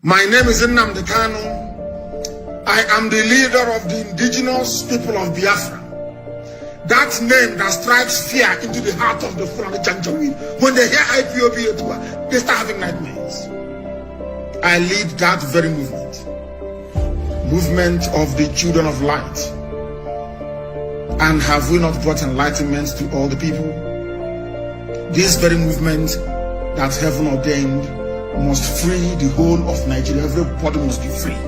My name is Nnamdi Kanu. I am the leader of the indigenous people of Biafra. That name that strikes fear into the heart of the Fulani Janjaweed. When they hear IPOB, they start having nightmares. I lead that very movement. Movement of the children of light. And have we not brought enlightenment to all the people? This very movement that heaven ordained must free the whole of Nigeria. Everybody must be free.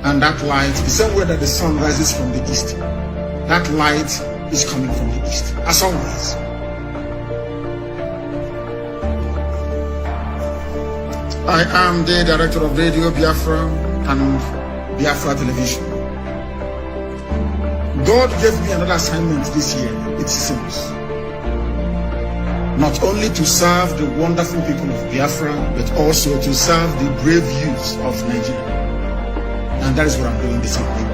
And that light, the same way that the sun rises from the east, that light is coming from the east, as always. I am the director of Radio Biafra and Biafra Television. God gave me another assignment this year, it seems. Not only to serve the wonderful people of Biafra, but also to serve the brave youths of Nigeria. And that is what I'm doing this evening.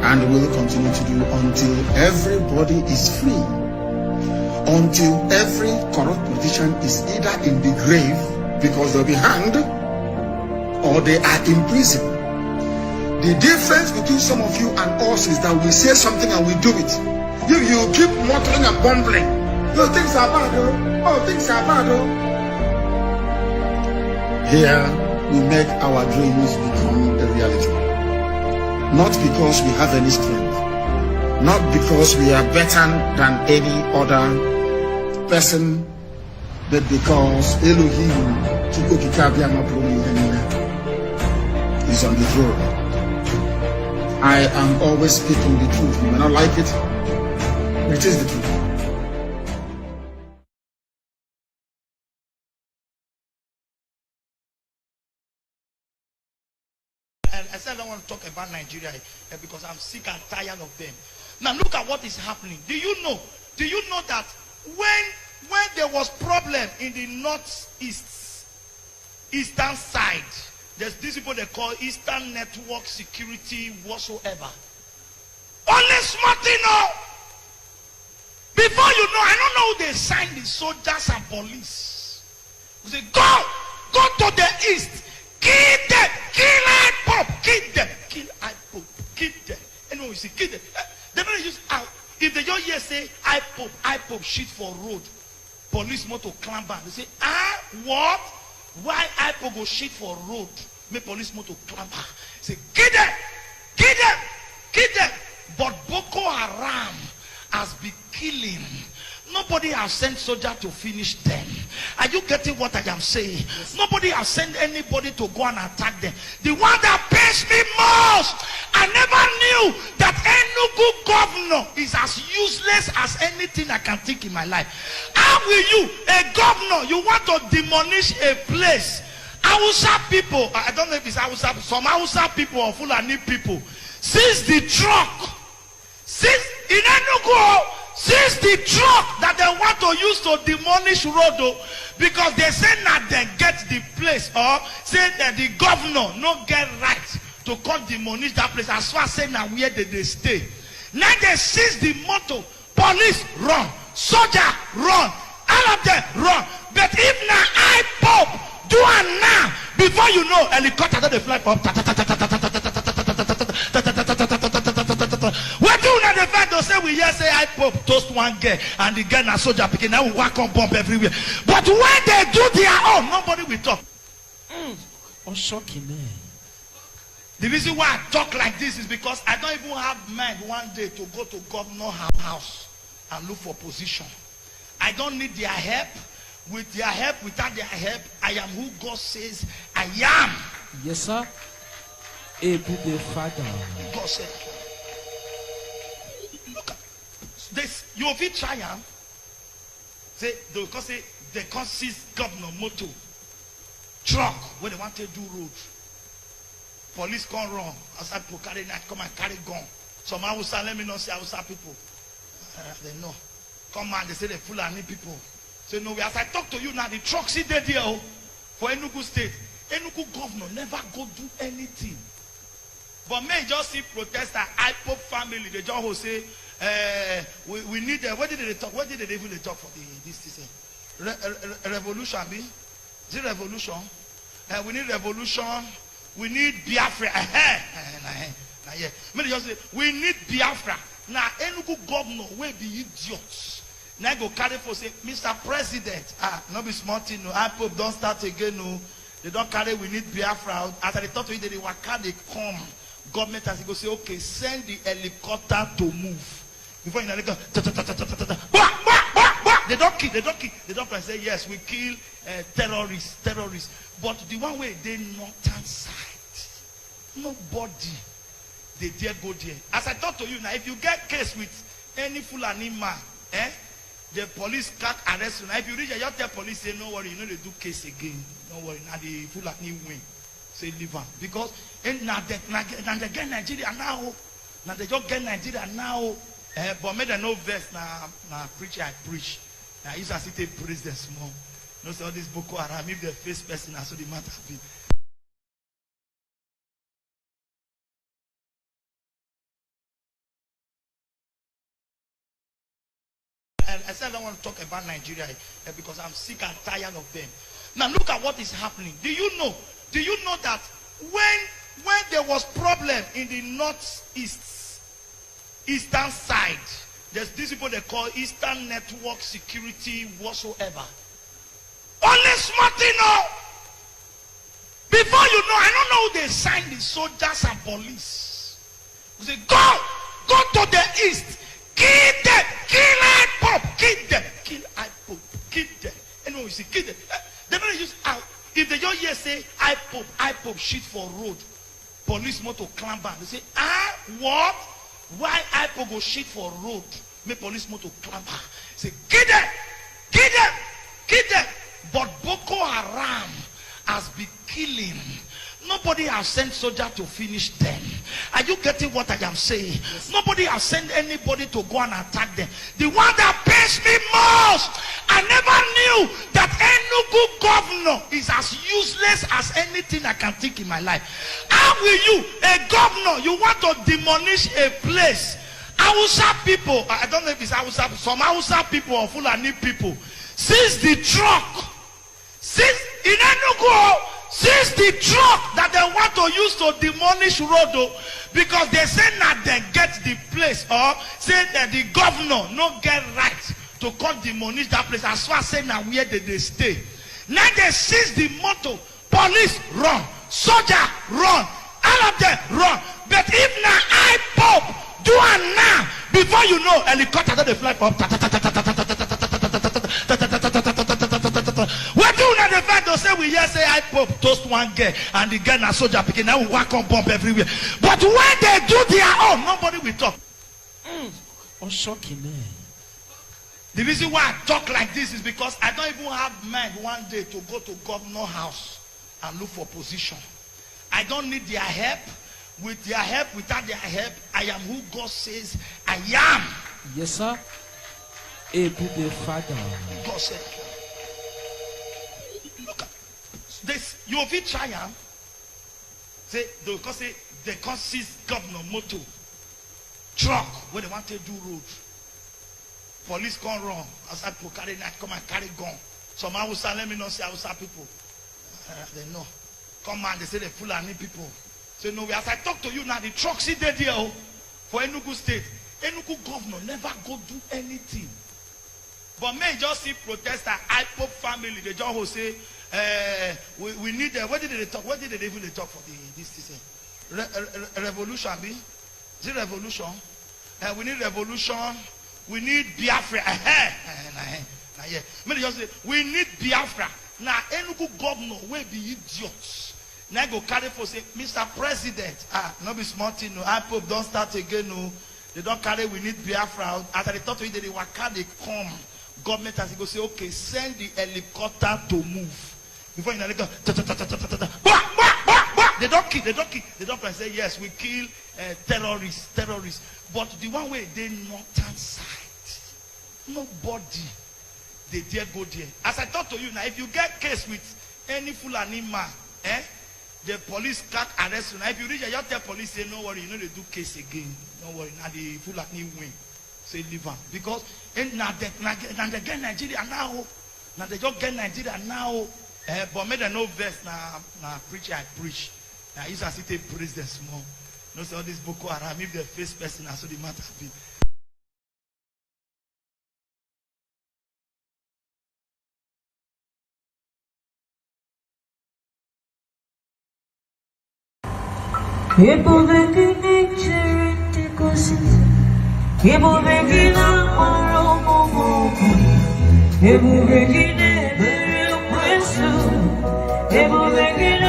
And will continue to do until everybody is free. Until every corrupt politician is either in the grave because they'll be hanged or they are in prison. The difference between some of you and us is that we say something and we do it. You keep muttering and bumbling. No, things are bad, oh. Oh, things are bad, oh. Here, we make our dreams become a reality. Not because we have any strength. Not because we are better than any other person, but because Elohim is on the throne. I am always speaking the truth. You may not like it, but it is the truth. I said I don't want to talk about Nigeria because I'm sick and tired of them. Now look at what is happening. Do you know that when there was problem in the eastern side, there's these people they call Eastern Network Security whatsoever. Only smart thing, before you know, I don't know who they signed the soldiers and police. They say, go to the east, kill them, kill IPOB, kill them, kill IPOB, kill them. Anyway, you see, kill them. They don't use out. If they just hear say IPOB shit for road, police motor climb back. They say, what? Why IPOB go shit for road? Make police motor climb back. Say, kill them, kill them, kill them. But Boko Haram has been killing. Nobody has sent soldiers to finish them. Are you getting what I am saying? Yes. Nobody has sent anybody to go and attack them. The one that pains me most, I never knew that Enugu governor is as useless as anything I can think in my life. How will you, a governor, you want to demolish a place? Hausa people, I don't know if it's Hausa, some Hausa people or Fulani people, since the truck, since in Enugu, since the truck that they want to use to demolish road, because they say that they get the place, or say that the governor no get right to come demolish that place as far as saying that where they stay. Now they seize the motto, police run, soldier run, all of them run. But if now IPOB do it now, before you know, helicopter they fly up. What do now the fact to say we hear say IPOB toast one girl and the girl na soldier picking now we walk on bomb everywhere. But when they do their own, nobody will talk. Shocking, man. The reason why I talk like this is because I don't even have mind one day to go to governor's house and look for position. I don't need their help. With their help, without their help, I am who God says I am. Yes, sir. Able the Father. God said. Look at this. You will try am. Say they can't seize governor motor truck when they want to do road. Police come wrong. Outside people carry knife, come and carry gun. Some Hausa, let me not say Hausa people. They know. Come on, they say they Fulani people. Say no, as I talk to you now, the truck see there for Enugu State. Enugu governor never go do anything. But men just see protester, IPOB family, they just say, we need what did they talk? What did they even talk for this revolution? Is it revolution? We need revolution. We need Biafra. Many just say, we need Biafra. Now, Enugu governor will be idiots. Now go carry for say, Mr. President. Not be smart, no. I hope don't start again, no. They don't carry, we need Biafra. As I talk to you, they will carry, come. Government has to go say, okay, send the helicopter to move. Before you know, they go, they don't say, yes, we kill terrorists. But the one way they northern side, nobody, they dare go there. As I talk to you now, if you get case with any Fulani man, the police can't arrest you. Now, if you reach, you tell police, say, no worry, you know they do case again. Don't worry, now the Fulani win. Say, leave on. Because now they get Nigeria now. Now they just get Nigeria now. But made a no verse now preach, I preach. Now you see they praise the small. No, so all this Boko Haram, if the first person, so the matter be. I said I don't want to talk about Nigeria because I'm sick and tired of them. Now look at what is happening. Do you know that when there was problem in the eastern side, there's these people they call Eastern Network Security whatsoever. Only smart know. Before you know, I don't know who they signed the soldiers and police. You say, go to the east, kill them, kill IPOP, kill them, kill IPOP, kill them. Anyway, you see, kill them. They don't use out. If they just hear say IPOP shit for road, police motor climb back. They say, what? Why IPOP go shit for road? Make police motor climb back. Say, kill them, kill them, kill them. But Boko Haram has been killing. Nobody has sent soldiers to finish them. Are you getting what I am saying? Yes. Nobody has sent anybody to go and attack them. The one that pains me most, I never knew that Enugu governor is as useless as anything I can think in my life. How will you, a governor, you want to demolish a place? Hausa people, I don't know if it's Hausa, some Hausa people or Fulani people, since the truck, since in Enugu, since the truck that they want to use to demolish road, because they say that they get the place, or say that the governor no get right to come demolish that place, as far as saying now where they stay. Now they seize the motor, police run, soldier run, all of them run. But if now I pop, do it now, before you know, helicopter that they fly up. What do you know the fact to say we hear say I pop toast one girl and the girl na soldier picking now we walk on bomb everywhere. But when they do their own, nobody will talk. Oh, shocking, man. The reason why I talk like this is because I don't even have mind one day to go to governor house and look for position. I don't need their help. With their help, without their help, I am who God says I am. Yes, sir. Able the Father. God said. Look at this. You will be triumph. Say they can seize governor motor truck where they want to do road. Police come wrong. Outside people carry knife, come and carry gun. Some Hausa, let me not say Hausa people. They know. Come on, they say they Fulani people. Say no, as I talk to you now, the truck see there for Enugu State. Enugu governor never go do anything. But may just see protester, IPOP family, they just say, we need, what did they talk? What did they even talk for this revolution, be? Is it revolution? We need revolution. We need Biafra. May just say, we need Biafra. Now, Enugu governor will be idiots. Now go carry for say, Mr. President. Not be smart, no. IPOP don't start again, no. They don't carry, we need Biafra. As I talk to you, they will carry, come. Government has to go say, okay, send the helicopter to move. Before you know, they go, they don't say, yes, we kill terrorists. But the one way they northern side, nobody, they dare go there. As I talk to you now, if you get case with any Fulani man, the police can't arrest you. Now, if you reach, you tell police, say, no worry, you know they do case again. Don't worry, now the Fulani win. Say, leave on. Because now they get Nigeria now. Now they just get Nigeria now. But made a no verse na preach I preach. I used to sit and praise the small. No, so all this Boko Haram, if the first person, I saw the matter be. People making nature people making people making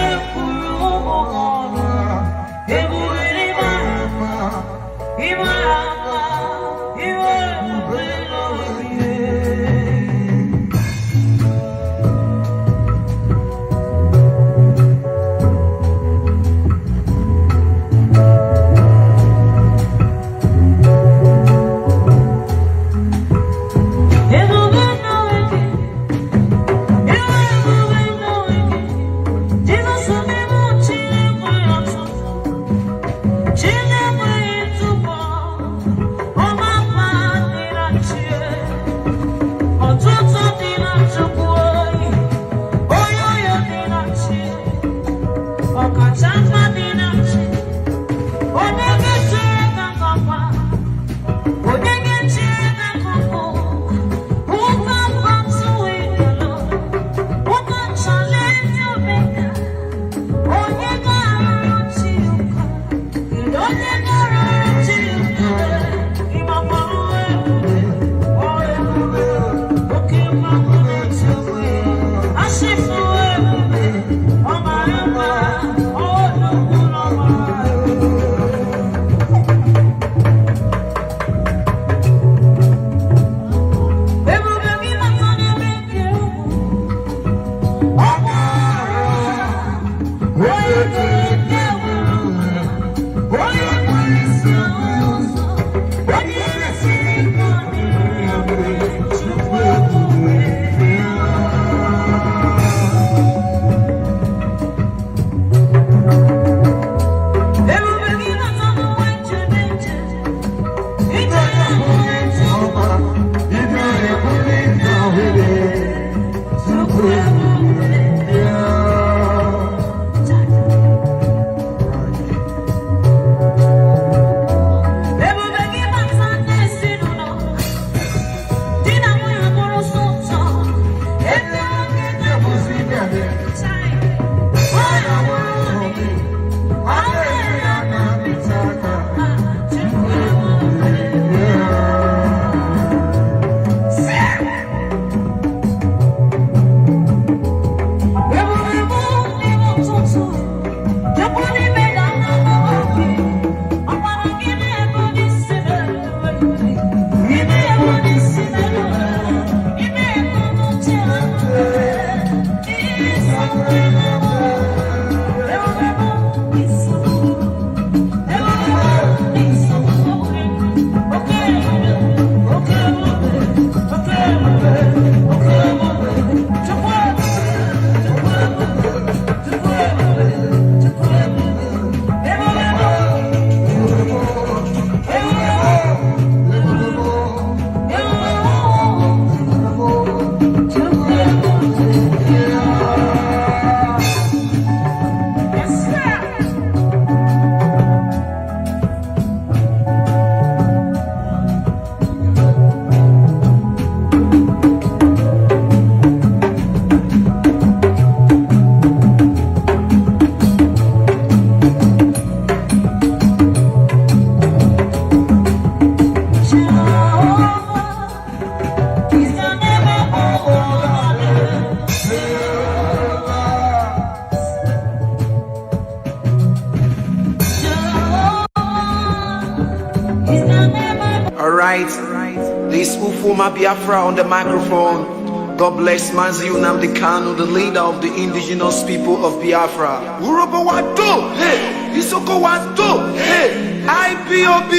This Ufuma Biafra on the microphone. God bless Mazi Nnamdi Kanu, the leader of the indigenous people of Biafra. Urobo Wado, hey, Isoko Wado, hey, IPOB,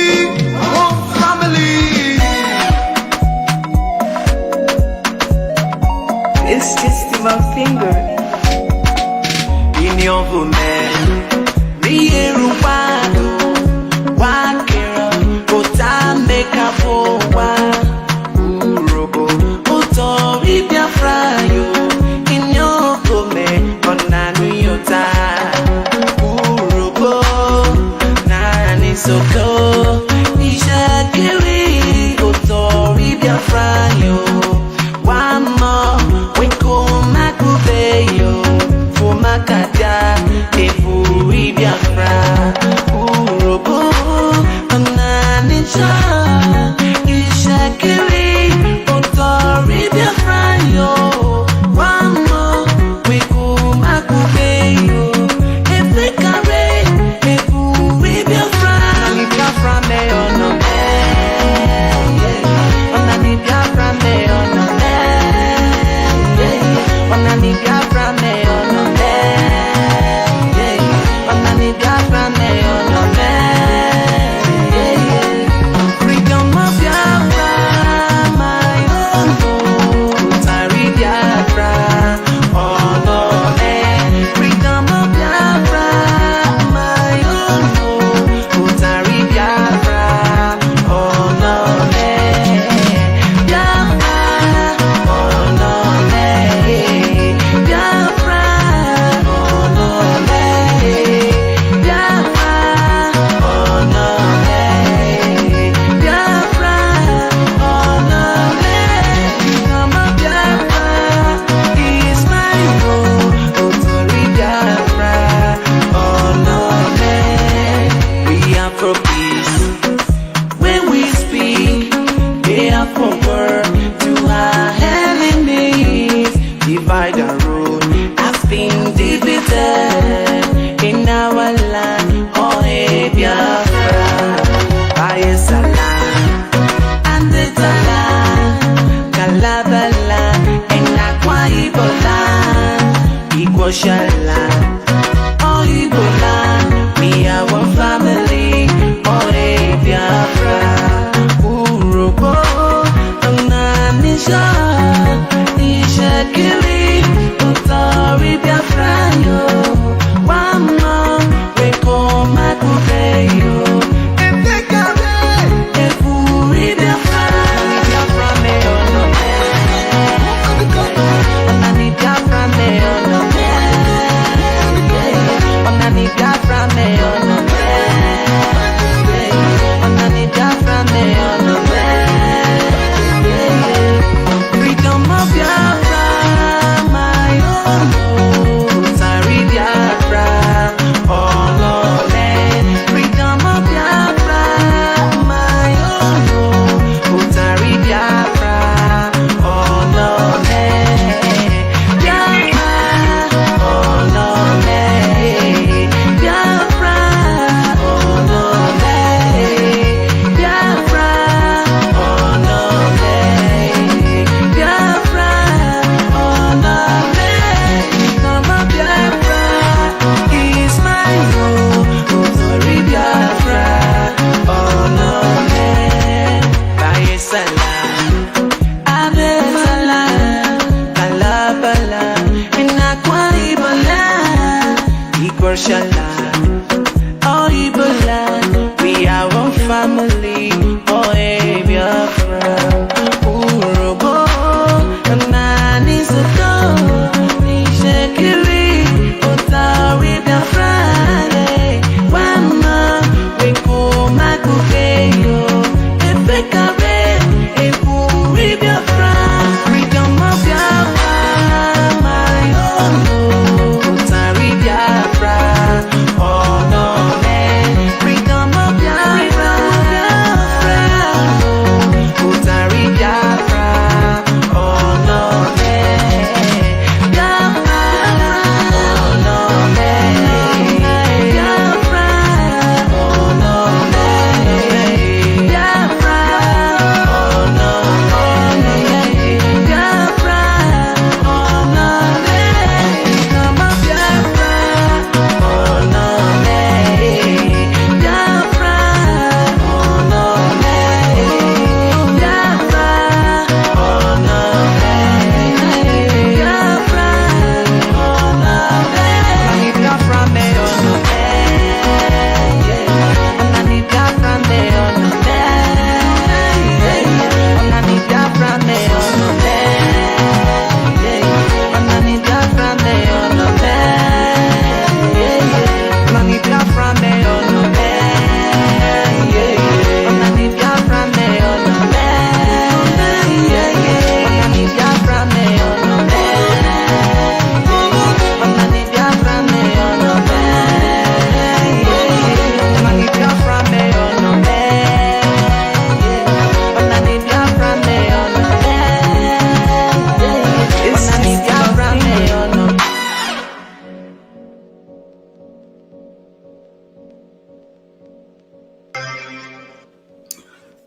one family. It's just my finger. In your woman, me Wakera, Kota make a forward. Urobo, Uto, Biafra, you in your woman. Isoko, Ishakiri, Otori Biafra yo. One more, we come Makubeyo, for Makata, Efuri Biafra, Urobo, Ananisha, Ishakiri, Otori Biafra yo. One more, we come Makubeyo, Efekare, Efuri Biafra.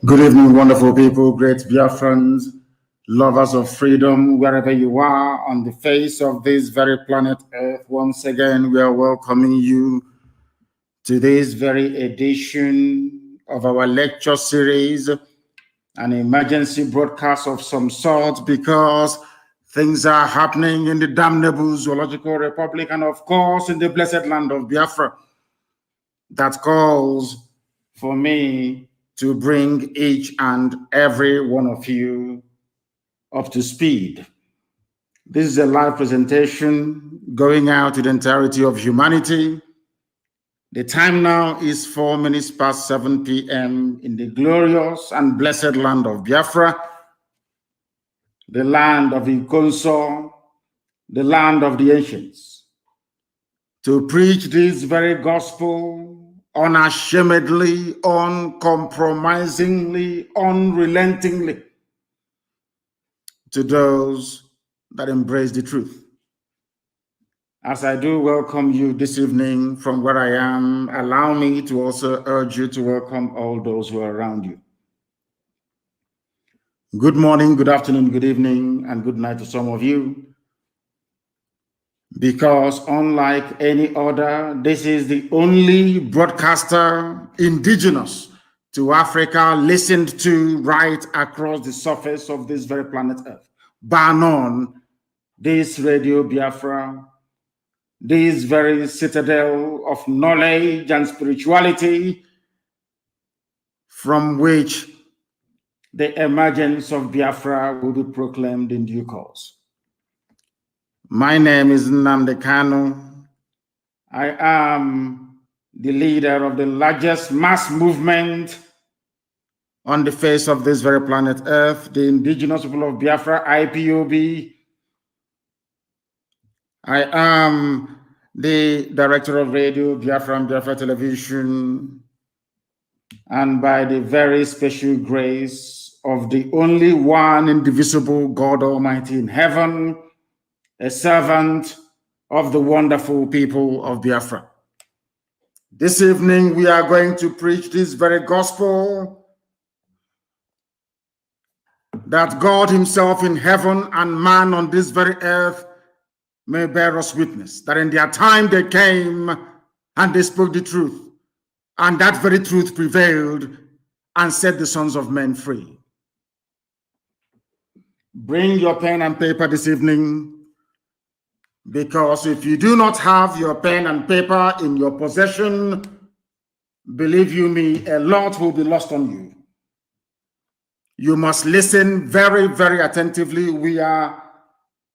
Good evening, wonderful people, great Biafrans, lovers of freedom, wherever you are on the face of this very planet Earth. Once again, we are welcoming you to this very edition of our lecture series, an emergency broadcast of some sort, because things are happening in the damnable Zoological Republic and, of course, in the blessed land of Biafra. That calls for me to bring each and every one of you up to speed. This is a live presentation going out to the entirety of humanity. The time now is 4 minutes past 7 p.m. in the glorious and blessed land of Biafra, the land of Ikonso, the land of the ancients, to preach this very gospel unashamedly, uncompromisingly, unrelentingly to those that embrace the truth. As I do welcome you this evening from where I am, allow me to also urge you to welcome all those who are around you. Good morning, good afternoon, good evening, and good night to some of you. Because unlike any other, this is the only broadcaster indigenous to Africa listened to right across the surface of this very planet Earth. Bar none, this Radio Biafra, this very citadel of knowledge and spirituality from which the emergence of Biafra will be proclaimed in due course. My name is Nnamdi Kanu. I am the leader of the largest mass movement on the face of this very planet Earth, the indigenous people of Biafra, IPOB. I am the director of radio, Biafra and Biafra Television, and by the very special grace of the only one indivisible God Almighty in heaven, a servant of the wonderful people of Biafra. This evening, we are going to preach this very gospel that God himself in heaven and man on this very earth may bear us witness, that in their time they came and they spoke the truth, and that very truth prevailed and set the sons of men free. Bring your pen and paper this evening, because if you do not have your pen and paper in your possession, believe you me, a lot will be lost on you. You must listen very, very attentively. We are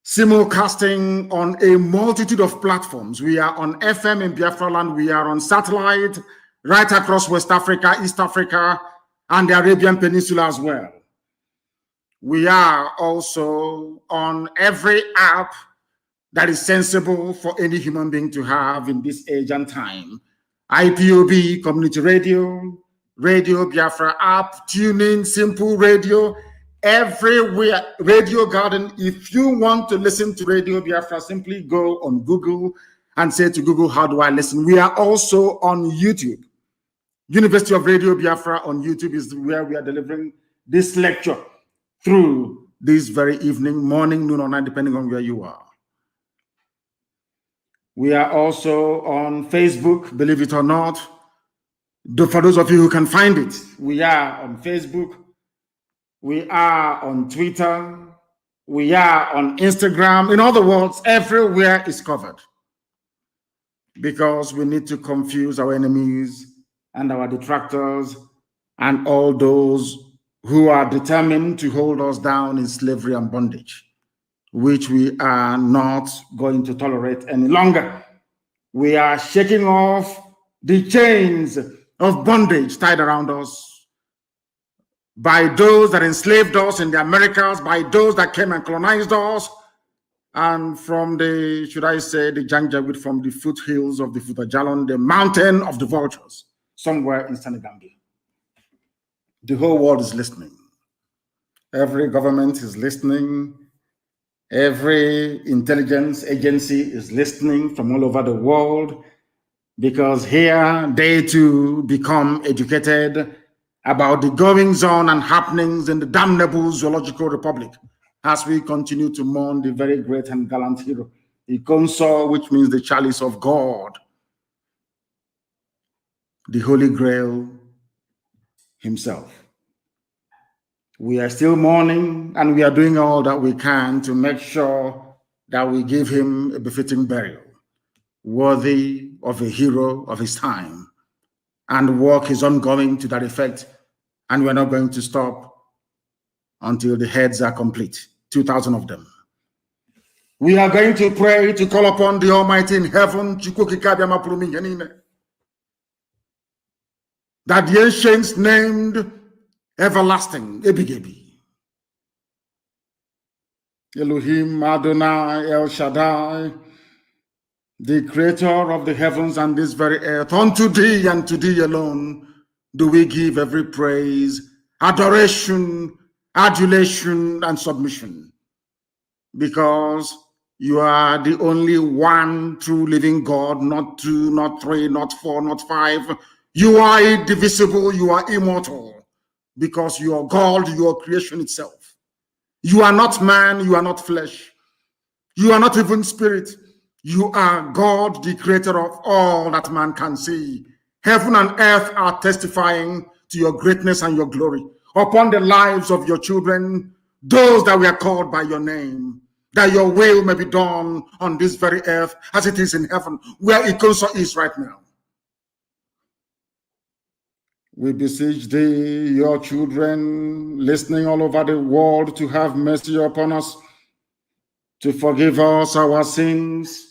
simulcasting on a multitude of platforms. We are on FM in Biafra land. We are on satellite right across West Africa, East Africa, and the Arabian Peninsula as well. We are also on every app that is sensible for any human being to have in this age and time. IPOB, Community Radio, Radio Biafra app, TuneIn, Simple Radio, everywhere, Radio Garden. If you want to listen to Radio Biafra, simply go on Google and say to Google, how do I listen? We are also on YouTube. University of Radio Biafra on YouTube is where we are delivering this lecture through this very evening, morning, noon, or night, depending on where you are. We are also on Facebook, believe it or not. For those of you who can find it, we are on Facebook. We are on Twitter. We are on Instagram. In other words, everywhere is covered. Because we need to confuse our enemies and our detractors and all those who are determined to hold us down in slavery and bondage, which we are not going to tolerate any longer. We are shaking off the chains of bondage tied around us by those that enslaved us in the Americas, by those that came and colonized us, and from the, should I say, the Janjaweed, from the foothills of the Futajalon, the mountain of the vultures, somewhere in Senegambia. The whole world is listening. Every government is listening. Every intelligence agency is listening from all over the world, because here they too become educated about the goings on and happenings in the damnable zoological republic as we continue to mourn the very great and gallant hero, Ikonso, which means the chalice of God, the Holy Grail himself. We are still mourning, and we are doing all that we can to make sure that we give him a befitting burial, worthy of a hero of his time. And work is ongoing to that effect, and we're not going to stop until the heads are complete, 2,000 of them. We are going to pray to call upon the Almighty in heaven, that the ancients named everlasting, Ebigebi, Elohim, Adonai, El Shaddai, the creator of the heavens and this very earth, unto thee and to thee alone do we give every praise, adoration, adulation, and submission, because you are the only one true living God, not two, not three, not four, not five. You are indivisible, you are immortal, because you are God, you are creation itself. You are not man, you are not flesh, you are not even spirit. You are God, the creator of all that man can see. Heaven and earth are testifying to your greatness and your glory upon the lives of your children, those that were called by your name, that your will may be done on this very earth as it is in heaven, where Ikonso is right now. We beseech thee, your children, listening all over the world, to have mercy upon us, to forgive us our sins,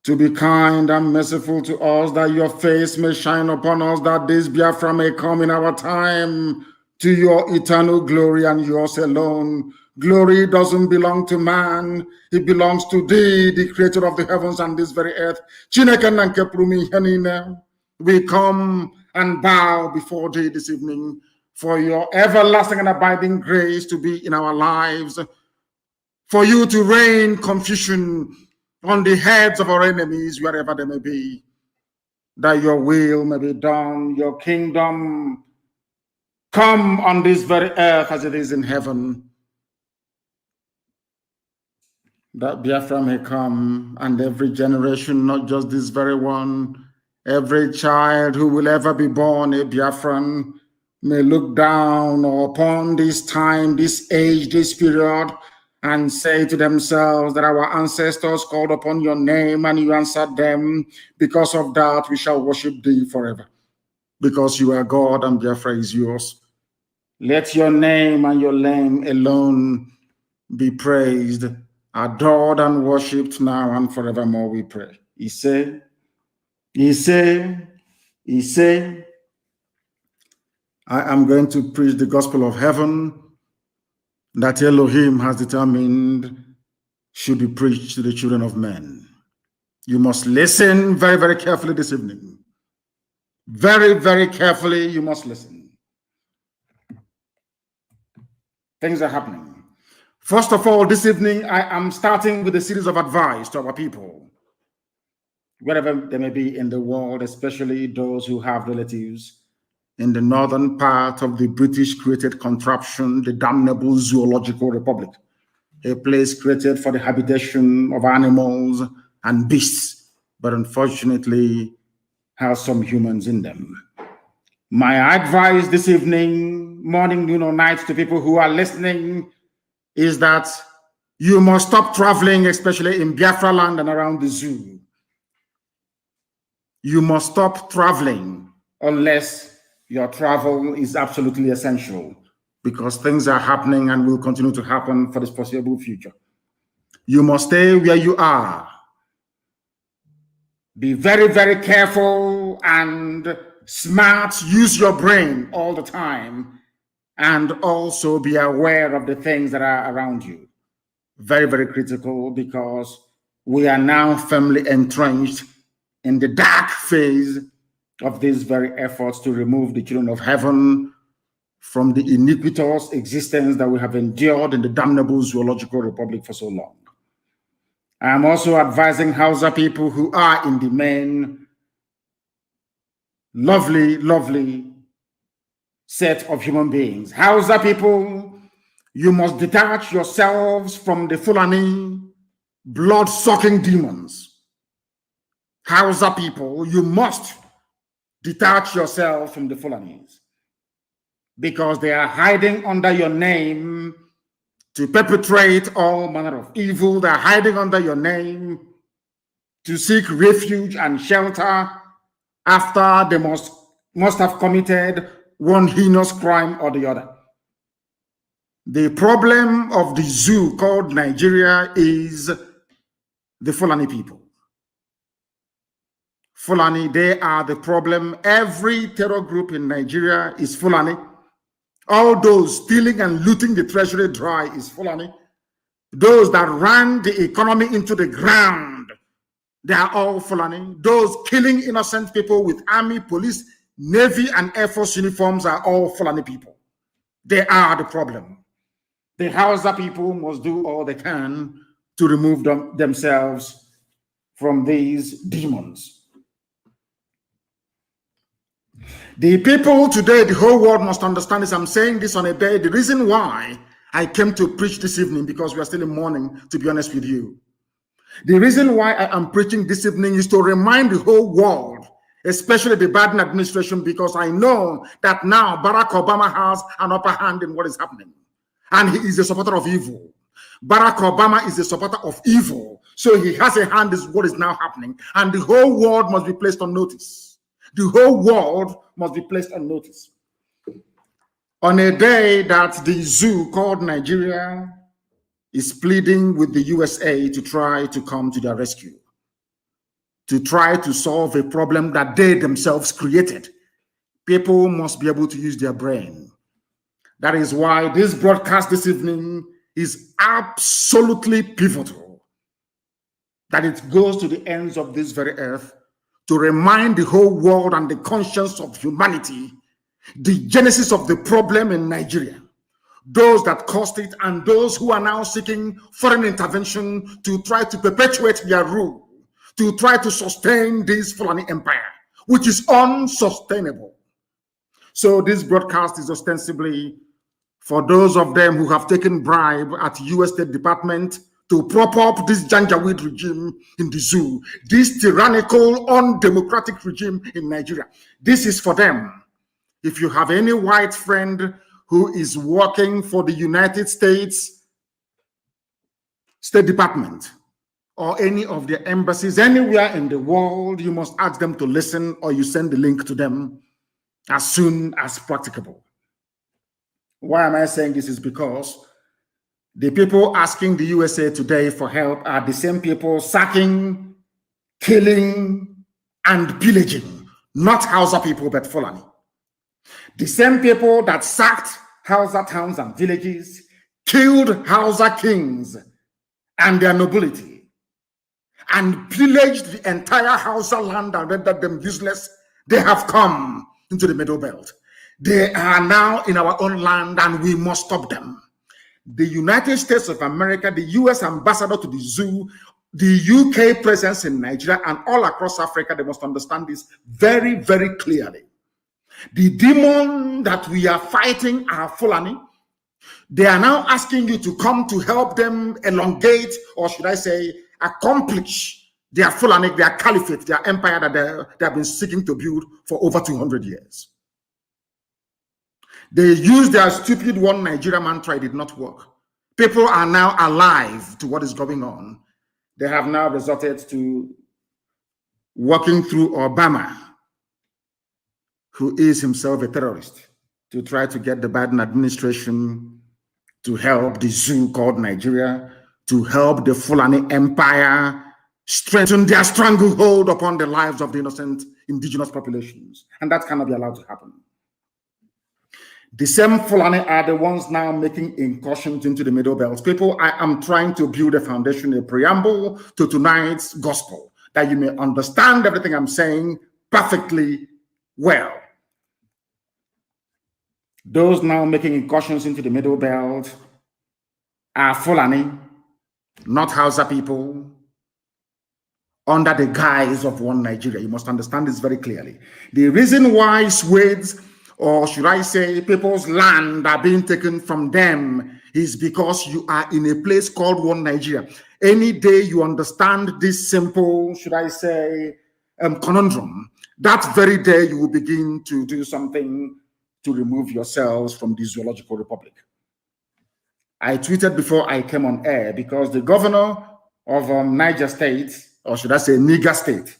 to be kind and merciful to us, that your face may shine upon us, that this Biafra may come in our time to your eternal glory and yours alone. Glory doesn't belong to man, it belongs to thee, the creator of the heavens and this very earth. We come and bow before thee this evening for your everlasting and abiding grace to be in our lives, for you to rain confusion on the heads of our enemies, wherever they may be, that your will may be done, your kingdom come on this very earth as it is in heaven, that Biafra may come, and every generation, not just this very one, every child who will ever be born a Biafran may look down upon this time, this age, this period, and say to themselves that our ancestors called upon your name and you answered them. Because of that, we shall worship thee forever, because you are God and Biafra is yours. Let your name and your name alone be praised, adored, and worshipped now and forevermore, we pray. He said, I am going to preach the gospel of heaven that Elohim has determined should be preached to the children of men. You must listen very, very carefully this evening. Very, very carefully, you must listen. Things are happening. First of all, this evening, I am starting with a series of advice to our people, wherever they may be in the world, especially those who have relatives in the northern part of the British-created contraption, the damnable zoological republic, a place created for the habitation of animals and beasts, but unfortunately has some humans in them. My advice this evening, morning, noon, or night to people who are listening is that you must stop traveling, especially in Biafra land and around the zoo. You must stop traveling unless your travel is absolutely essential, because things are happening and will continue to happen for the foreseeable future. You must stay where you are. Be very, very careful and smart. Use your brain all the time, and also be aware of the things that are around you. Very, very critical, because we are now firmly entrenched in the dark phase of these very efforts to remove the children of heaven from the iniquitous existence that we have endured in the damnable zoological republic for so long. I am also advising Hausa people who are in the main lovely, lovely set of human beings. Hausa people, you must detach yourselves from the Fulani blood-sucking demons. Hausa people, you must detach yourself from the Fulanis because they are hiding under your name to perpetrate all manner of evil. They are hiding under your name to seek refuge and shelter after they must have committed one heinous crime or the other. The problem of the zoo called Nigeria is the Fulani people. Fulani, they are the problem. Every terror group in Nigeria is Fulani. All those stealing and looting the treasury dry is Fulani. Those that ran the economy into the ground, they are all Fulani. Those killing innocent people with army, police, navy, and air force uniforms are all Fulani people. They are the problem. The Hausa people must do all they can to remove themselves from these demons. The people today, the whole world must understand this. I'm saying this on a day. The reason why I came to preach this evening, because we are still in mourning, to be honest with you. The reason why I am preaching this evening is to remind the whole world, especially the Biden administration, because I know that now Barack Obama has an upper hand in what is happening. And he is a supporter of evil. Barack Obama is a supporter of evil. So he has a hand in what is now happening. And the whole world must be placed on notice. The whole world must be placed on notice. On a day that the zoo called Nigeria is pleading with the USA to try to come to their rescue, to try to solve a problem that they themselves created. People must be able to use their brain. That is why this broadcast this evening is absolutely pivotal, that it goes to the ends of this very earth to remind the whole world and the conscience of humanity the genesis of the problem in Nigeria, those that caused it, and those who are now seeking foreign intervention to try to perpetuate their rule, to try to sustain this Fulani empire, which is unsustainable. So this broadcast is ostensibly for those of them who have taken bribe at US State Department to prop up this Janjaweed regime in the zoo, this tyrannical, undemocratic regime in Nigeria. This is for them. If you have any white friend who is working for the United States State Department or any of their embassies anywhere in the world, you must ask them to listen, or you send the link to them as soon as practicable. Why am I saying this? Is because the people asking the USA today for help are the same people sacking, killing, and pillaging, not Hausa people, but Fulani. The same people that sacked Hausa towns and villages, killed Hausa kings and their nobility, and pillaged the entire Hausa land and rendered them useless, they have come into the Middle Belt. They are now in our own land, and we must stop them. The United States of America, the US ambassador to the zoo, the UK presence in Nigeria, and all across Africa, they must understand this very, very clearly. The demon that we are fighting are Fulani. They are now asking you to come to help them elongate, or should I say, accomplish their Fulani, their caliphate, their empire that they have been seeking to build for over 200 years. They used their stupid one Nigeria mantra, it did not work. People are now alive to what is going on. They have now resorted to working through Obama, who is himself a terrorist, to try to get the Biden administration to help the zoo called Nigeria, to help the Fulani empire strengthen their stranglehold upon the lives of the innocent indigenous populations. And that cannot be allowed to happen. The same Fulani are the ones now making incursions into the Middle Belt. People, I am trying to build a foundation, a preamble to tonight's gospel, that you may understand everything I'm saying perfectly well. Those now making incursions into the Middle Belt are Fulani, not Hausa people, under the guise of one Nigeria. You must understand this very clearly. The reason why swathes or should I say people's land are being taken from them, is because you are in a place called one Nigeria. Any day you understand this simple, should I say, conundrum, that very day you will begin to do something to remove yourselves from the zoological republic. I tweeted before I came on air because the governor of Niger State, or should I say Niger State,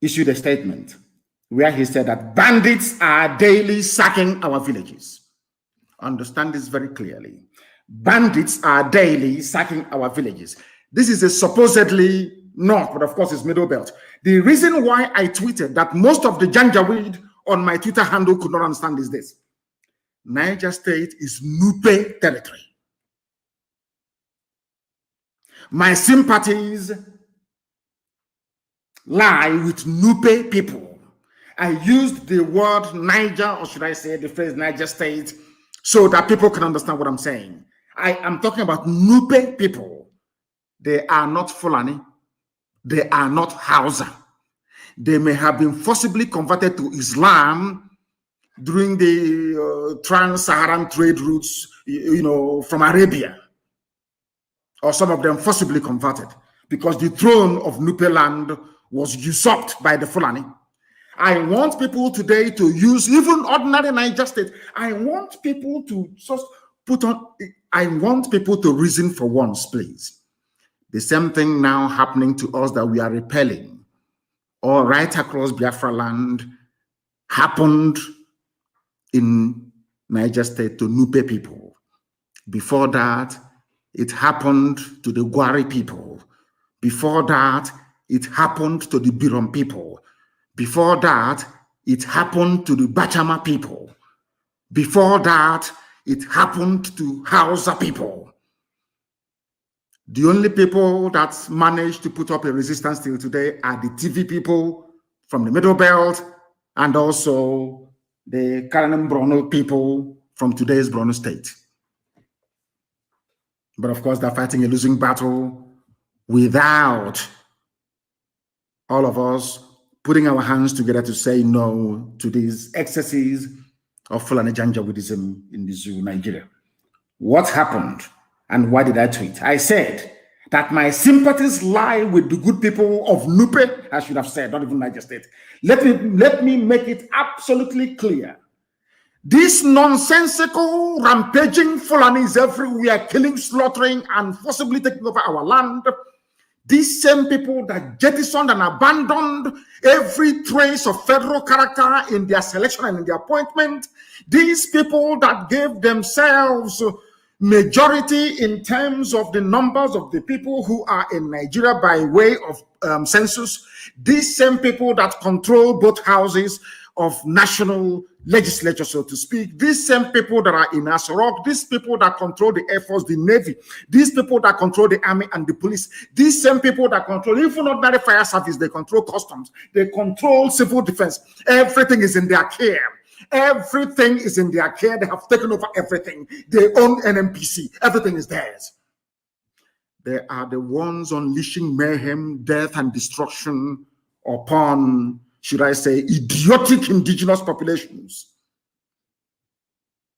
issued a statement where he said that bandits are daily sacking our villages. Understand this very clearly. Bandits are daily sacking our villages. This is a supposedly north, but of course it's middle belt. The reason why I tweeted that most of the Janjaweed on my Twitter handle could not understand is this. Niger State is Nupe territory. My sympathies lie with Nupe people. I used the word Niger, or should I say the phrase Niger State, so that people can understand what I'm saying. I am talking about Nupe people. They are not Fulani. They are not Hausa. They may have been forcibly converted to Islam during the trans-Saharan trade routes, from Arabia. Or some of them forcibly converted because the throne of Nupe land was usurped by the Fulani. I want people today to use even ordinary Niger State. I want people to just I want people to reason for once, please. The same thing now happening to us that we are repelling, or right across Biafra land, happened in Niger State to Nupe people. Before that, it happened to the Gwari people. Before that, it happened to the Birom people. Before that, it happened to the Bachama people. Before that, it happened to Hausa people. The only people that managed to put up a resistance till today are the TV people from the Middle Belt and also the Karanem Brono people from today's Brono State. But of course, they're fighting a losing battle without all of us putting our hands together to say no to these excesses of Fulani Janjaweedism in the zoo, Nigeria. What happened and why did I tweet? I said that my sympathies lie with the good people of Nupe, I should have said, not even Niger State. Let me make it absolutely clear. These nonsensical, rampaging Fulanis everywhere, killing, slaughtering, and forcibly taking over our land, these same people that jettisoned and abandoned every trace of federal character in their selection and in their appointment, these people that gave themselves majority in terms of the numbers of the people who are in Nigeria by way of census, these same people that control both houses of national legislature, so to speak, these same people that are in Asorok, these people that control the Air Force, the Navy, these people that control the Army and the police, these same people that control even ordinary fire service, they control customs, they control civil defense. Everything is in their care. Everything is in their care. They have taken over everything. They own NMPC. Everything is theirs. They are the ones unleashing mayhem, death, and destruction upon, should I say, idiotic indigenous populations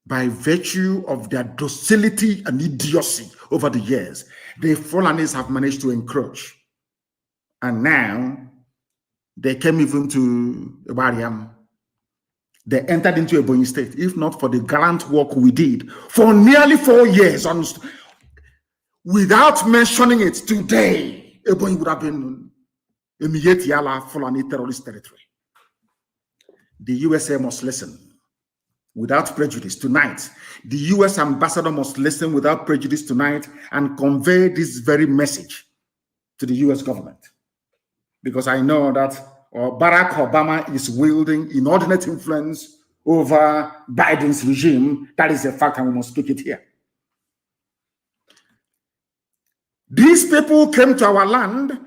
by virtue of their docility and idiocy over the years. The Fulanis have managed to encroach. And now they came even to Ibariam. They entered into Ebonyi State, if not for the gallant work we did for nearly 4 years. Without mentioning it today, Ebonyi would have been a Mietiala Fulani terrorist territory. The USA must listen without prejudice tonight. The US ambassador must listen without prejudice tonight and convey this very message to the US government. Because I know that Barack Obama is wielding inordinate influence over Biden's regime. That is a fact, and we must speak it here. These people came to our land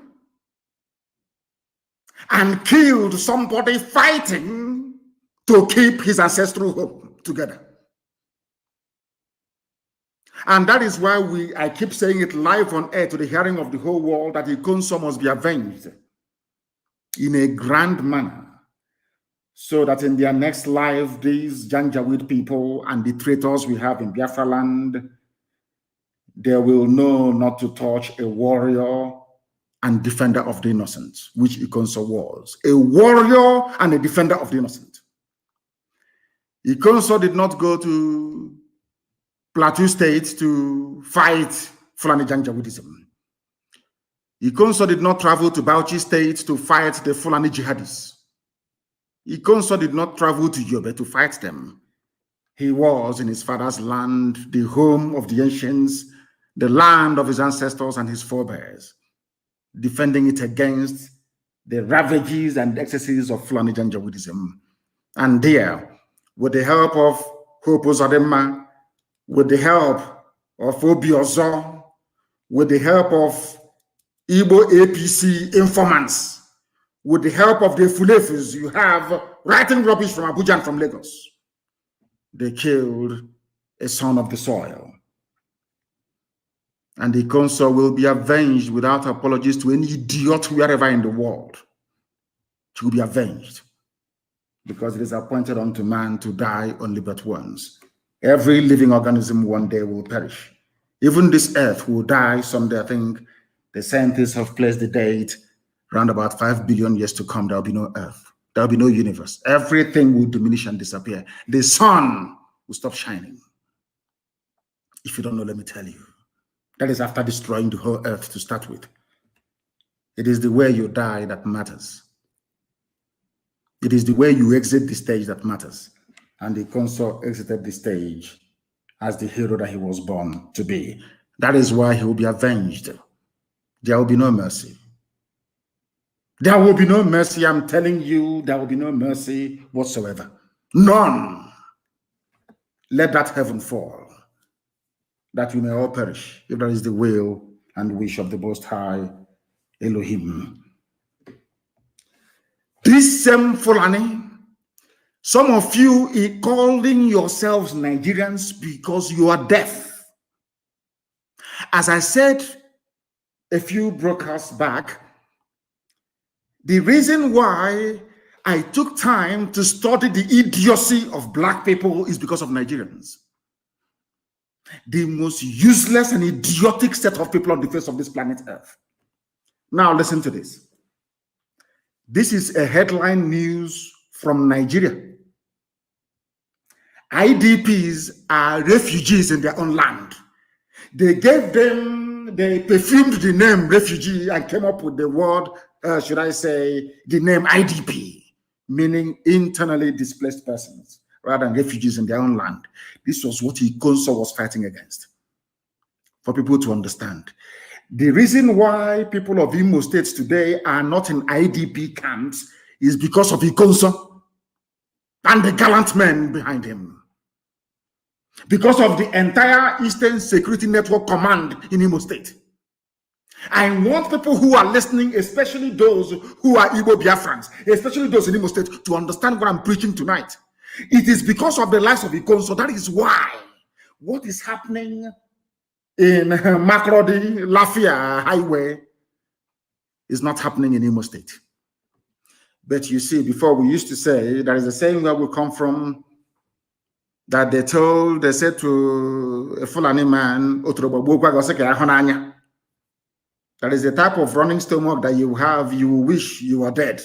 and killed somebody fighting to keep his ancestral home together. And that is why I keep saying it live on air to the hearing of the whole world that Ikonso must be avenged in a grand manner. so that in their next life, these Janjaweed people and the traitors we have in Biafra land, they will know not to touch a warrior and defender of the innocent, which Ikonso was. A warrior and a defender of the innocent. Ikonso did not go to Plateau State to fight Fulani Janjaweedism. Ikonso did not travel to Bauchi State to fight the Fulani jihadists. Ikonso did not travel to Yobe to fight them. He was in his father's land, the home of the ancients, the land of his ancestors and his forebears, defending it against the ravages and excesses of Fulani Janjaweedism. And there, with the help of Hope Uzodinma, with the help of Obi Ozo, with the help of Igbo APC informants, with the help of the Fulefus you have writing rubbish from Abuja and from Lagos, they killed a son of the soil. And the Ikonso will be avenged without apologies to any idiot wherever in the world. She will be avenged because it is appointed unto man to die only but once. Every living organism one day will perish. Even this earth will die someday. I think the scientists have placed the date around about 5 billion years to come. There will be no earth. There will be no universe. Everything will diminish and disappear. The sun will stop shining. If you don't know, let me tell you. That is after destroying the whole earth to start with. It is the way you die that matters. It is the way you exit the stage that matters. And the Ikonso exited the stage as the hero that he was born to be. That is why he will be avenged. There will be no mercy. There will be no mercy. I'm telling you, there will be no mercy whatsoever. None. Let that heaven fall, that we may all perish, if that is the will and wish of the Most High Elohim. This same Fulani, some of you are calling yourselves Nigerians because you are deaf. As I said a few broadcasts back, the reason why I took time to study the idiocy of black people is because of Nigerians. The most useless and idiotic set of people on the face of this planet Earth. Now listen to this. This is a headline news from Nigeria. IDPs are refugees in their own land. They perfumed the name refugee and came up with the word, should I say, the name IDP, meaning internally displaced persons, rather than refugees in their own land. This was what Ikonso was fighting against. For people to understand. The reason why people of Imo State today are not in IDP camps is because of Ikonso and the gallant men behind him. Because of the entire Eastern Security Network Command in Imo State. I want people who are listening, especially those who are Igbo Biafrans, especially those in Imo State, to understand what I'm preaching tonight. It is because of the lives of Ikonso. That is why what is happening in Makrodi, Lafia Highway is not happening in Imo State. But you see, before we used to say, there is a saying where we come from, that they said to a Fulani man, that is the type of running stomach that you have, you wish you were dead.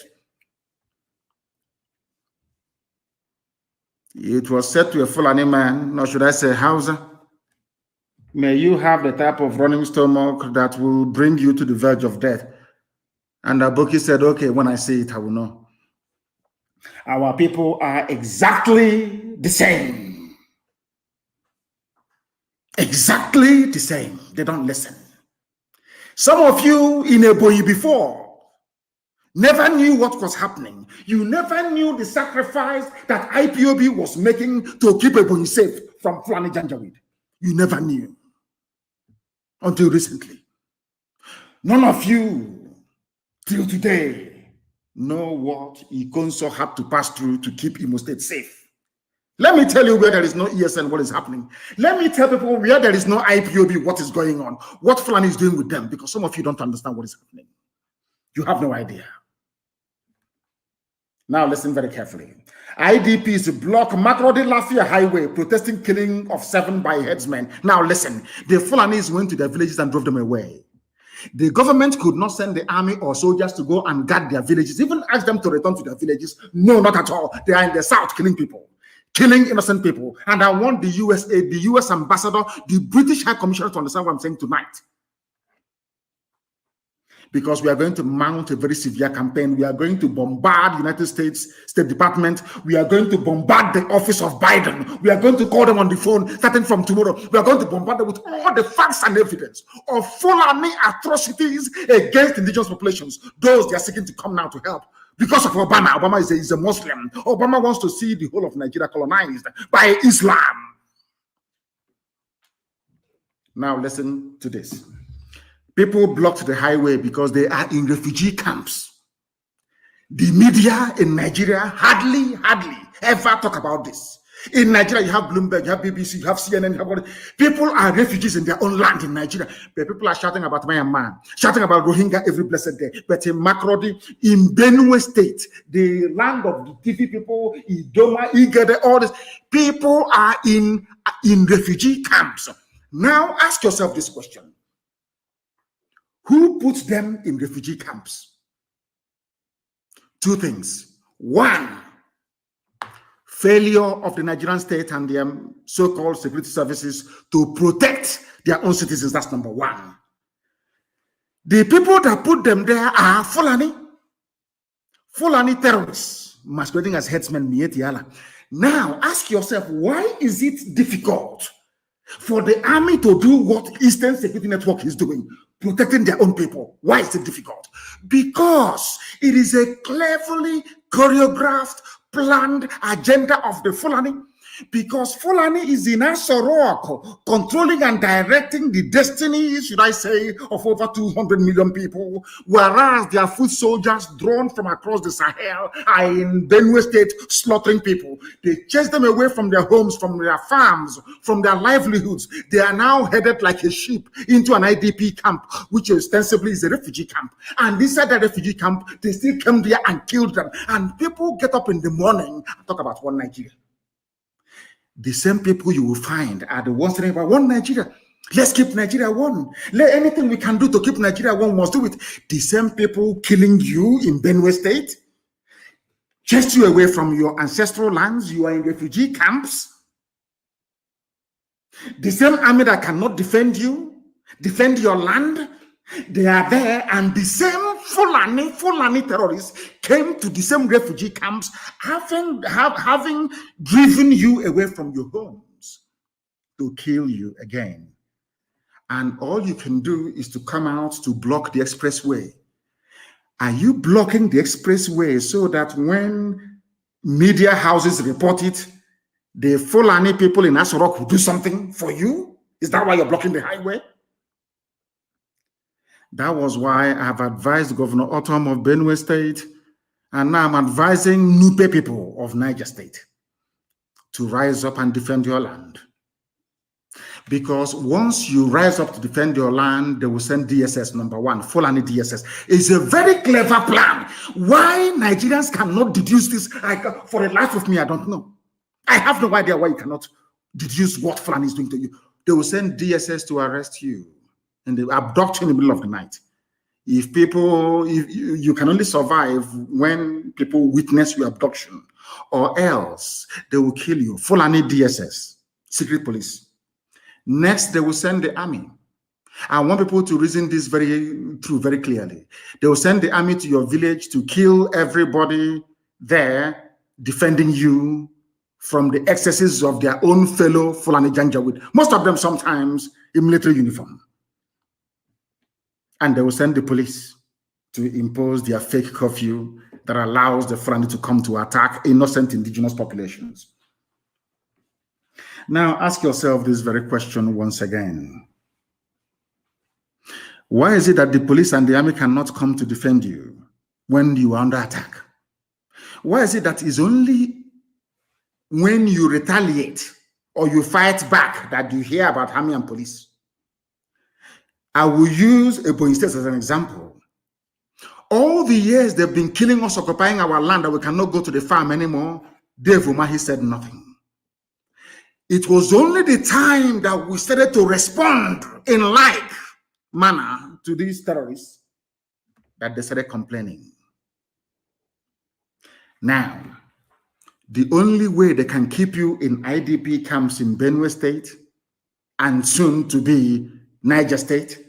It was said to a Fulani man, nor should I say Hausa, may you have the type of running stomach that will bring you to the verge of death. And Aboki said, okay, when I see it, I will know. Our people are exactly the same. Exactly the same. They don't listen. Some of you in Ebonyi before never knew what was happening. You never knew the sacrifice that IPOB was making to keep Ebonyi safe from Fulani Janjaweed. You never knew until recently. None of you till today know what Ikonso had to pass through to keep Imo State safe. Let me tell you where there is no ESN, what is happening. Let me tell people where there is no IPOB, what is going on, what Fulani is doing with them, because some of you don't understand what is happening. You have no idea. Now listen very carefully. IDPs block Makrodi Lafia Highway, protesting killing of 7 by headsmen. Now listen, the Fulanis went to their villages and drove them away. The government could not send the army or soldiers to go and guard their villages, even ask them to return to their villages. No, not at all. They are in the south killing people, killing innocent people. And I want the USA, the US ambassador, the British High Commissioner to understand what I'm saying tonight. Because we are going to mount a very severe campaign. We are going to bombard the United States State Department. We are going to bombard the office of Biden. We are going to call them on the phone starting from tomorrow. We are going to bombard them with all the facts and evidence of Fulani atrocities against indigenous populations. Those they are seeking to come now to help. Because of Obama. Obama is a Muslim. Obama wants to see the whole of Nigeria colonized by Islam. Now listen to this. People blocked the highway because they are in refugee camps. The media in Nigeria hardly ever talk about this. In Nigeria, you have Bloomberg, you have BBC, you have CNN, you have people are refugees in their own land in Nigeria. But people are shouting about Myanmar, shouting about Rohingya every blessed day. But in Makrodi, in Benue State, the land of the TV people, Idoma, Igede, all this, people are in refugee camps. Now ask yourself this question. Who puts them in refugee camps? 2 things. 1, failure of the Nigerian state and their so-called security services to protect their own citizens. That's number 1. The people that put them there are Fulani terrorists, masquerading as headsmen, Mietiala. Now ask yourself, why is it difficult for the army to do what Eastern Security Network is doing, protecting their own people? Why is it difficult? Because it is a cleverly choreographed, planned agenda of the Fulani. Because Fulani is in Asorok, controlling and directing the destiny, should I say, of over 200 million people, whereas their foot soldiers drawn from across the Sahel are in Benue State slaughtering people. They chase them away from their homes, from their farms, from their livelihoods. They are now headed like a sheep into an IDP camp, which ostensibly is a refugee camp. And inside the refugee camp, they still come there and kill them. And people get up in the morning and talk about one Nigeria. The same people you will find are the ones saying about one Nigeria. Let's keep Nigeria one. Let anything we can do to keep Nigeria one, must do it. The same people killing you in Benue State, chased you away from your ancestral lands. You are in refugee camps. The same army that cannot defend you, defend your land, they are there, and the same Fulani terrorists came to the same refugee camps, having driven you away from your homes to kill you again. And all you can do is to come out to block the expressway. Are you blocking the expressway so that when media houses report it, the Fulani people in Asorok will do something for you? Is that why you're blocking the highway? That was why I have advised Governor Otom of Benue State, and now I'm advising Nupe people of Niger State to rise up and defend your land. Because once you rise up to defend your land, they will send DSS, number 1, Fulani DSS. It's a very clever plan. Why Nigerians cannot deduce this? For the life of me, I don't know. I have no idea why you cannot deduce what Fulani is doing to you. They will send DSS to arrest you. And they abduct you in the middle of the night. If you can only survive when people witness your abduction, or else they will kill you. Fulani DSS, secret police. Next, they will send the army. I want people to reason this very clearly. They will send the army to your village to kill everybody there, defending you from the excesses of their own fellow Fulani Janjaweed. Most of them sometimes in military uniform. And they will send the police to impose their fake curfew that allows the Fulani to come to attack innocent indigenous populations. Now, ask yourself this very question once again. Why is it that the police and the army cannot come to defend you when you are under attack? Why is it that it's only when you retaliate or you fight back that you hear about army and police? I will use Ebonyi State as an example. All the years they've been killing us, occupying our land, that we cannot go to the farm anymore, Dave Umahi said nothing. It was only the time that we started to respond in like manner to these terrorists that they started complaining. Now, the only way they can keep you in IDP camps in Benue State and soon to be Niger State,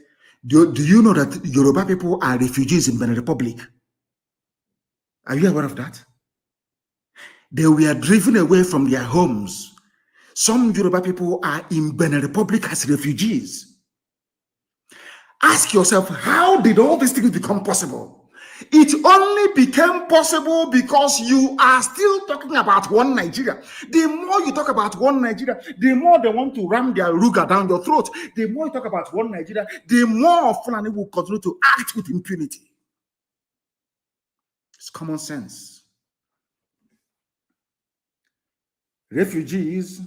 do you know that Yoruba people are refugees in Benin Republic? Are you aware of that? They were driven away from their homes. Some Yoruba people are in Benin Republic as refugees. Ask yourself, how did all these things become possible? It only became possible because you are still talking about one Nigeria. The more you talk about one Nigeria, the more they want to ram their ruga down your throat. The more you talk about one Nigeria, the more Fulani will continue to act with impunity. It's common sense. Refugees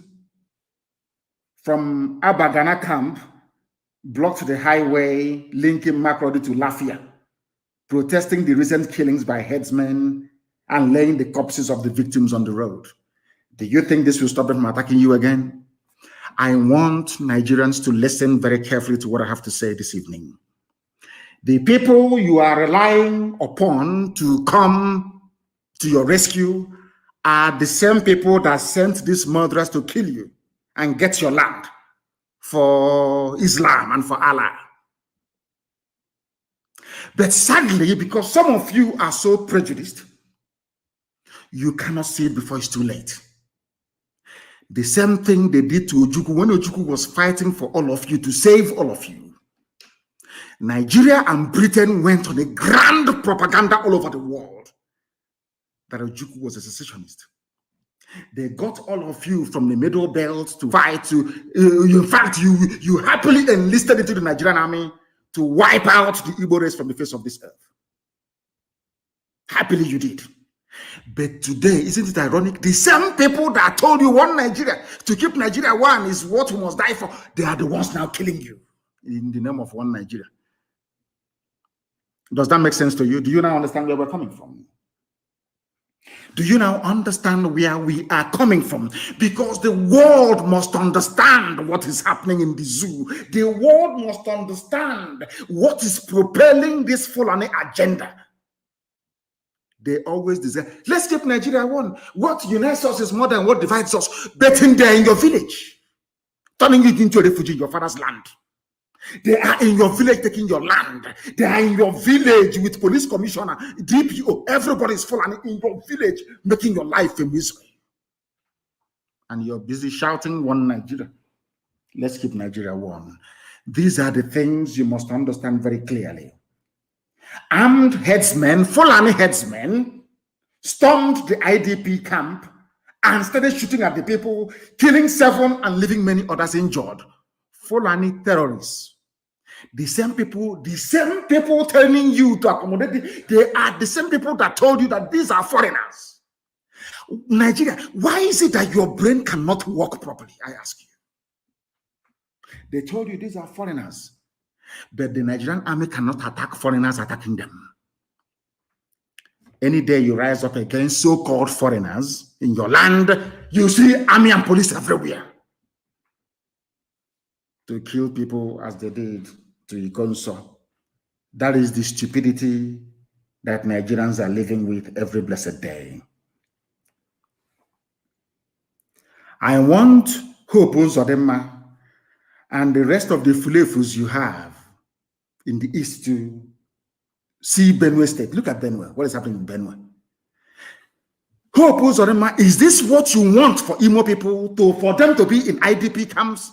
from Abagana camp blocked the highway linking Makurdi to Lafia, protesting the recent killings by headsmen and laying the corpses of the victims on the road. Do you think this will stop them from attacking you again? I want Nigerians to listen very carefully to what I have to say this evening. The people you are relying upon to come to your rescue are the same people that sent these murderers to kill you and get your land for Islam and for Allah. But sadly, because some of you are so prejudiced, you cannot see it before it's too late. The same thing they did to Ojukwu when Ojukwu was fighting for all of you, to save all of you. Nigeria and Britain went on a grand propaganda all over the world that Ojukwu was a secessionist. They got all of you from the Middle Belt to fight. In fact, you happily enlisted into the Nigerian army to wipe out the Igbo race from the face of this earth. Happily you did. But today, isn't it ironic? The same people that told you one Nigeria, to keep Nigeria one is what we must die for, they are the ones now killing you in the name of one Nigeria. Does that make sense to you? Do you now understand where we're coming from? Do you now understand where we are coming from? Because the world must understand what is happening in the zoo. The world must understand what is propelling this Fulani agenda. They always desire, let's keep Nigeria one. What unites us is more than what divides us. But in there in your village, turning it into a refugee in your father's land. They are in your village taking your land. They are in your village with police commissioner, DPO. Everybody is Fulani in your village, making your life a misery. And you're busy shouting one Nigeria. Let's keep Nigeria one. These are the things you must understand very clearly. Armed headsmen, Fulani headsmen, stormed the IDP camp and started shooting at the people, killing 7 and leaving many others injured. Fulani terrorists. The same people telling you to accommodate, they are the same people that told you that these are foreigners. Nigeria, why is it that your brain cannot work properly? I ask you. They told you these are foreigners. But the Nigerian army cannot attack foreigners attacking them. Any day you rise up against so-called foreigners in your land, you see army and police everywhere to kill people as they did to Ikonso. That is the stupidity that Nigerians are living with every blessed day. I want Hope Uzodinma and the rest of the Fulefus you have in the east to see Benue State. Look at Benue. What is happening in Benue? Hope Uzodinma, is this what you want for Imo people, for them to be in IDP camps?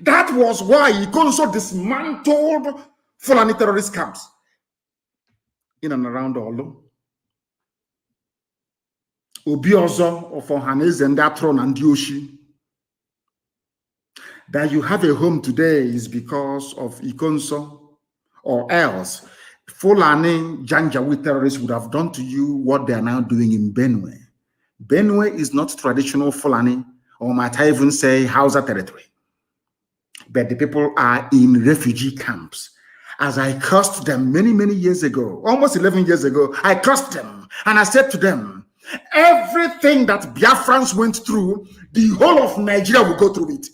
That was why Ikonso dismantled Fulani terrorist camps in and around Olo. Obiozo of Ohanese and that throne and Yoshi. That you have a home today is because of Ikonso, or else Fulani Janjaweed terrorists would have done to you what they are now doing in Benue. Benue is not traditional Fulani, or might I even say Hausa territory. But the people are in refugee camps. As I cursed them many, many years ago, almost 11 years ago, I cursed them and I said to them, everything that Biafrans went through, the whole of Nigeria will go through it.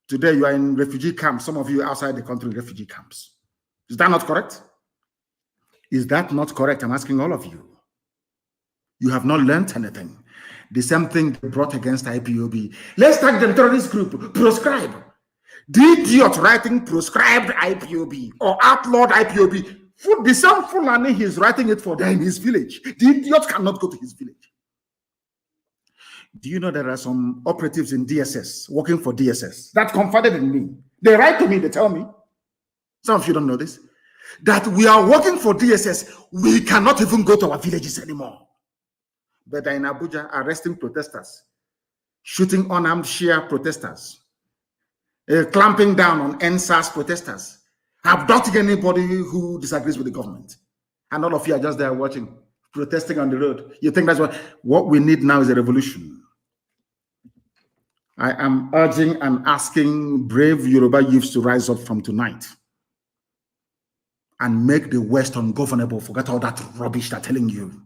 Today, you are in refugee camps. Some of you outside the country in refugee camps. Is that not correct? Is that not correct? I'm asking all of you. You have not learned anything. The same thing they brought against IPOB. Let's tag them terrorist group. Proscribe. The idiot writing proscribed IPOB or outlawed IPOB. For the same Fulani he's writing it for there in his village. The idiot cannot go to his village. Do you know there are some operatives in DSS working for DSS that confided in me? They write to me, they tell me. Some of you don't know this. That we are working for DSS. We cannot even go to our villages anymore. But they're in Abuja arresting protesters, shooting unarmed Shia protesters, clamping down on NSAS protesters, abducting anybody who disagrees with the government. And all of you are just there watching, protesting on the road. You think that's what we need now is a revolution. I am urging and asking brave Yoruba youths to rise up from tonight and make the West ungovernable. Forget all that rubbish they're telling you.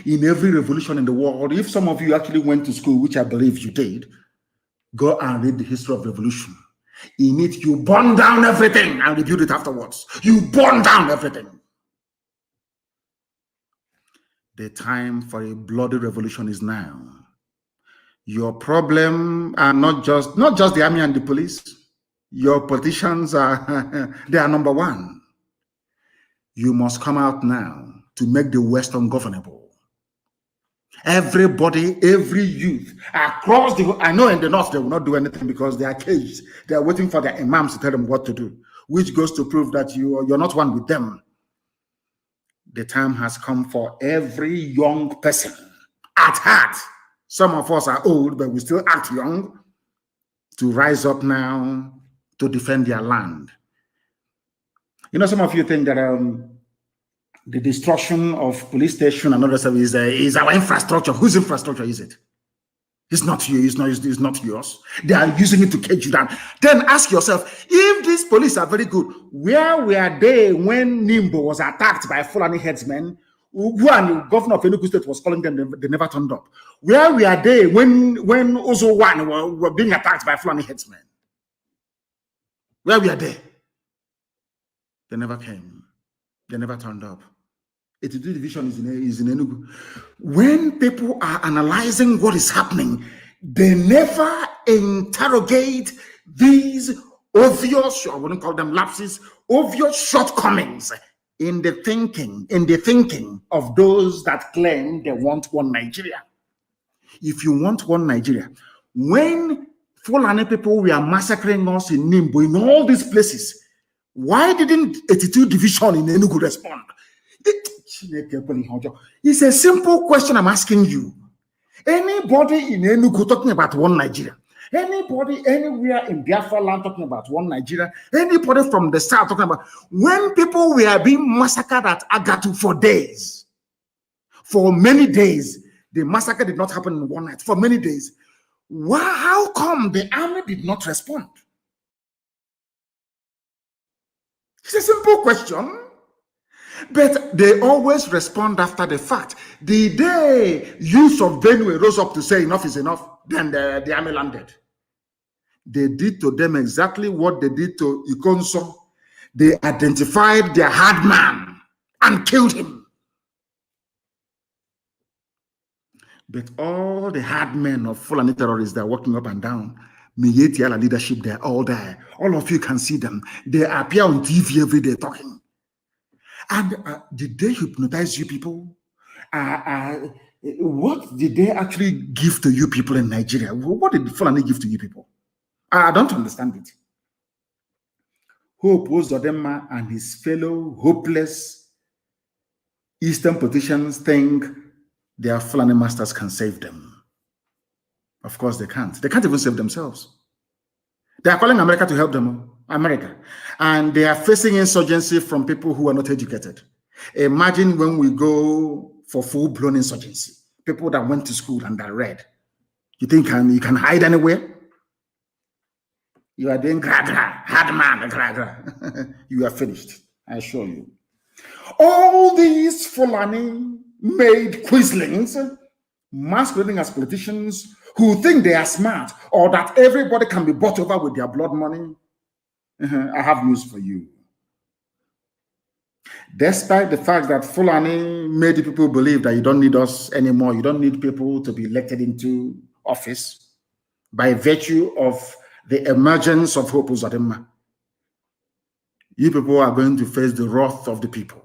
In every revolution in the world, if some of you actually went to school, which I believe you did, go and read the history of revolution. In it, you burn down everything and rebuild it afterwards. You burn down everything. The time for a bloody revolution is now. Your problem are not just the army and the police. Your politicians are they are number one. You must come out now to make the West ungovernable. Everybody, every youth across the, I know in the north they will not do anything because they are caged. They are waiting for their imams to tell them what to do, which goes to prove that you're not one with them. The time has come for every young person at heart. Some of us are old, but we still act young, to rise up now to defend their land. You know, some of you think that the destruction of police station and other stuff is our infrastructure. Whose infrastructure is it? It's not you. It's not yours. They are using it to cage you down. Then ask yourself, if these police are very good, where were they when Nimbo was attacked by Fulani headsmen? Who and the governor of Enugu State was calling them, they never turned up. Where were they when Ozo One were being attacked by Fulani headsmen? Where were they? They never came. They never turned up. 82 division is in Enugu. When people are analyzing what is happening, they never interrogate these obvious, I wouldn't call them lapses, obvious shortcomings in the thinking of those that claim they want one Nigeria. If you want one Nigeria, when Fulani people were massacring us in Nimbo, in all these places, why didn't 82 division in Enugu respond? It's a simple question I'm asking you. Anybody in Enugu talking about one Nigeria? Anybody anywhere in Biafra land talking about one Nigeria? Anybody from the south talking about when people were being massacred at Agatu for days? For many days, the massacre did not happen in one night. For many days. How come the army did not respond? It's a simple question. But they always respond after the fact. The day youth of Benue rose up to say enough is enough, then the army landed. They did to them exactly what they did to Ikonso. They identified their hard man and killed him. But all the hard men of Fulani terrorists that are walking up and down, Miyetiala leadership, they're all there. All of you can see them. They appear on TV every day talking. And did they hypnotize you people? What did they actually give to you people in Nigeria? What did Fulani give to you people? I don't understand it. Hope Uzodinma and his fellow hopeless Eastern politicians think their Fulani masters can save them. Of course they can't. They can't even save themselves. They are calling America to help them. America. And they are facing insurgency from people who are not educated. Imagine when we go for full-blown insurgency. People that went to school and are read. You think you can hide anywhere? You are doing gra-gra, hard man, gra-gra. You are finished, I assure you. All these Fulani-made quislings masquerading as politicians who think they are smart or that everybody can be bought over with their blood money. I have news for you. Despite the fact that Fulani made people believe that you don't need us anymore, you don't need people to be elected into office by virtue of the emergence of Hope Uzodinma, you people are going to face the wrath of the people.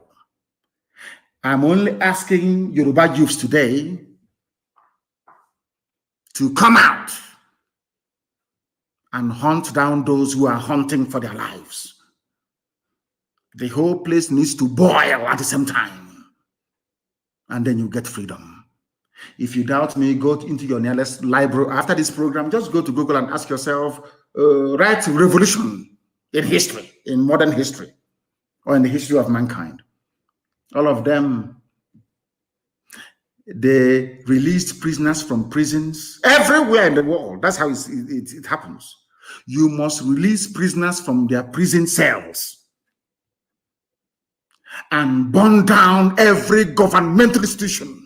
I'm only asking Yoruba youths today to come out and hunt down those who are hunting for their lives. The whole place needs to boil at the same time, and then you get freedom. If you doubt me, go into your nearest library after this program. Just go to Google and ask yourself, write revolution in history, in modern history, or in the history of mankind. All of them, they released prisoners from prisons everywhere in the world. That's how it happens. You must release prisoners from their prison cells and burn down every governmental institution.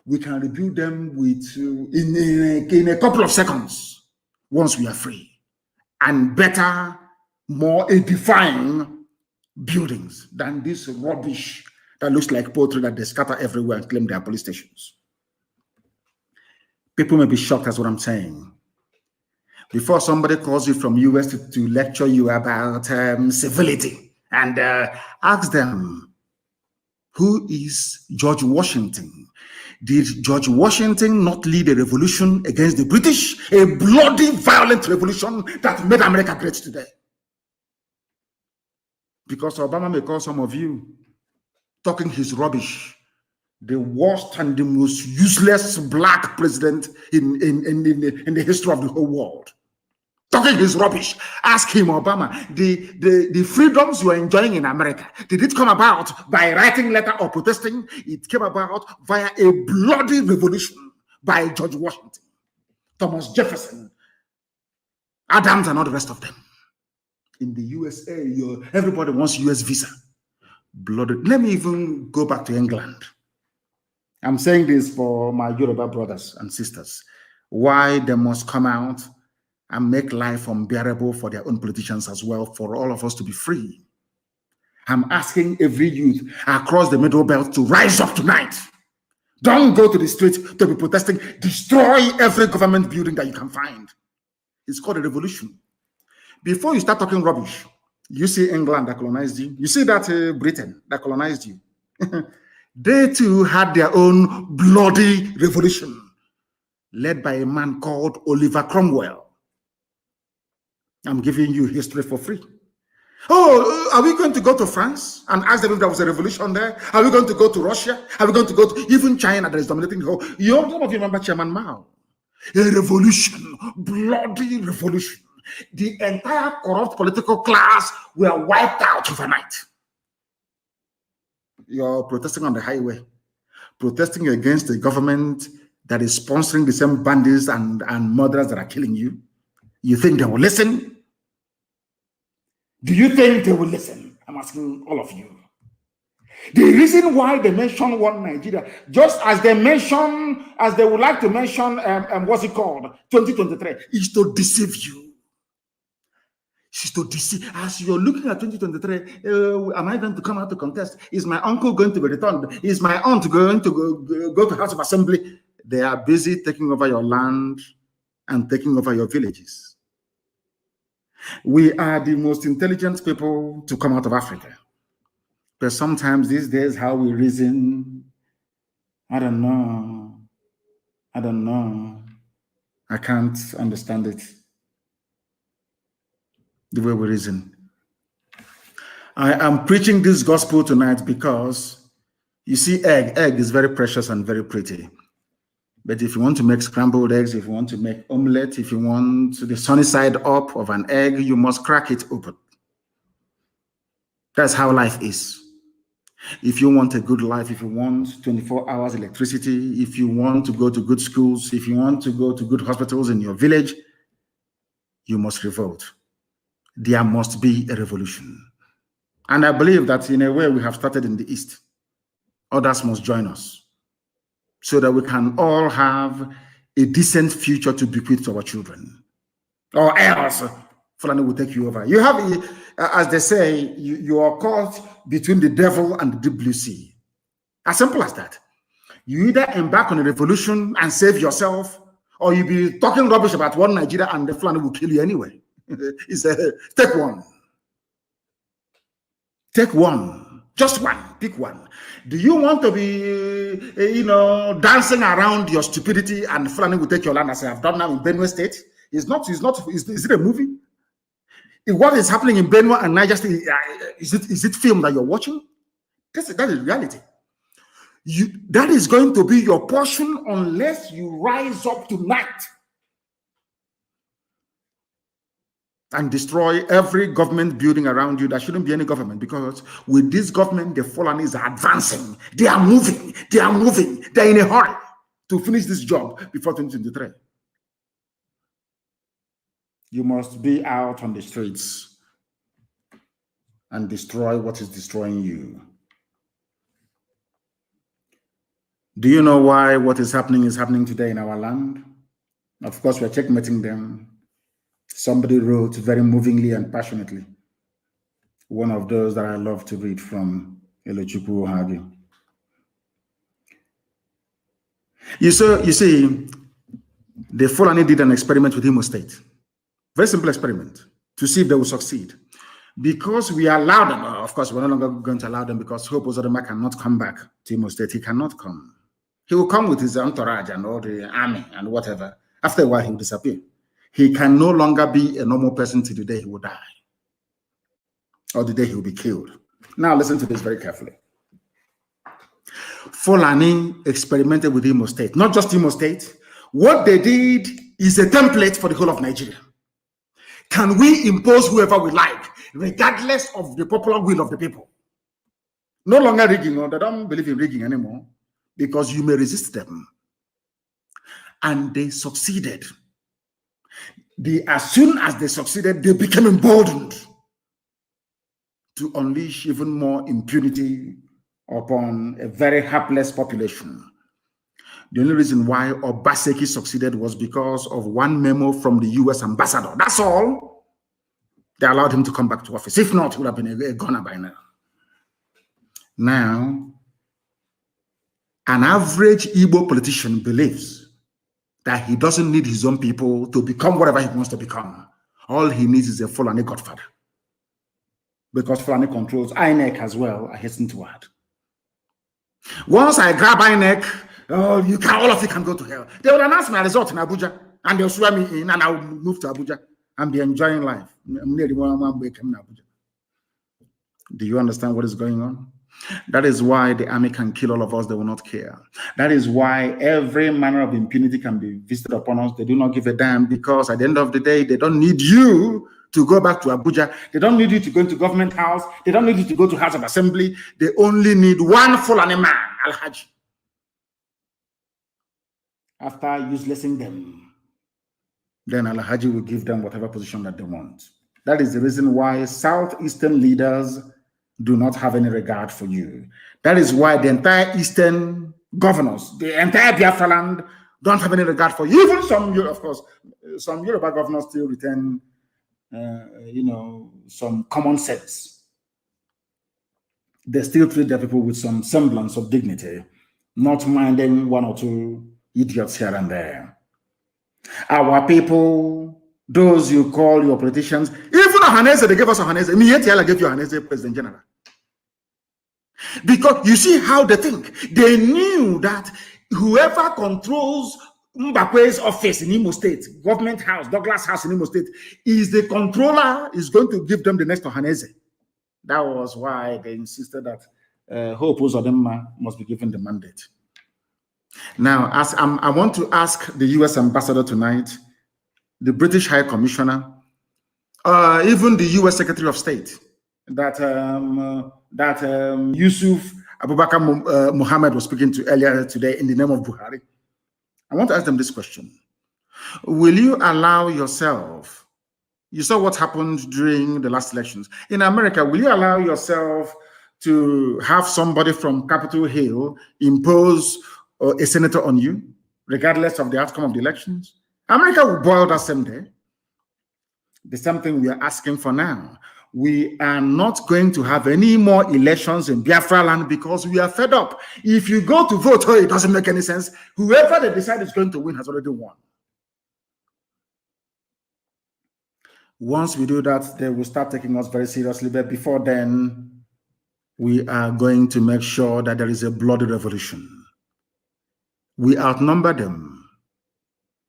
We can rebuild them with in a couple of seconds once we are free, and better, more edifying buildings than this rubbish that looks like poetry that they scatter everywhere and claim they are police stations. People may be shocked at what I'm saying. Before somebody calls you from US to lecture you about civility, and ask them, who is George Washington? Did George Washington not lead a revolution against the British? A bloody, violent revolution that made America great today. Because Obama may call some of you talking his rubbish the worst and the most useless black president in the history of the whole world. Talking his rubbish. Ask him, Obama, the freedoms you are enjoying in America, did it come about by writing letter or protesting? It came about via a bloody revolution by George Washington, Thomas Jefferson, Adams, and all the rest of them. In the USA, everybody wants US visa. Bloody. Let me even go back to England. I'm saying this for my Yoruba brothers and sisters. Why they must come out and make life unbearable for their own politicians as well, for all of us to be free. I'm asking every youth across the Middle Belt to rise up tonight. Don't go to the street to be protesting. Destroy every government building that you can find. It's called a revolution. Before you start talking rubbish, you see England that colonized you. You see that Britain that colonized you. They too had their own bloody revolution, led by a man called Oliver Cromwell. I'm giving you history for free. Oh, are we going to go to France and ask them if there was a revolution there? Are we going to go to Russia? Are we going to go to even China that is dominating the whole? Some of you remember Chairman Mao. A revolution, bloody revolution. The entire corrupt political class were wiped out overnight. You're protesting on the highway, protesting against the government that is sponsoring the same bandits and murderers that are killing you. You think they will listen? Do you think they will listen? I'm asking all of you. The reason why they mention one Nigeria, just as they would like to mention, what's it called, 2023, is to deceive you. It's to deceive. As you're looking at 2023, am I going to come out to contest? Is my uncle going to be returned? Is my aunt going to go to House of Assembly? They are busy taking over your land and taking over your villages. We are the most intelligent people to come out of Africa. But sometimes these days, how we reason, I don't know. I can't understand it. The way we reason. I am preaching this gospel tonight because, you see, egg is very precious and very pretty. But if you want to make scrambled eggs, if you want to make omelette, if you want the sunny side up of an egg, you must crack it open. That's how life is. If you want a good life, if you want 24 hours electricity, if you want to go to good schools, if you want to go to good hospitals in your village, you must revolt. There must be a revolution. And I believe that in a way we have started in the East. Others must join us so that we can all have a decent future to bequeath to our children. Or else, Fulani will take you over. You have, as they say, you are caught between the devil and the deep blue sea. As simple as that. You either embark on a revolution and save yourself, or you be talking rubbish about one Nigeria and the Fulani will kill you anyway. Take one. Take one. Just one. Pick one. Do you want to be, dancing around your stupidity and Fulani will take your land as I have done now in Benue State? Is it a movie? What is happening in Benue and Niger State, is it film that you're watching? That is reality. That is going to be your portion unless you rise up tonight and destroy every government building around you. There shouldn't be any government, because with this government, the Fulanis are advancing. They are moving. They are moving. They're in a hurry to finish this job before 2023. You must be out on the streets and destroy what is destroying you. Do you know why what is happening today in our land? Of course, we're checkmating them. Somebody wrote very movingly and passionately, one of those that I love to read from Elechukwu Hagi. You see, the Fulani did an experiment with Imo State. Very simple experiment to see if they will succeed. Because we allow them, of course, we're no longer going to allow them, because Hope Uzodinma cannot come back to Imo State. He cannot come. He will come with his entourage and all the army and whatever. After a while, he will disappear. He can no longer be a normal person till the day he will die, or the day he will be killed. Now listen to this very carefully. Fulani experimented with Imo State, not just Imo State. What they did is a template for the whole of Nigeria. Can we impose whoever we like, regardless of the popular will of the people? No longer rigging, or they don't believe in rigging anymore, because you may resist them. And they succeeded. As soon as they succeeded, they became emboldened to unleash even more impunity upon a very hapless population. The only reason why Obaseki succeeded was because of one memo from the US ambassador. That's all. They allowed him to come back to office. If not, he would have been a goner by now. Now, an average Igbo politician believes that he doesn't need his own people to become whatever he wants to become. All he needs is a Fulani godfather. Because Fulani controls INEC as well, I hasten to add. Once I grab INEC, all of you can go to hell. They will announce my result in Abuja, and they'll swear me in, and I will move to Abuja and be enjoying life. Do you understand what is going on? That is why the army can kill all of us. They will not care. That is why every manner of impunity can be visited upon us. They do not give a damn, because at the end of the day, they don't need you to go back to Abuja. They don't need you to go into government house. They don't need you to go to House of Assembly. They only need one Fulani man, Al-Haji. After uselessing them, then Al-Haji will give them whatever position that they want. That is the reason why Southeastern leaders do not have any regard for you. That is why the entire Eastern governors, the entire Biafra land, don't have any regard for you. Even some, of course, some Yoruba governors still retain, some common sense. They still treat their people with some semblance of dignity, not minding one or two idiots here and there. Our people, those you call your politicians, even Ohaneze, they gave us Ohaneze. Mietiala gave you Ohaneze President General. Because you see how they think. They knew that whoever controls Mbakwe's office in Imo State, government house, Douglas House in Imo State, is the controller, is going to give them the next Ohaneze. That was why they insisted that Hope Uzodinma must be given the mandate. Now, as I want to ask the US ambassador tonight, the British High Commissioner, even the US Secretary of State, that Yusuf Abubakar Muhammad was speaking to earlier today in the name of Buhari. I want to ask them this question. Will you allow yourself You saw what happened during the last elections. In America, will you allow yourself to have somebody from Capitol Hill impose a senator on you, regardless of the outcome of the elections? America will boil that same day. The same thing we are asking for now. We are not going to have any more elections in Biafra land because we are fed up. If you go to vote, it doesn't make any sense. Whoever they decide is going to win has already won. Once we do that, they will start taking us very seriously. But before then, we are going to make sure that there is a bloody revolution. We outnumber them.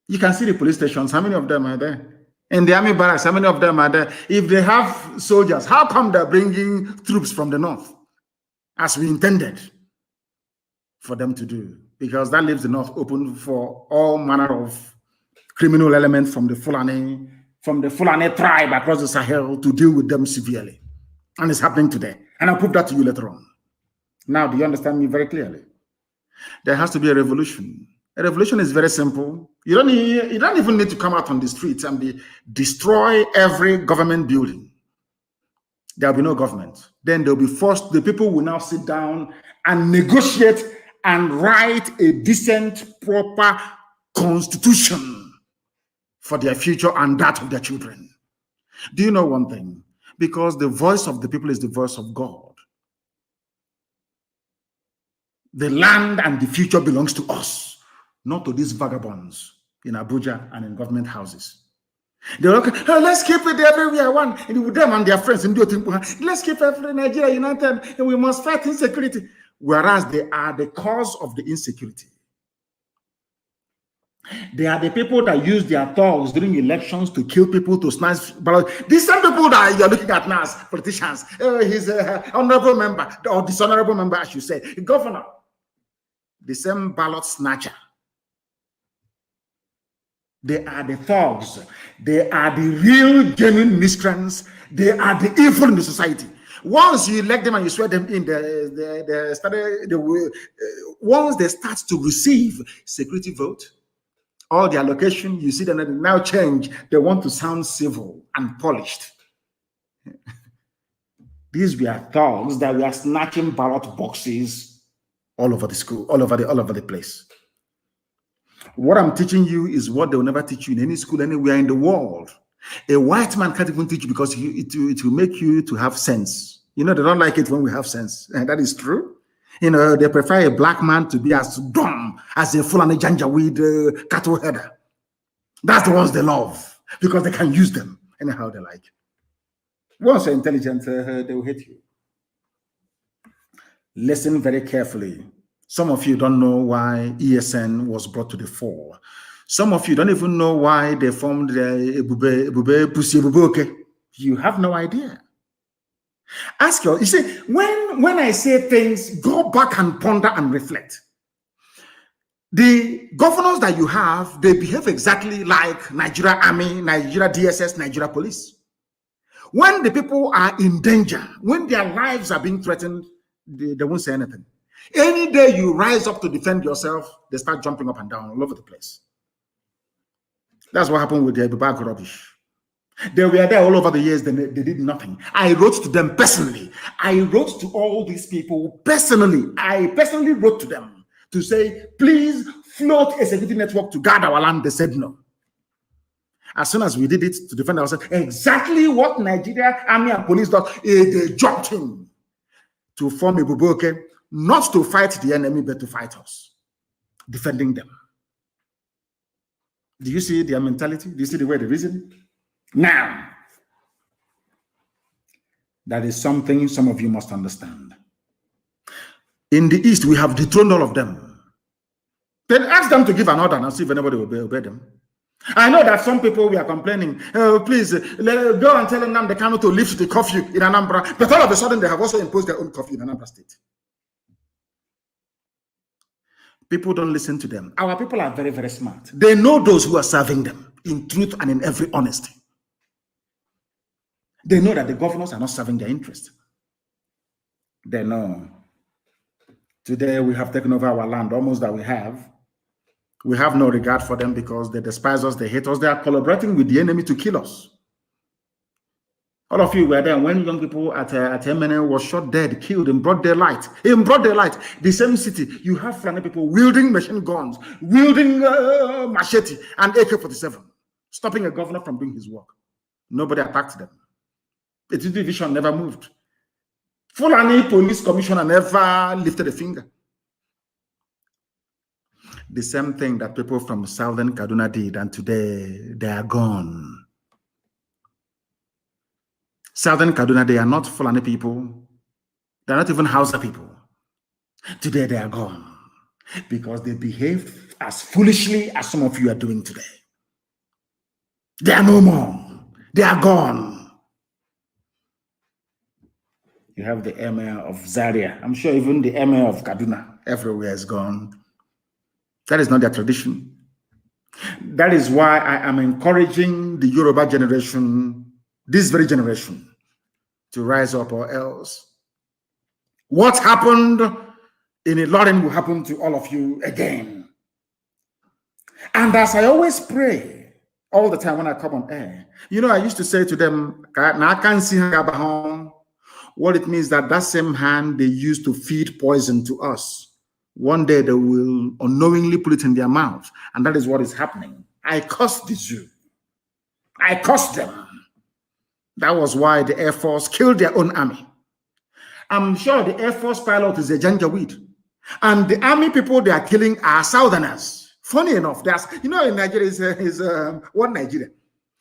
You can see the police stations. How many of them are there? In the army barracks, how many of them are there? If they have soldiers, how come they're bringing troops from the north, as we intended for them to do? Because that leaves the north open for all manner of criminal elements from the Fulani tribe across the Sahel to deal with them severely. And it's happening today. And I'll prove that to you later on. Now, do you understand me very clearly? There has to be a revolution. A revolution is very simple. You don't even need to come out on the streets and destroy every government building. There will be no government. Then they'll be forced, the people will now sit down and negotiate and write a decent, proper constitution for their future and that of their children. Do you know one thing? Because the voice of the people is the voice of God. The land and the future belongs to us, not to these vagabonds in Abuja and in government houses. They're like, oh, let's keep it everywhere one, and with them and their friends, let's keep Nigeria united, and we must fight insecurity. Whereas they are the cause of the insecurity. They are the people that use their thugs during elections to kill people, to snatch ballots. These same people that you're looking at now as politicians, he's an honorable member, or dishonorable member, I should say, governor, the same ballot snatcher. They are the thugs. They are the real, genuine miscreants. They are the evil in the society. Once you elect them and you swear them in, once they start to receive security vote, all their location, you see them now change. They want to sound civil and polished. These were thugs that were snatching ballot boxes all over the school, all over the place. What I'm teaching you is what they will never teach you in any school anywhere in the world. A white man can't even teach you because it will make you to have sense. You know, they don't like it when we have sense. And that is true. You know, they prefer a black man to be as dumb as a Fulani Janjaweed cattle header. That's the ones they love because they can use them anyhow they like. Once you're intelligent, they will hate you. Listen very carefully. Some of you don't know why ESN was brought to the fore. Some of you don't even know why they formed the Ebube Pussy Ebuboke. You have no idea. Ask you see, when I say things, go back and ponder and reflect. The governors that you have, they behave exactly like Nigeria Army, Nigeria DSS, Nigeria Police. When the people are in danger, when their lives are being threatened, they won't say anything. Any day you rise up to defend yourself, they start jumping up and down all over the place. That's what happened with the Ebubag rubbish. They were there all over the years, they did nothing. I wrote to them personally. I wrote to all these people personally. I personally wrote to them to say, please float a security network to guard our land. They said no. As soon as we did it to defend ourselves, exactly what Nigeria Army and Police does, they jumped in to form a Buboke, not to fight the enemy, but to fight us, defending them. Do you see their mentality? Do you see the way they reason? Now, that is something some of you must understand. In the East, we have dethroned all of them. Then ask them to give an order and see if anybody will obey them. I know that some people were complaining, oh, please, go and tell Nnamdi Kanu to lift the curfew in Anambra. But all of a sudden, they have also imposed their own curfew in Anambra State. People don't listen to them. Our people are very, very smart. They know those who are serving them in truth and in every honesty. They know that the governors are not serving their interest. They know. Today we have taken over our land, almost that we have. We have no regard for them because they despise us, they hate us, they are collaborating with the enemy to kill us. All of you were there when young people at MNL was shot dead, killed in broad daylight. In broad daylight, the same city, you have Fulani people wielding machine guns, wielding machete and AK-47, stopping a governor from doing his work. Nobody attacked them. The division never moved. Fulani police commissioner never lifted a finger. The same thing that people from Southern Kaduna did, and today they are gone. Southern Kaduna, they are not Fulani people. They're not even Hausa people. Today they are gone because they behave as foolishly as some of you are doing today. They are no more. They are gone. You have the emir of Zaria. I'm sure even the emir of Kaduna, everywhere is gone. That is not their tradition. That is why I am encouraging the Yoruba generation, this very generation, to rise up, or else what happened in Ilorin will happen to all of you again. And as I always pray all the time when I come on air, you know, I used to say to them, I can't see what it means that same hand they used to feed poison to us, one day they will unknowingly put it in their mouth. And that is what is happening. I cursed the Jew. I cursed them. That was why the Air Force killed their own army. I'm sure the Air Force pilot is a Janjaweed. And the army people they are killing are Southerners. Funny enough, there's, you know, in Nigeria is one Nigeria.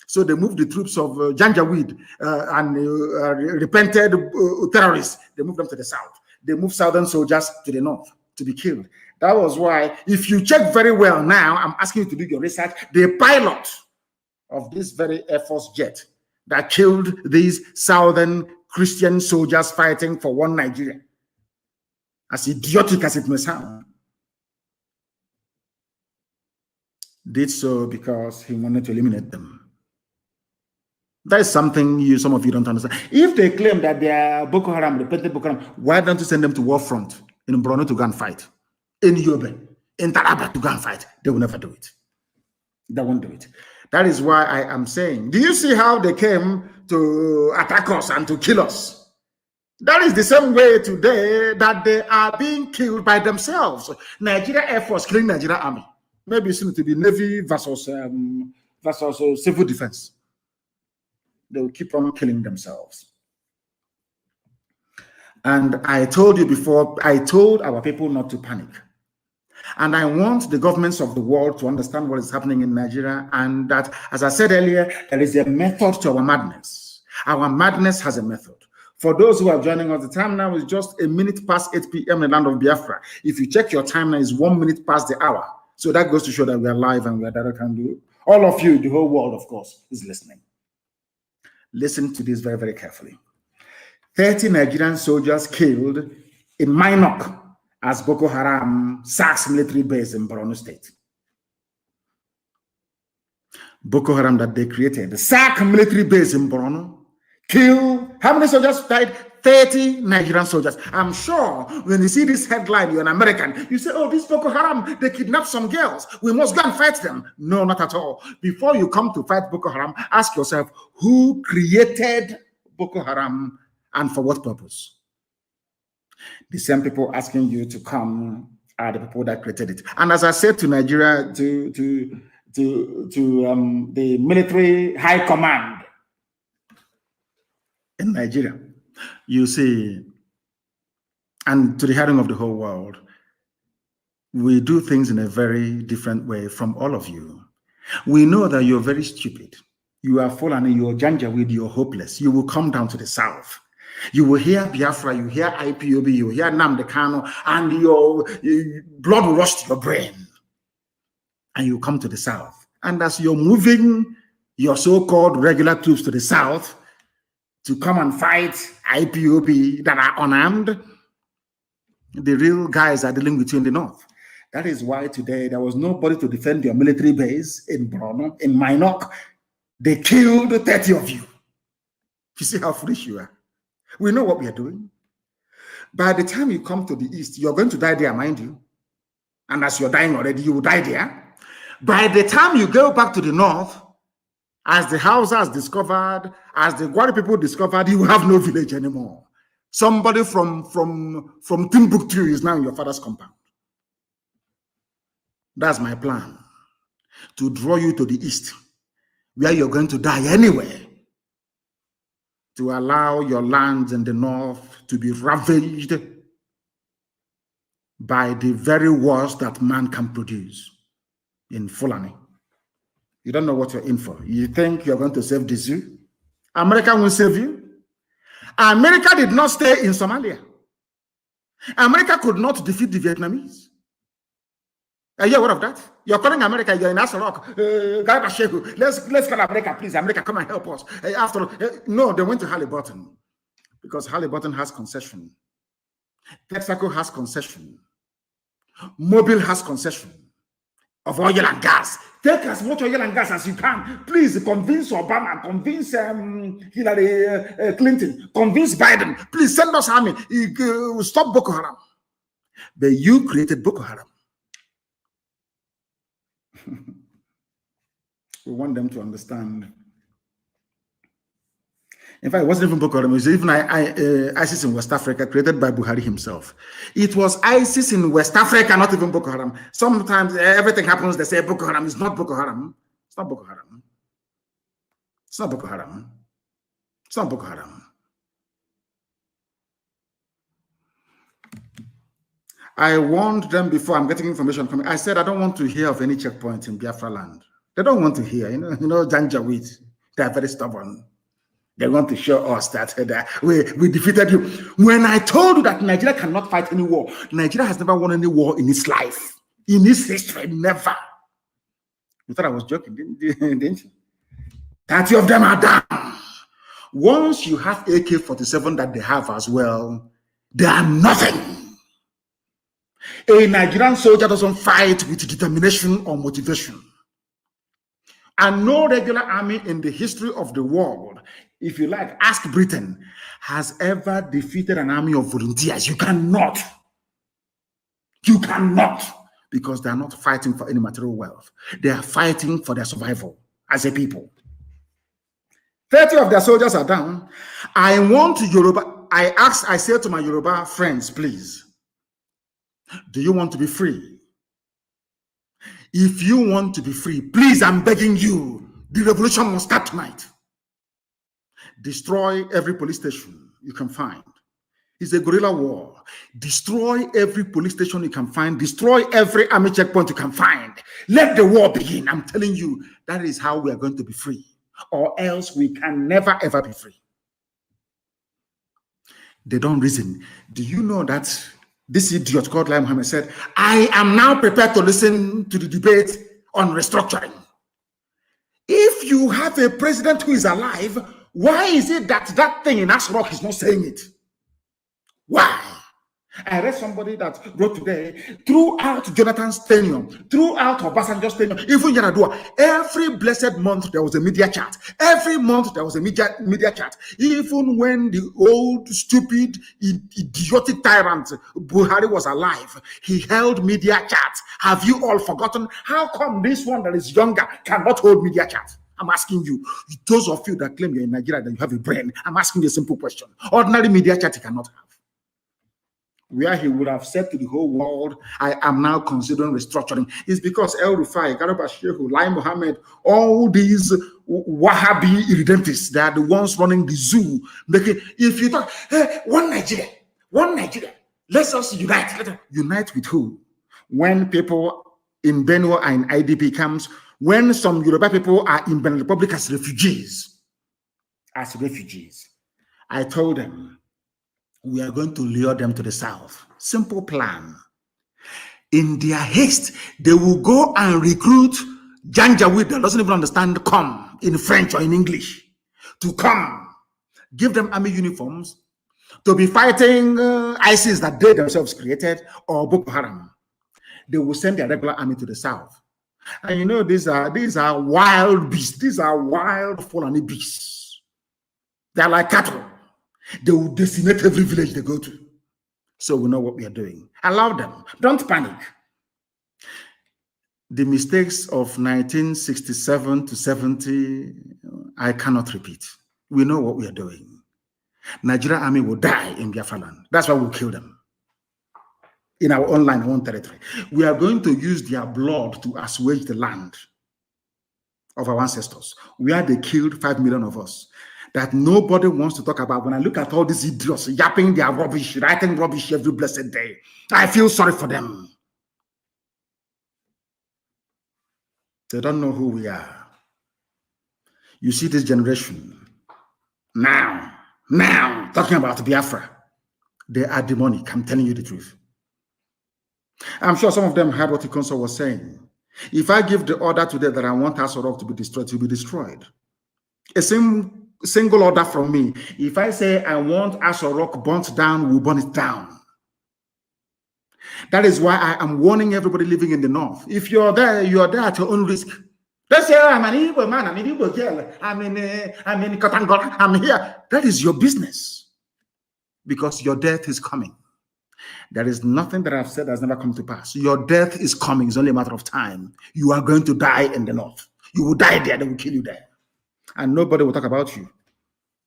So they moved the troops of Janjaweed and repented terrorists. They moved them to the south. They moved Southern soldiers to the north to be killed. That was why, if you check very well now, I'm asking you to do your research, the pilot of this very Air Force jet that killed these Southern Christian soldiers fighting for one Nigeria, as idiotic as it may sound, did so because he wanted to eliminate them. That is something some of you don't understand. If they claim that they are Boko Haram, repentant Boko Haram, why don't you send them to war front in Borno to go and fight? In Yobe, in Taraba to go and fight? They will never do it. They won't do it. That is why I am saying, do you see how they came to attack us and to kill us? That is the same way today that they are being killed by themselves. Nigeria Air Force killing Nigeria Army. Maybe it's going to be Navy versus civil defense. They will keep on killing themselves. And I told you before, I told our people not to panic. And I want the governments of the world to understand what is happening in Nigeria, and that, as I said earlier, there is a method to our madness. Our madness has a method. For those who are joining us, the time now is just a minute past 8 p.m. in the land of Biafra. If you check your time now, it's 1 minute past the hour. So that goes to show that we are live and we are direct. And all of you, the whole world, of course, is listening. Listen to this very, very carefully. 30 Nigerian soldiers killed in Minok as Boko Haram sacks military base in Borno State. Boko Haram that they created, the sack military base in Borno, kill, how many soldiers died? 30 Nigerian soldiers. I'm sure when you see this headline, you're an American, you say, oh, this Boko Haram, they kidnapped some girls. We must go and fight them. No, not at all. Before you come to fight Boko Haram, ask yourself, who created Boko Haram and for what purpose? The same people asking you to come are the people that created it. And as I said to Nigeria, to the military high command in Nigeria, you see, and to the hearing of the whole world, we do things in a very different way from all of you. We know that you're very stupid. You are fallen, you're Janjaweed, you're hopeless. You will come down to the south. You will hear Biafra, you hear IPOB, you hear Nnamdi Kanu, and your blood will rush to your brain. And you come to the south. And as you're moving your so-called regular troops to the south to come and fight IPOB that are unarmed, the real guys are dealing with you in the north. That is why today there was nobody to defend your military base in Borno, in Minok. They killed 30 of you. You see how foolish you are. We know what we are doing. By the time you come to the east, you're going to die there, mind you. And as you're dying already, you will die there. By the time you go back to the north, As the Hausas discovered, as the Gwari people discovered, you have no village anymore. Somebody from Timbuktu is now in your father's compound. That's my plan, to draw you to the east, where you're going to die anyway, to allow your lands in the north to be ravaged by the very worst that man can produce in Fulani. You don't know what you're in for. You think you're going to save the zoo? America won't save you. America did not stay in Somalia. America could not defeat the Vietnamese. Are you aware of that? You're calling America, you're in Asarok. Let's call America, please. America, come and help us. No, they went to Halliburton because Halliburton has concession. Texaco has concession. Mobile has concession of oil and gas. Take as much oil and gas as you can. Please convince Obama, convince Hillary Clinton, convince Biden. Please send us army. Stop Boko Haram. But you created Boko Haram. We want them to understand. In fact, it wasn't even Boko Haram. It was even ISIS in West Africa, created by Buhari himself. It was ISIS in West Africa, not even Boko Haram. Sometimes everything happens, they say Boko Haram. It's not Boko Haram. It's not Boko Haram. It's not Boko Haram. It's not Boko Haram. I warned them before. I'm getting information coming. I said I don't want to hear of any checkpoints in Biafra land. They don't want to hear. You know, Janjaweed. They are very stubborn. They want to show us that we defeated you. When I told you that Nigeria cannot fight any war, Nigeria has never won any war in its life, in its history, never. You thought I was joking, didn't you? 30 of them are down. Once you have AK-47 that they have as well, they are nothing. A Nigerian soldier doesn't fight with determination or motivation. And no regular army in the history of the world, if you like, ask Britain, has ever defeated an army of volunteers. You cannot. You cannot. Because they are not fighting for any material wealth. They are fighting for their survival as a people. 30 of their soldiers are down. I want Yoruba. I say to my Yoruba friends, please, do you want to be free? If you want to be free, please, I'm begging you, the revolution must start tonight. Destroy every police station you can find. It's a guerrilla war. Destroy every police station you can find. Destroy every army checkpoint you can find. Let the war begin. I'm telling you, that is how we are going to be free. Or else we can never, ever be free. They don't reason. Do you know that this idiot called Lai Mohammed said, I am now prepared to listen to the debate on restructuring. If you have a president who is alive, why is it that that thing in Asrock is not saying it? Why? I read somebody that wrote today, throughout Jonathan's tenure, throughout Obasanjo's tenure, even Yaradua, every blessed month there was a media chat. Every month there was a media chat. Even when the old, stupid, idiotic tyrant Buhari was alive, he held media chat. Have you all forgotten? How come this one that is younger cannot hold media chat? I'm asking you, those of you that claim you're in Nigeria, that you have a brain, I'm asking you a simple question. Ordinary media chat he cannot have. Where he would have said to the whole world, I am now considering restructuring, is because El Rufai, Garba Shehu, Lai Mohammed, all these Wahhabi irredentists, they are the ones running the zoo. If you thought, hey, one Nigeria, let us unite. Let us unite with who? When people in Benue are in IDP camps, when some Yoruba people are in Benin Republic as refugees, I told them, we are going to lure them to the south. Simple plan. In their haste, they will go and recruit Janjaweed that doesn't even understand come in French or in English to come. Give them army uniforms to be fighting ISIS that they themselves created or Boko Haram. They will send their regular army to the south. And you know, these are wild beasts. These are wild Fulani beasts. They're like cattle. They will decimate every village they go to. So we know what we are doing. Allow them. Don't panic. The mistakes of 1967 to 70, I cannot repeat. We know what we are doing. Nigeria army will die in Biafra land. That's why we'll kill them. In our own land, own territory. We are going to use their blood to assuage the land of our ancestors, where they killed 5 million of us, that nobody wants to talk about. When I look at all these idiots yapping their rubbish, writing rubbish every blessed day, I feel sorry for them. They don't know who we are. You see this generation, now, talking about Biafra, they are demonic. I'm telling you the truth. I'm sure some of them heard what Ikonso was saying. If I give the order today that I want Asorok to be destroyed, to be destroyed. A single order from me. If I say I want Asorok burnt down, we'll burn it down. That is why I am warning everybody living in the north. If you're there at your own risk. Let's say, I'm an Igbo man, I'm in Igbo girl, I'm in Katangora, I'm here. That is your business. Because your death is coming. There is nothing that I've said that has never come to pass. Your death is coming. It's only a matter of time. You are going to die in the north. You will die there. They will kill you there. And nobody will talk about you.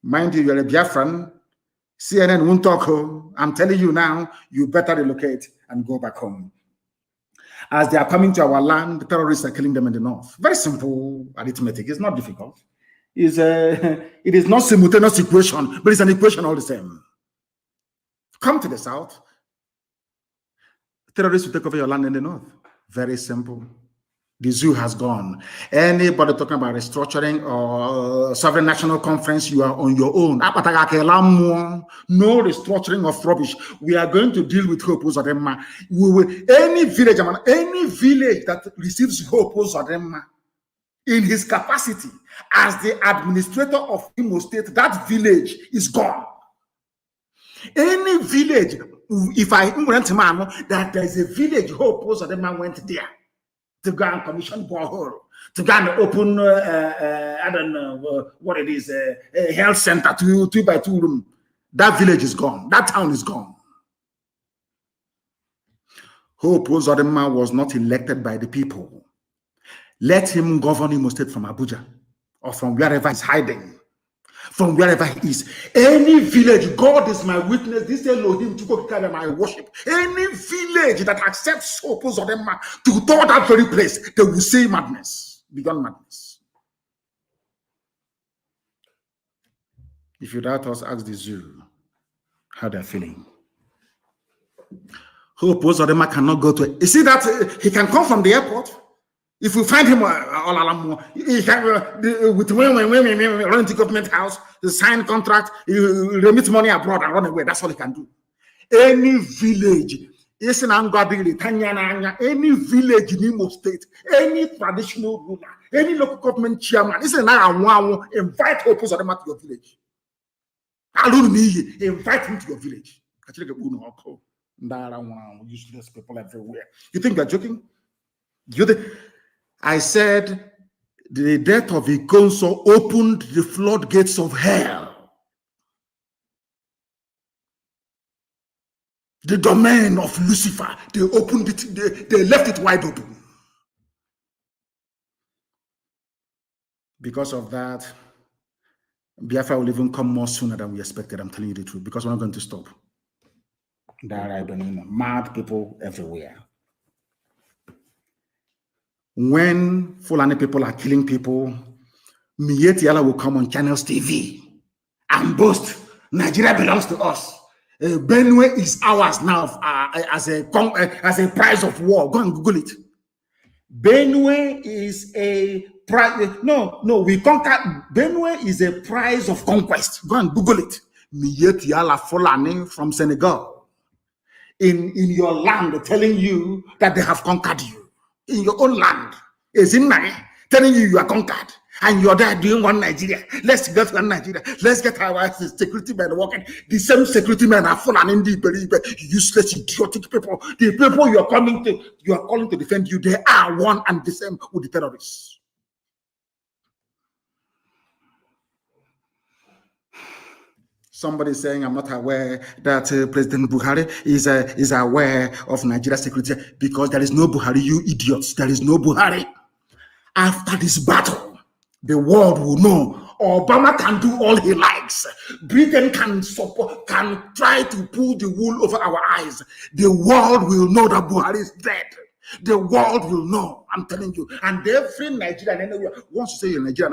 Mind you, you're a Biafran. CNN won't talk. I'm telling you now, you better relocate and go back home. As they are coming to our land, the terrorists are killing them in the north. Very simple arithmetic. It's not difficult. It is not simultaneous equation, but it's an equation all the same. Come to the south. Terrorists will take over your land in the north. Very simple. The zoo has gone. Anybody talking about restructuring or sovereign national conference, you are on your own. No restructuring of rubbish. We are going to deal with Hope Uzodinma. Any village that receives Hope Uzodinma in his capacity as the administrator of Imo State, that village is gone. Any village, if I went to Mamo, that there is a village, Hope Uzodinma went there to go and commission borehole, to go and open, I don't know what it is, a health center, 2x2 room. That village is gone. That town is gone. Hope Uzodinma was not elected by the people. Let him govern Imo State from Abuja or from wherever he's hiding. From wherever he is. Any village, God is my witness, this Elohim to go carry my worship. Any village that accepts Hope Uzodinma to go that very place, they will say madness, beyond madness. If you doubt us, ask the zoo how they're feeling. Hope Uzodinma cannot go to. You see that he can come from the airport. If we find him he can with women run to government house, the sign contract, remit money abroad and run away. That's all he can do. Any village, any village in Imo State, any traditional ruler, any local government chairman, invite Hope Uzodinma to your village. Invite him to your village. Useless people everywhere. You think they're joking? I said the death of Ikonso opened the floodgates of hell. The domain of Lucifer, they opened it, they left it wide open. Because of that, Biafra will even come more sooner than we expected. I'm telling you the truth, because we're not going to stop. There are mad people everywhere. When Fulani people are killing people, Mietiala will come on Channels TV and boast, Nigeria belongs to us. Benue is ours now as a prize of war. Go and Google it. Benue is a prize. No, we conquer. Benue is a prize of conquest. Go and Google it. Mietiala Fulani from Senegal in your land telling you that they have conquered you. In your own land, is in Nai, telling you are conquered, and you're there doing one Nigeria. Let's get one Nigeria. Let's get our security men working. The same security men are full and in the useless, idiotic people. The people you are calling to defend you, they are one and the same with the terrorists. Somebody saying I'm not aware that President Buhari is aware of Nigeria's security because there is no Buhari, you idiots. There is no Buhari. After this battle, the world will know Obama can do all he likes. Britain can try to pull the wool over our eyes. The world will know that Buhari is dead. The world will know. I'm telling you. And every Nigerian anywhere wants to say you're Nigerian.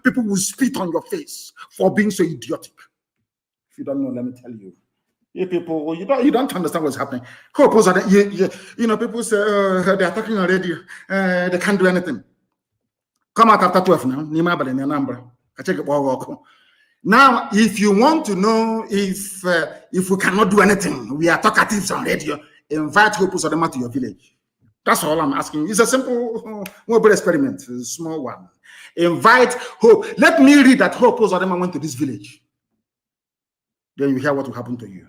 People will spit on your face for being so idiotic. If you don't know, let me tell you. You people, you don't understand what's happening. Hope Uzodinma, people say they're talking already. They can't do anything. Come out after 12 now. Now, if you want to know if we cannot do anything, we are talkatives on radio. Invite Hope Uzodinma to your village. That's all I'm asking. It's a simple mobile experiment, a small one. Invite Hope. Let me read that Hope Uzodinma went to this village. Then you hear what will happen to you.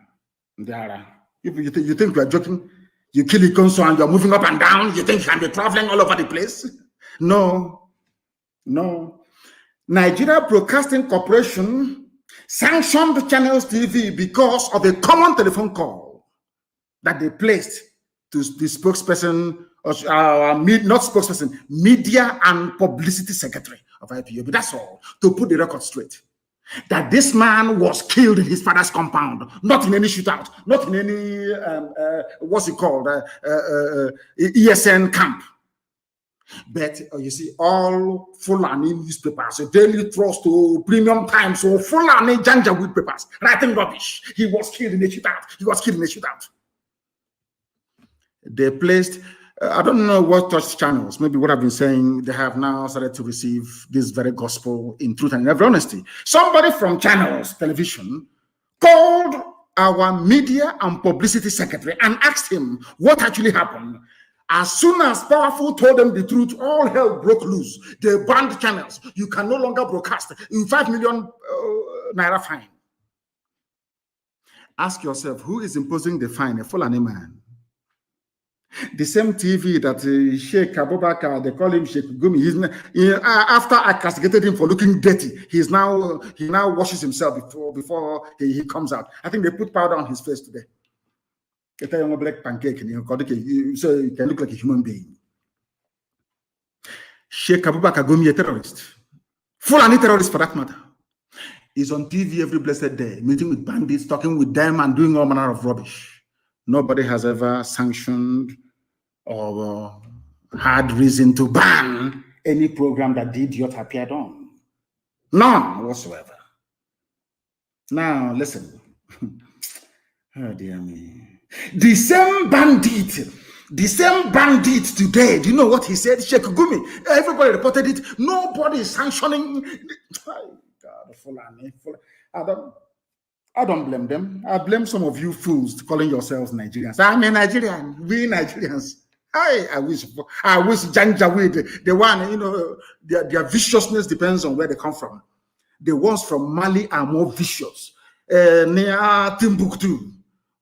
If you think you are joking, you kill Ikonso and you're moving up and down, you think you can be traveling all over the place? No. Nigeria Broadcasting Corporation sanctioned Channels TV because of a common telephone call that they placed to the spokesperson, not spokesperson, media and publicity secretary of IPOB. That's all, to put the record straight. That this man was killed in his father's compound, not in any shootout, not in any, what's it called, ESN camp. But you see, all Fulani newspapers, Daily Trust, Premium Times, so Fulani Janjaweed papers, writing rubbish. He was killed in a shootout. They placed, I don't know what touch channels, maybe what I've been saying, they have now started to receive this very gospel in truth and in every honesty. Somebody from Channels Television called our media and publicity secretary and asked him what actually happened. As soon as Powerful told them the truth, all hell broke loose. They banned Channels. You can no longer broadcast. In 5 million naira fine. Ask yourself, who is imposing the fine? A Fulani man. The same TV that Sheikh Abubakar, they call him Sheikh Gumi. After I castigated him for looking dirty, he now washes himself before he comes out. I think they put powder on his face today. Get a black pancake, so you can look like a human being. Sheikh Abubakar Gumi, a terrorist, Fulani terrorist for that matter, is on TV every blessed day, meeting with bandits, talking with them, and doing all manner of rubbish. Nobody has ever sanctioned or had reason to ban any program that the idiot appeared on. None whatsoever. Now, listen. Oh, dear me. The same bandit today, do you know what he said? Sheikh Gumi, everybody reported it. Nobody is sanctioning. Oh, God, Fulani. I don't blame them. I blame some of you fools calling yourselves Nigerians. I'm a Nigerian. We Nigerians. I wish Janjaweed, the one, their viciousness depends on where they come from. The ones from Mali are more vicious. Near Timbuktu,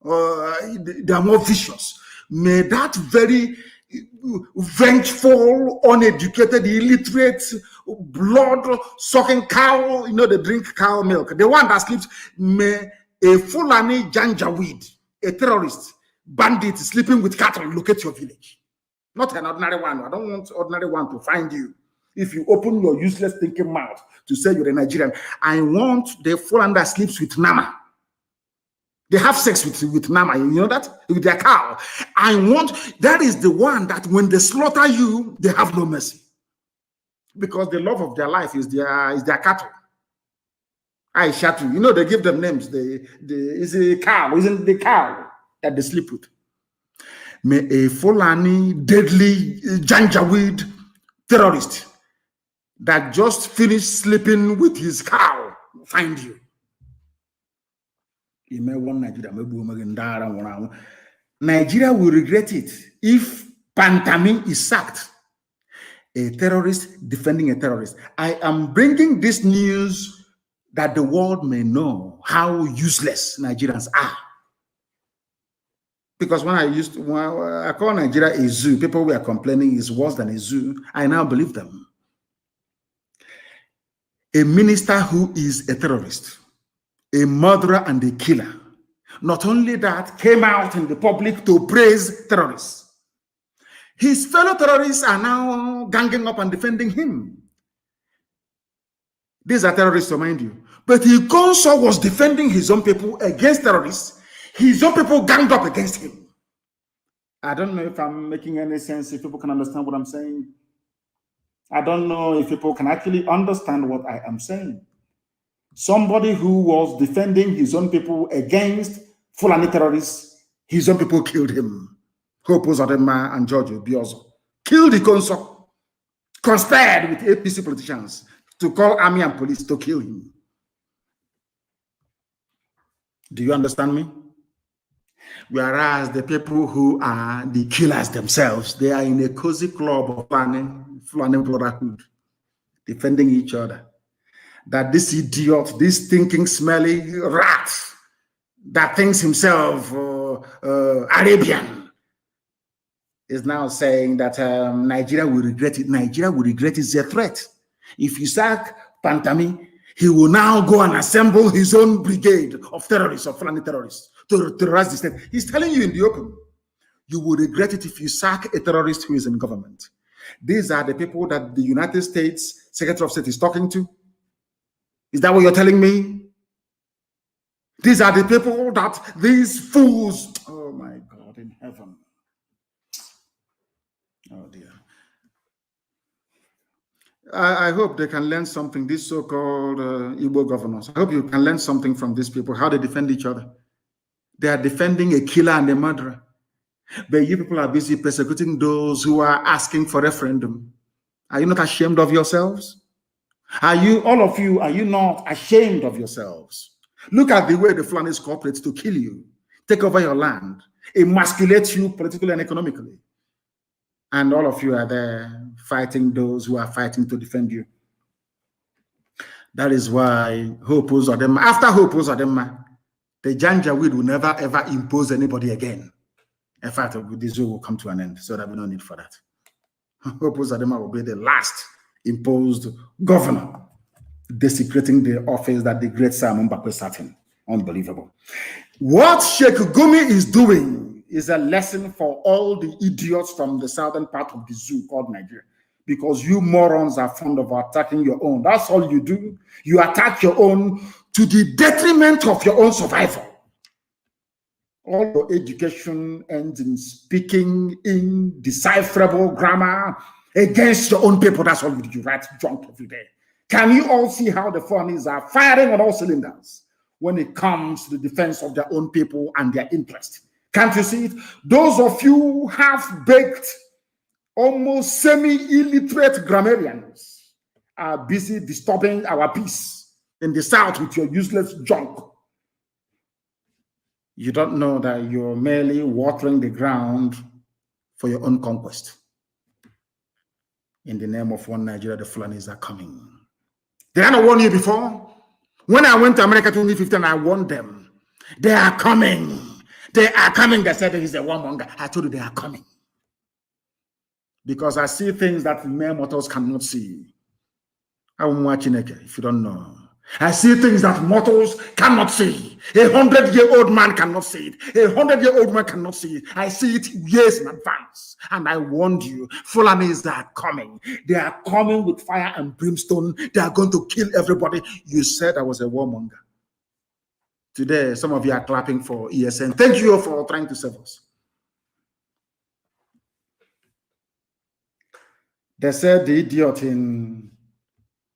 they are more vicious. May that very vengeful, uneducated, illiterate, blood-sucking cow, they drink cow milk. The one that sleeps, may a Fulani Janjaweed, a terrorist, bandit sleeping with cattle, locate your village. Not an ordinary one. I don't want ordinary one to find you. If you open your useless thinking mouth to say you're a Nigerian, I want the Fulani that sleeps with Nama. They have sex with Nama, you know that? With their cow. That is the one that when they slaughter you, they have no mercy. Because the love of their life is their cattle. I shatu. They give them names. It's a cow, isn't the cow that they sleep with. May a Fulani, deadly Janjaweed terrorist that just finished sleeping with his cow find you. Nigeria will regret it if Pantami is sacked. A terrorist defending a terrorist. I am bringing this news that the world may know how useless Nigerians are. Because when I call Nigeria a zoo, people were complaining it's worse than a zoo. I now believe them. A minister who is a terrorist a murderer and a killer. Not only that, came out in the public to praise terrorists. His fellow terrorists are now ganging up and defending him. These are terrorists, to mind you. But Ikonso was defending his own people against terrorists. His own people ganged up against him. I don't know if I'm making any sense, if people can understand what I'm saying. I don't know if people can actually understand what I am saying. Somebody who was defending his own people against Fulani terrorists, his own people killed him. Hope Uzodinma and George Obiozo killed Ikonso, conspired with APC politicians to call army and police to kill him. Do you understand me? Whereas the people who are the killers themselves, they are in a cozy club of Fulani brotherhood, defending each other. That this idiot, this thinking, smelly rat that thinks himself Arabian is now saying that Nigeria will regret it. Nigeria will regret it. It's a threat. If you sack Pantami, he will now go and assemble his own brigade of terrorists, of Fulani terrorists, to terrorize the state. He's telling you in the open, you will regret it if you sack a terrorist who is in government. These are the people that the United States Secretary of State is talking to. Is that what you're telling me? These are the people that these fools, oh my God, in heaven. Oh dear. I hope they can learn something, these so-called Igbo governors. I hope you can learn something from these people, how they defend each other. They are defending a killer and a murderer. But you people are busy persecuting those who are asking for referendum. Are you not ashamed of yourselves? Are you, all of you, are you not ashamed of yourselves? Look at the way the Fulanis cooperate to kill you, take over your land, emasculate you politically and economically. And all of you are there fighting those who are fighting to defend you. That is why Hope Uzodinma, after Hope Uzodinma, the Janjaweed will never ever impose anybody again. In fact, this will come to an end, so that we don't need for that. Hope Uzodinma will be the last imposed governor, desecrating the office that the great Simon Mbakwe sat in. Unbelievable. What Sheikh Gumi is doing is a lesson for all the idiots from the southern part of the zoo called Nigeria, because you morons are fond of attacking your own. That's all you do. You attack your own to the detriment of your own survival. All your education ends in speaking indecipherable grammar against your own people. That's all you do. You write junk every day. Can you all see how the Fulanis are firing on all cylinders when it comes to the defense of their own people and their interest? Can't you see it? Those of you half-baked, almost semi-illiterate grammarians are busy disturbing our peace in the South with your useless junk. You don't know that you're merely watering the ground for your own conquest. In the name of one Nigeria, the Fulanis are coming. Did I not warn you before? When I went to America 2015, I warned them. They are coming. They are coming. They said he's a warmonger. I told you they are coming. Because I see things that mere mortals cannot see. I won't watch Chineke if you don't know. I see things that mortals cannot see. 100-year-old man cannot see it. 100-year-old man cannot see it. I see it years in advance. And I warned you, Fulanis are coming. They are coming with fire and brimstone. They are going to kill everybody. You said I was a warmonger. Today, some of you are clapping for ESN. Thank you for trying to save us. They said the idiot in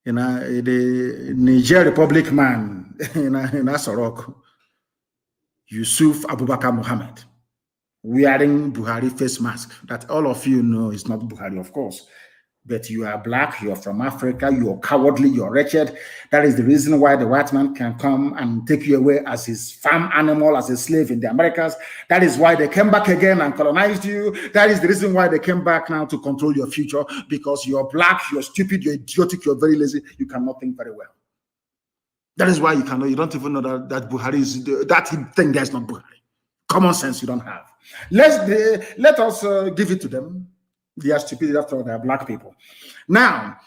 the Niger Republic man in Asorok, Yusuf Abubakar Mohammed, wearing Buhari face mask that all of you know is not Buhari, of course. But you are black, you are from Africa, you are cowardly, you are wretched. That is the reason why the white man can come and take you away as his farm animal, as a slave in the Americas. That is why they came back again and colonized you. That is the reason why they came back now to control your future, because you're black, you're stupid, you're idiotic, you're very lazy, you cannot think very well. That is why you don't even know that Buhari is, that thing there is not Buhari. Common sense you don't have. Let us give it to them. They are stupid after all, they are black people. Now,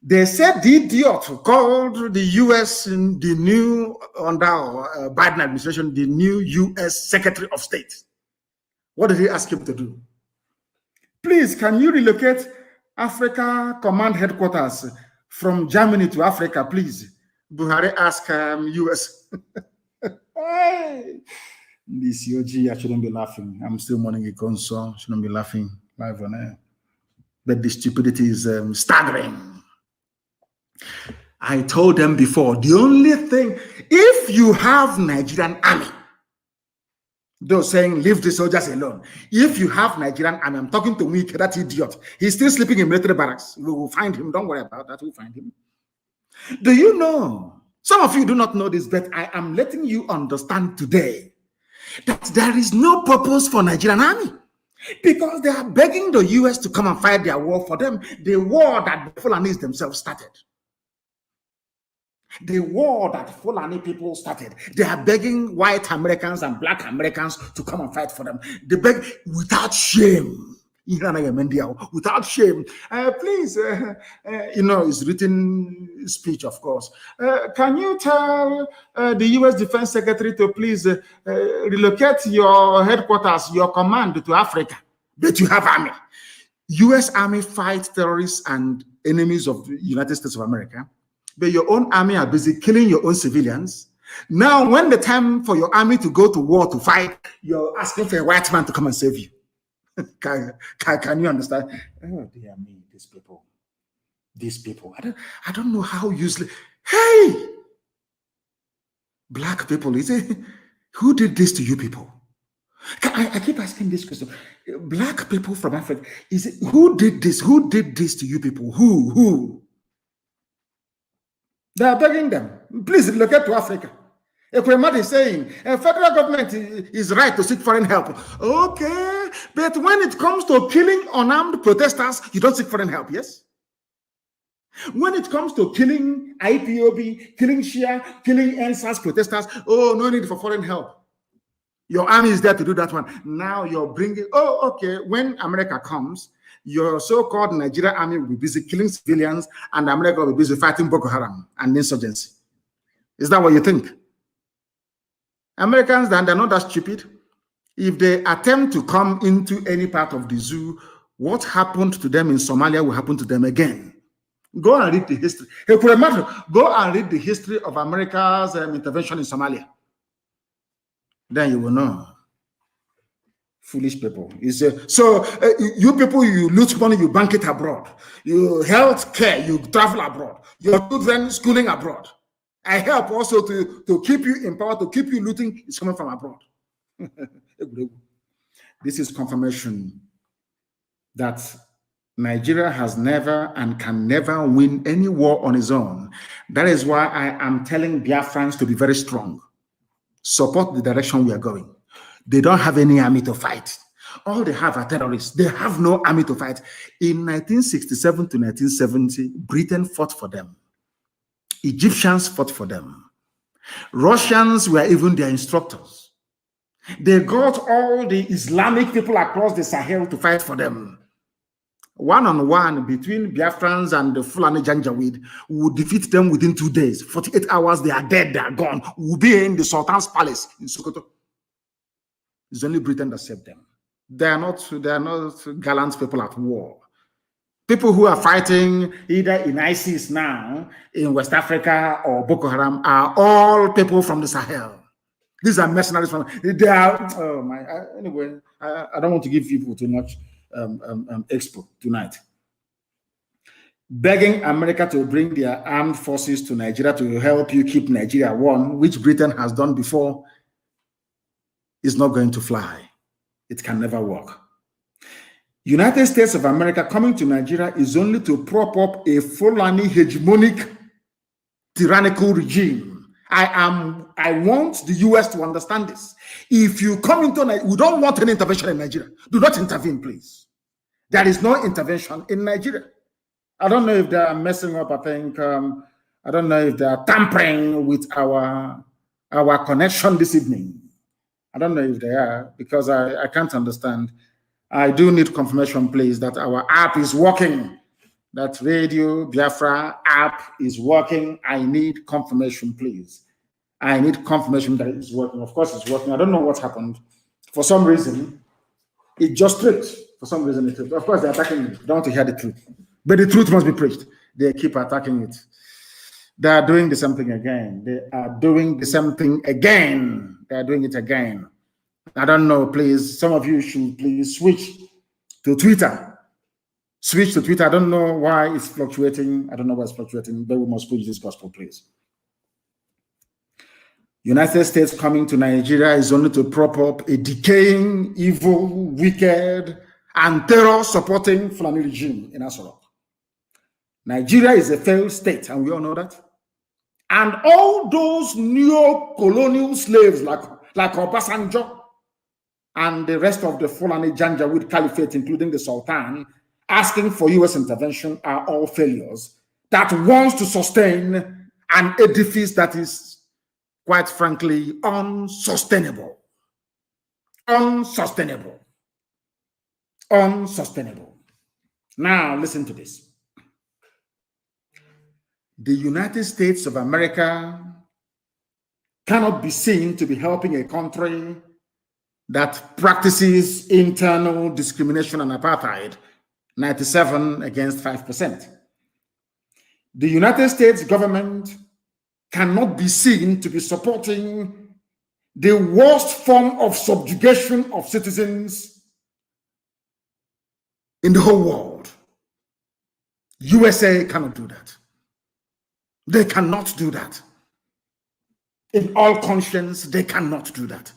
They said the idiot called the U.S. in the new, under Biden administration, the new U.S. Secretary of State. What did he ask him to do? Please, can you relocate Africa Command Headquarters from Germany to Africa, please? Buhari asked U.S. Hey, this COG, I shouldn't be laughing. I'm still mourning a console. I shouldn't be laughing live on air. But the stupidity is staggering. I told them before, the only thing, if you have Nigerian army, those saying leave the soldiers alone. If you have Nigerian army, I'm talking to Wike, that idiot. He's still sleeping in military barracks. We will find him. Don't worry about that. We'll find him. Do you know? Some of you do not know this, but I am letting you understand today that there is no purpose for Nigerian army, because they are begging the US to come and fight their war for them, the war that the Fulanis themselves started. The war that Fulani people started. They are begging white Americans and black Americans to come and fight for them. They beg without shame. Without shame. Please, it's written speech, of course. Can you tell the U.S. Defense Secretary to please relocate your headquarters, your command to Africa? But you have army. U.S. Army fights terrorists and enemies of the United States of America. But your own army are busy killing your own civilians. Now, when the time for your army to go to war to fight, you're asking for a white man to come and save you. Can you understand? Oh, dear me, these people. I don't know how useless. Hey, black people, is it? Who did this to you people? I keep asking this question. Black people from Africa, is it who did this? Who did this to you people? Who? They are begging them, please relocate to Africa. Ekwemadi is saying, federal government is right to seek foreign help. Okay, but when it comes to killing unarmed protesters, you don't seek foreign help, yes? When it comes to killing IPOB, killing Shia, killing NSAS protesters, oh, no need for foreign help. Your army is there to do that one. Now you're bringing, okay, when America comes, your so-called Nigerian army will be busy killing civilians, and America will be busy fighting Boko Haram and insurgency. Is that what you think? Americans, they're not that stupid. If they attempt to come into any part of the zoo, what happened to them in Somalia will happen to them again. Go and read the history. Go and read the history of America's intervention in Somalia. Then you will know. Foolish people. You people, you loot money, you bank it abroad. You health care, you travel abroad. Your children schooling abroad. I help also to keep you in power, to keep you looting. It's coming from abroad. This is confirmation that Nigeria has never and can never win any war on its own. That is why I am telling Biafrans to be very strong. Support the direction we are going. They don't have any army to fight. All they have are terrorists. They have no army to fight. In 1967 to 1970, Britain fought for them. Egyptians fought for them. Russians were even their instructors. They got all the Islamic people across the Sahel to fight for them. One-on-one between Biafrans and the Fulani Janjaweed, we will defeat them within 2 days. 48 hours, they are dead, they are gone. We will be in the Sultan's palace in Sokoto. It's only Britain that saved them. They are not gallant people at war. People who are fighting either in ISIS now, in West Africa, or Boko Haram are all people from the Sahel. These are mercenaries from, they are, anyway, I don't want to give people too much expo tonight. Begging America to bring their armed forces to Nigeria to help you keep Nigeria warm, which Britain has done before, is not going to fly. It can never work. United States of America coming to Nigeria is only to prop up a Fulani hegemonic tyrannical regime. I want the US to understand this. If you come into Nigeria, we don't want any intervention in Nigeria. Do not intervene, please. There is no intervention in Nigeria. I don't know if they are messing up. I think I don't know if they are tampering with our connection this evening. I don't know if they are, because I can't understand. I do need confirmation, please, that our app is working. that Radio Biafra app is working. I need confirmation, please. I need confirmation that it's working. Of course, it's working. I don't know what happened. For some reason, it just tripped. For some reason, it tripped. Of course, they're attacking me. Don't want to hear the truth. But the truth must be preached. They keep attacking it. They are doing the same thing again. They are doing the same thing again. They are doing it again. I don't know, please. Some of you should please switch to Twitter. Switch to Twitter. I don't know why it's fluctuating. I don't know why it's fluctuating, but we must preach this gospel, please. United States coming to Nigeria is only to prop up a decaying, evil, wicked, and terror-supporting Fulani regime in Asarok. Nigeria is a failed state, and we all know that. And all those neo-colonial slaves like Obasanjo and the rest of the Fulani Janjaweed Caliphate, including the Sultan, asking for U.S. intervention are all failures that wants to sustain an edifice that is, quite frankly, unsustainable. Unsustainable. Unsustainable. Now, listen to this. The United States of America cannot be seen to be helping a country that practices internal discrimination and apartheid, 97 against 5%. The United States government cannot be seen to be supporting the worst form of subjugation of citizens in the whole world. USA cannot do that. They cannot do that. In all conscience, they cannot do that.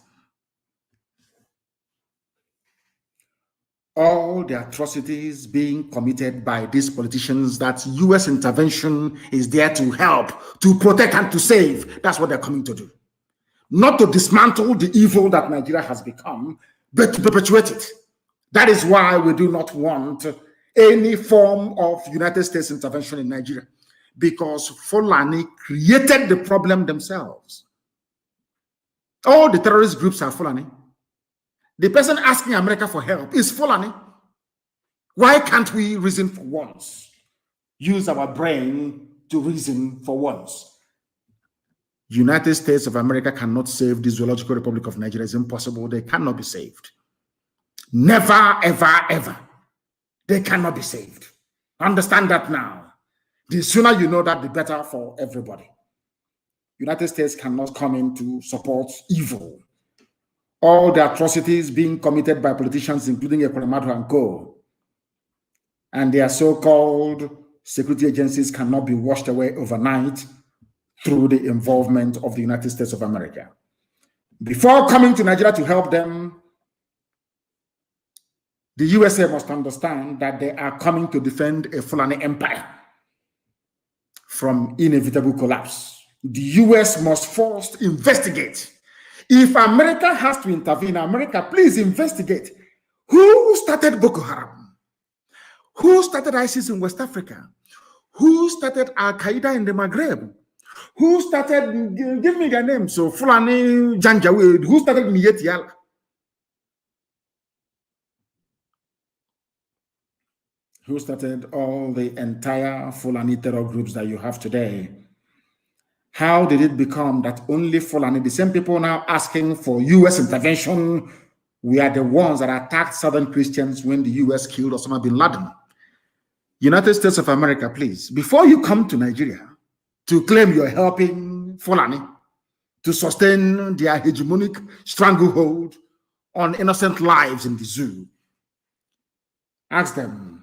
All the atrocities being committed by these politicians that U.S. intervention is there to help, to protect, and to save. That's what they're coming to do. Not to dismantle the evil that Nigeria has become, but to perpetuate it. That is why we do not want any form of United States intervention in Nigeria, because Fulani created the problem themselves. All the terrorist groups are Fulani. The person asking America for help is Fulani. Why can't we reason for once? Use our brain to reason for once. United States of America cannot save the Zoological Republic of Nigeria. It's impossible. They cannot be saved. Never, ever, ever. They cannot be saved. Understand that now. The sooner you know that, the better for everybody. United States cannot come in to support evil. All the atrocities being committed by politicians, including Ekweremadu and co. And their so-called security agencies cannot be washed away overnight through the involvement of the United States of America. Before coming to Nigeria to help them, the USA must understand that they are coming to defend a Fulani empire from inevitable collapse. The US must first investigate. If America has to intervene, America, please investigate. Who started Boko Haram? Who started ISIS in West Africa? Who started Al-Qaeda in the Maghreb? Who started, give me their name, so Fulani Janjaweed, who started Miyeti Allah? Who started all the entire Fulani terror groups that you have today? How did it become that only Fulani, the same people now asking for U.S. intervention, we are the ones that attacked Southern Christians when the U.S. killed Osama bin Laden? United States of America, please, before you come to Nigeria to claim you're helping Fulani to sustain their hegemonic stranglehold on innocent lives in the zoo, ask them.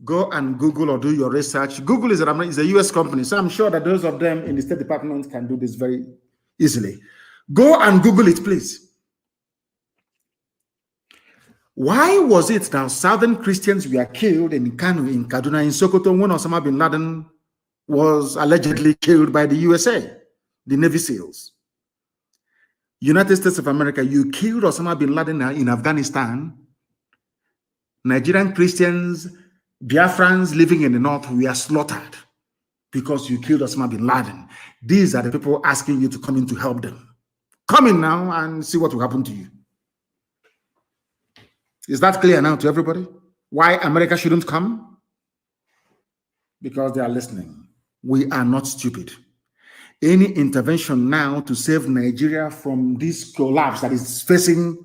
Go and Google or do your research. Google is a U.S. company, so I'm sure that those of them in the State Department can do this very easily. Go and Google it, please. Why was it that Southern Christians were killed in Kanu, in Kaduna, in Sokoto, when Osama bin Laden was allegedly killed by the USA, the Navy SEALs? United States of America, you killed Osama bin Laden in Afghanistan. Nigerian Christians, Biafrans living in the north, we are slaughtered because you killed Osama bin Laden. These are the people asking you to come in to help them. Come in now and see what will happen to you. Is that clear now to everybody? Why America shouldn't come? because they are listening. We are not stupid. Any intervention now to save Nigeria from this collapse that is facing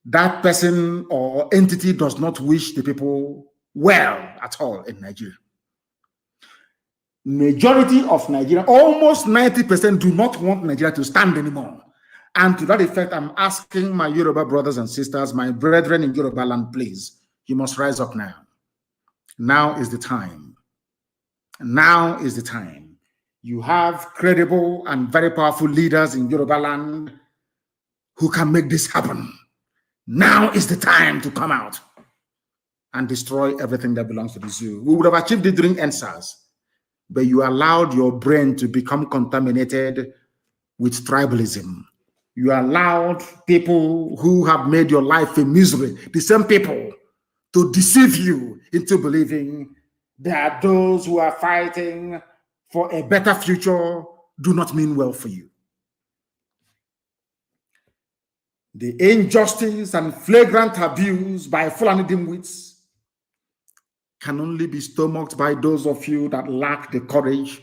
that person or entity does not wish the people well at all in Nigeria. Majority of Nigeria, almost 90%, do not want Nigeria to stand anymore. And to that effect, I'm asking my Yoruba brothers and sisters, my brethren in Yoruba land, please, you must rise up now. Now is the time. Now is the time. You have credible and very powerful leaders in Yoruba land who can make this happen. Now is the time to come out and destroy everything that belongs to the zoo. We would have achieved it during NSAS, but you allowed your brain to become contaminated with tribalism. You allowed people who have made your life a misery, the same people, to deceive you into believing that those who are fighting for a better future do not mean well for you. The injustice and flagrant abuse by Fulani dimwits can only be stomached by those of you that lack the courage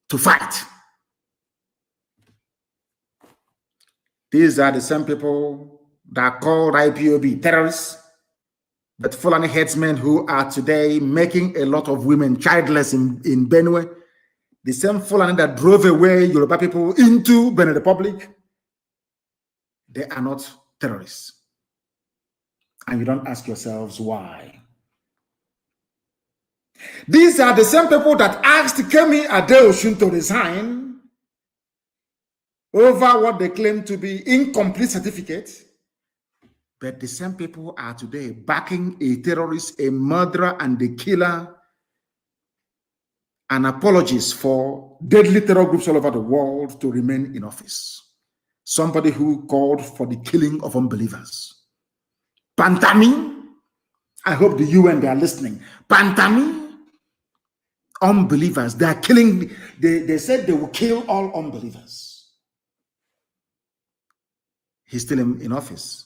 to fight. These are the same people that called IPOB terrorists, but Fulani headsmen who are today making a lot of women childless in Benue, the same Fulani that drove away Yoruba people into Benin Republic, they are not terrorists. And you don't ask yourselves why. These are the same people that asked Kemi Adeosun to resign over what they claim to be incomplete certificate. But the same people are today backing a terrorist, a murderer, and a killer, and apologists for deadly terror groups all over the world to remain in office. Somebody who called for the killing of unbelievers. Pantami, I hope the UN, they are listening. Pantami, unbelievers, they are killing, they said they will kill all unbelievers. He's still in office.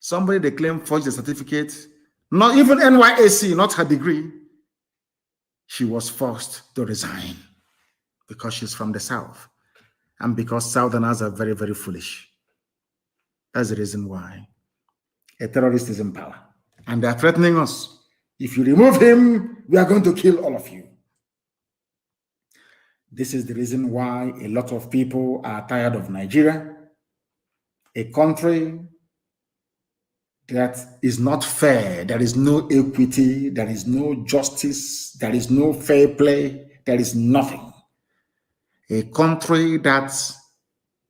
Somebody they claim forged a certificate, not even NYSC, not her degree. She was forced to resign because she's from the South and because Southerners are very, very foolish. That's the reason why a terrorist is in power. And they're threatening us. If you remove him, we are going to kill all of you. This is the reason why a lot of people are tired of Nigeria, a country that is not fair. There is no equity, there is no justice, there is no fair play, there is nothing. A country that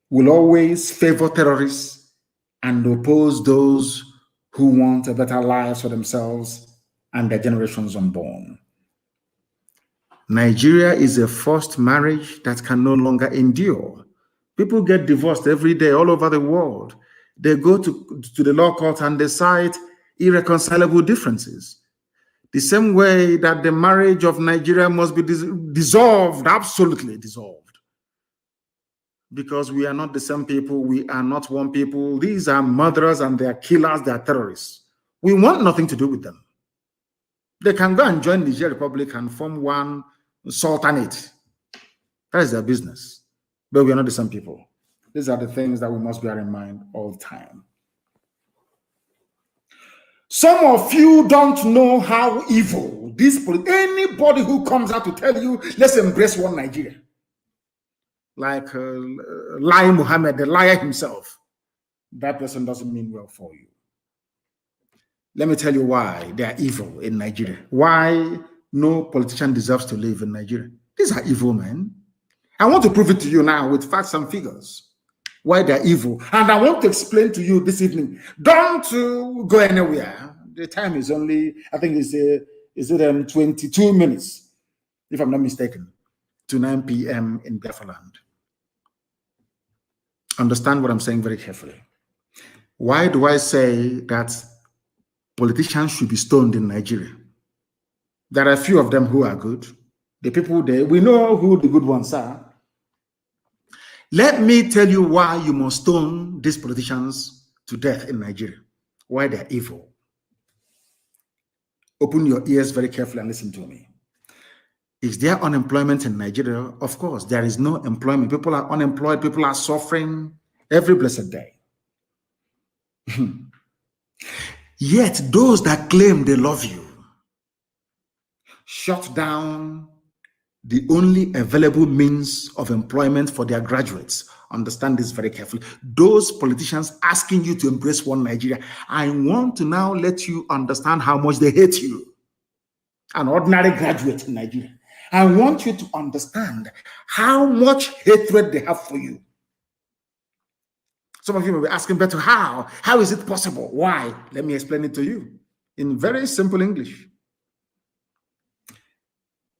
will always favor terrorists and oppose those who want a better life for themselves and their generations unborn. Nigeria is a forced marriage that can no longer endure. People get divorced every day all over the world. They go to the law court and they cite irreconcilable differences. The same way that the marriage of Nigeria must be dissolved, absolutely dissolved. Because we are not the same people, we are not one people. These are murderers and they are killers, they are terrorists. We want nothing to do with them. They can go and join Niger Republic and form one sultanate. That is their business. But we are not the same people. These are the things that we must bear in mind all the time. Some of you don't know how evil this anybody who comes out to tell you, let's embrace one Nigeria. Like Lai Muhammad, the liar himself. That person doesn't mean well for you. Let me tell you why they are evil in Nigeria. Why no politician deserves to live in Nigeria. These are evil men. I want to prove it to you now with facts and figures. Why they're evil. And I want to explain to you this evening. Don't go anywhere. The time is only, I think it's 22 minutes, if I'm not mistaken, to 9 p.m. in Biafra land. Understand what I'm saying very carefully. Why do I say that politicians should be stoned in Nigeria? There are a few of them who are good. The people there, we know who the good ones are. Let me tell you why you must stone these politicians to death in Nigeria. Why they're evil. Open your ears very carefully and listen to me. Is there unemployment in Nigeria? Of course, there is no employment. People are unemployed. People are suffering every blessed day. Yet those that claim they love you shut down the only available means of employment for their graduates. Understand this very carefully. Those politicians asking you to embrace one Nigeria, I want to now let you understand how much they hate you. An ordinary graduate in Nigeria. I want you to understand how much hatred they have for you. Some of you may be asking, but how? How is it possible? Why? Let me explain it to you in very simple English.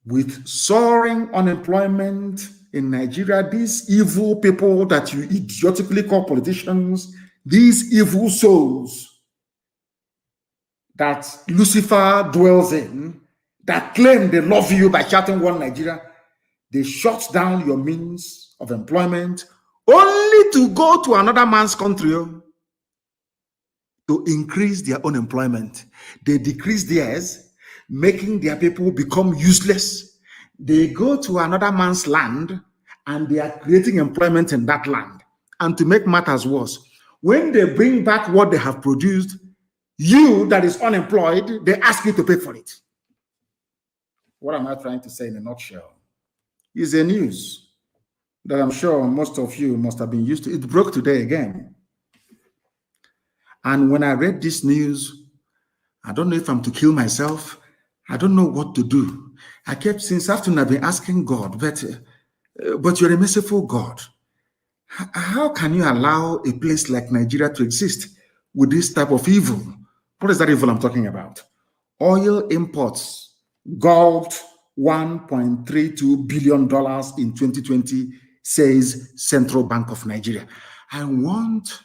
With soaring unemployment in Nigeria, these evil people that you idiotically call politicians, these evil souls that Lucifer dwells in, that claim they love you by shouting one Nigeria, they shut down your means of employment only to go to another man's country to increase their own employment. They decrease theirs, making their people become useless. They go to another man's land and they are creating employment in that land. And to make matters worse, when they bring back what they have produced, you that is unemployed, they ask you to pay for it. What am I trying to say in a nutshell? Is a news that I'm sure most of you must have been used to. It broke today again. And when I read this news, I don't know if I'm to kill myself. I don't know what to do. I kept, since afternoon, I've been asking God, but you're a merciful God. How can you allow a place like Nigeria to exist with this type of evil? What is that evil I'm talking about? Oil imports gulped $1.32 billion in 2020, says Central Bank of Nigeria. I want,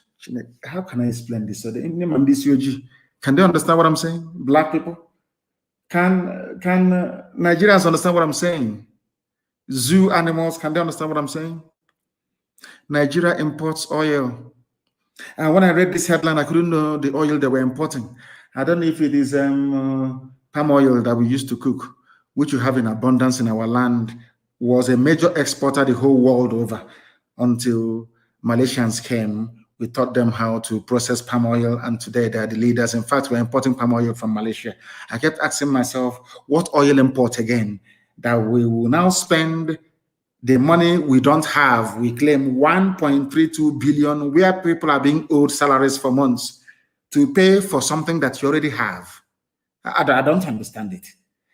how can I explain this? Can they understand what I'm saying? Black people? Can Nigerians understand what I'm saying? Zoo animals, can they understand what I'm saying? Nigeria imports oil. And when I read this headline, I couldn't know the oil they were importing. I don't know if it is palm oil that we used to cook, which we have in abundance in our land, was a major exporter the whole world over until Malaysians came. We taught them how to process palm oil, and today they are the leaders. In fact, we're importing palm oil from Malaysia. I kept asking myself, what oil import again that we will now spend the money we don't have? We claim 1.32 billion, where people are being owed salaries for months, to pay for something that you already have. I don't understand it.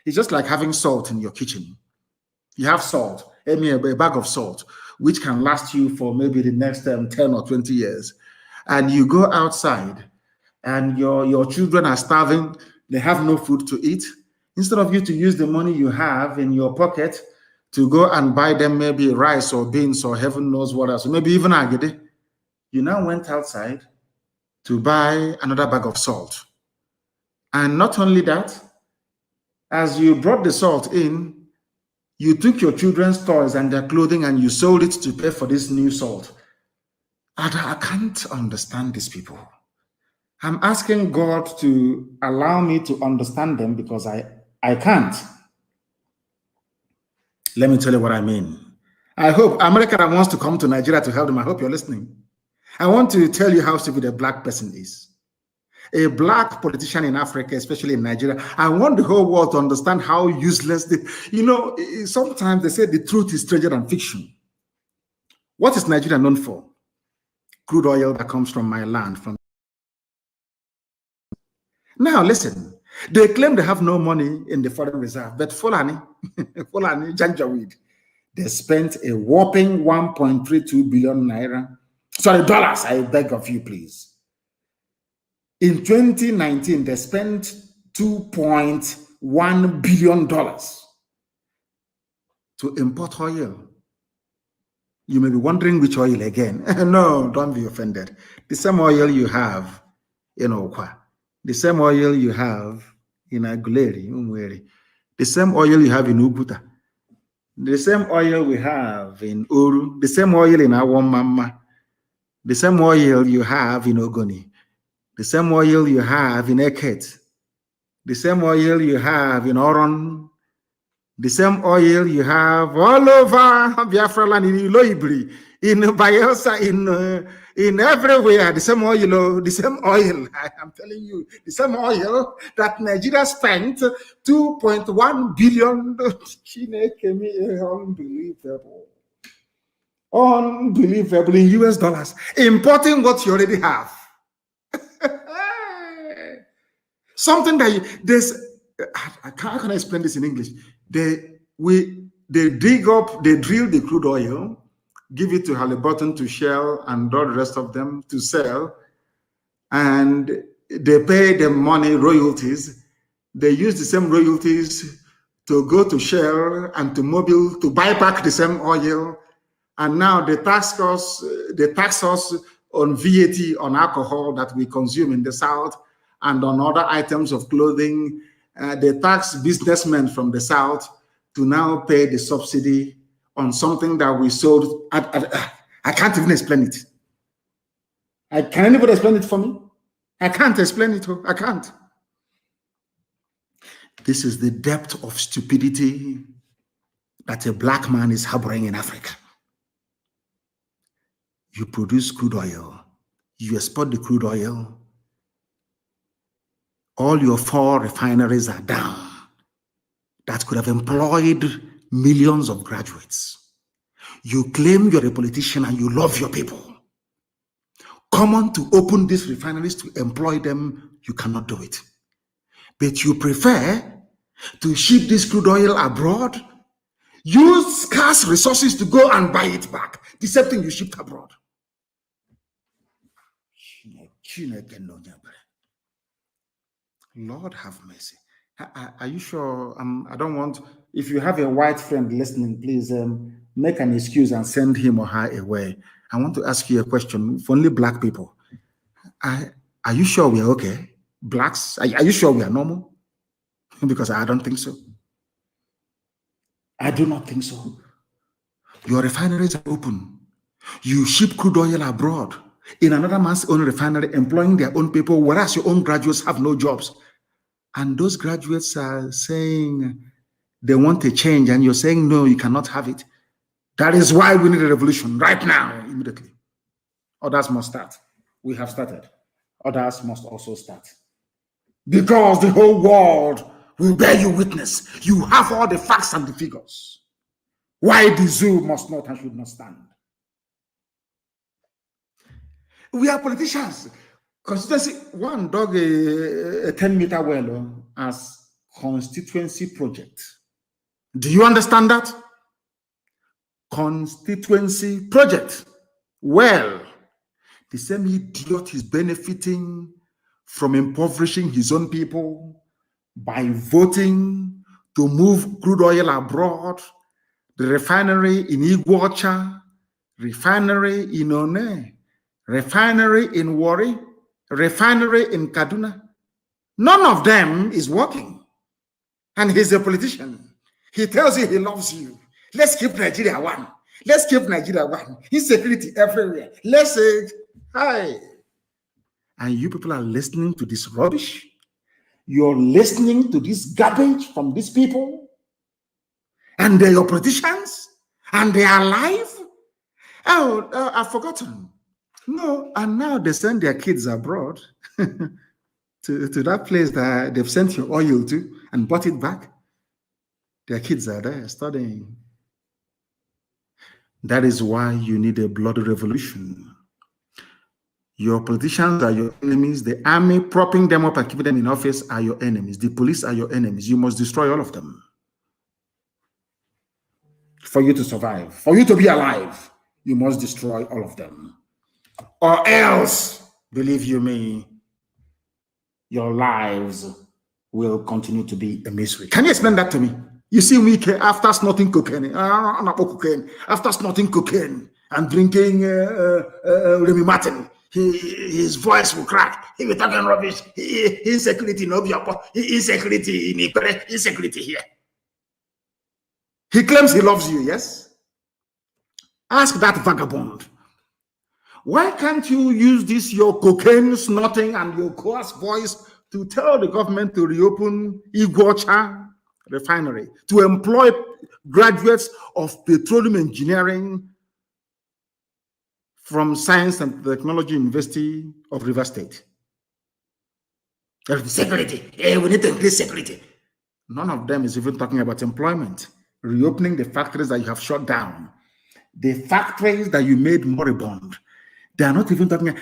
It's just like having salt in your kitchen. You have salt, a bag of salt, which can last you for maybe the next 10 or 20 years. And you go outside and your children are starving. They have no food to eat. Instead of you to use the money you have in your pocket to go and buy them maybe rice or beans or heaven knows what else, maybe even agede, you now went outside to buy another bag of salt. And not only that, as you brought the salt in, you took your children's toys and their clothing and you sold it to pay for this new salt. I can't understand these people. I'm asking God to allow me to understand them because I can't. Let me tell you what I mean. I hope America that wants to come to Nigeria to help them, I hope you're listening. I want to tell you how stupid a black person is. A black politician in Africa, especially in Nigeria, I want the whole world to understand how useless sometimes they say the truth is stranger than fiction. What is Nigeria known for? Crude oil that comes from my land. Now listen, they claim they have no money in the foreign reserve, but Fulani, Janjaweed, they spent a whopping 1.32 billion naira. Sorry, dollars, I beg of you, please. In 2019, they spent $2.1 billion to import oil. You may be wondering which oil again. No, don't be offended. The same oil you have in Okwa, the same oil you have in Aguleri, Umweri, the same oil you have in Ubuta, the same oil we have in Uru, the same oil in Awamama, the same oil you have in Ogoni, the same oil you have in Eket, the same oil you have in Oron, The same oil you have all over Biafra land, in Iloibri, in Bayelsa, in everywhere. The same oil, the same oil. I'm telling you, the same oil that Nigeria spent 2.1 billion. Unbelievable. Unbelievable in US dollars. Importing what you already have. Something that how can I explain this in English? They drill the crude oil, give it to Halliburton, to Shell, and all the rest of them to sell, and they pay them money, royalties. They use the same royalties to go to Shell and to Mobil to buy back the same oil, and now they tax us on VAT on alcohol that we consume in the South, and on other items of clothing. They tax businessmen from the South to now pay the subsidy on something that we sold. I can't even explain it. Can anybody explain it for me? I can't explain it. I can't. This is the depth of stupidity that a black man is harboring in Africa. You produce crude oil. You export the crude oil. All your 4 refineries are down. That could have employed millions of graduates. You claim you're a politician and you love your people. Come on to open these refineries to employ them. You cannot do it. But you prefer to ship this crude oil abroad, use scarce resources to go and buy it back. The same thing you shipped abroad. Lord have mercy. Are you sure? I don't want, if you have a white friend listening, please make an excuse and send him or her away. I want to ask you a question for only black people. Are you sure we are okay? Blacks, are you sure we are normal? Because I don't think so. I do not think so. Your refineries are open. You ship crude oil abroad in another man's own refinery, employing their own people, whereas your own graduates have no jobs. And those graduates are saying they want a change, and you're saying, no, you cannot have it. That is why we need a revolution right now, immediately. Others must start. We have started. Others must also start. Because the whole world will bear you witness. You have all the facts and the figures. Why the zoo must not and should not stand. We are politicians. Constituency, one dug a 10-meter well as constituency project. Do you understand that? Constituency project. Well, the same idiot is benefiting from impoverishing his own people by voting to move crude oil abroad, the refinery in Iguacha, refinery in One, refinery in Warri, refinery in Kaduna. None of them is working. And he's a politician. He tells you he loves you. Let's keep Nigeria one. Let's keep Nigeria one. Insecurity everywhere. Let's say, hi. And you people are listening to this rubbish. You're listening to this garbage from these people. And they're your politicians. And they are alive. Oh, I've forgotten. No, and now they send their kids abroad to that place that they've sent your oil to and bought it back. Their kids are there studying. That is why you need a bloody revolution. Your politicians are your enemies. The army propping them up and keeping them in office are your enemies. The police are your enemies. You must destroy all of them for you to survive. For you to be alive, you must destroy all of them. Or else, believe you me, your lives will continue to be a misery. Can you explain that to me? You see me after snorting cocaine, after snorting cocaine and drinking Remy Martin, his voice will crack. He will talking rubbish. Insecurity in Obiapo, insecurity in Ikere, insecurity here. He claims he loves you, yes? Ask that vagabond. Why can't you use this, your cocaine snorting and your coarse voice, to tell the government to reopen Iguacha refinery to employ graduates of petroleum engineering from Science and Technology University of River State. Security. We need to increase security. None of them is even talking about employment, reopening the factories that you have shut down, the factories that you made moribund. They are not even talking.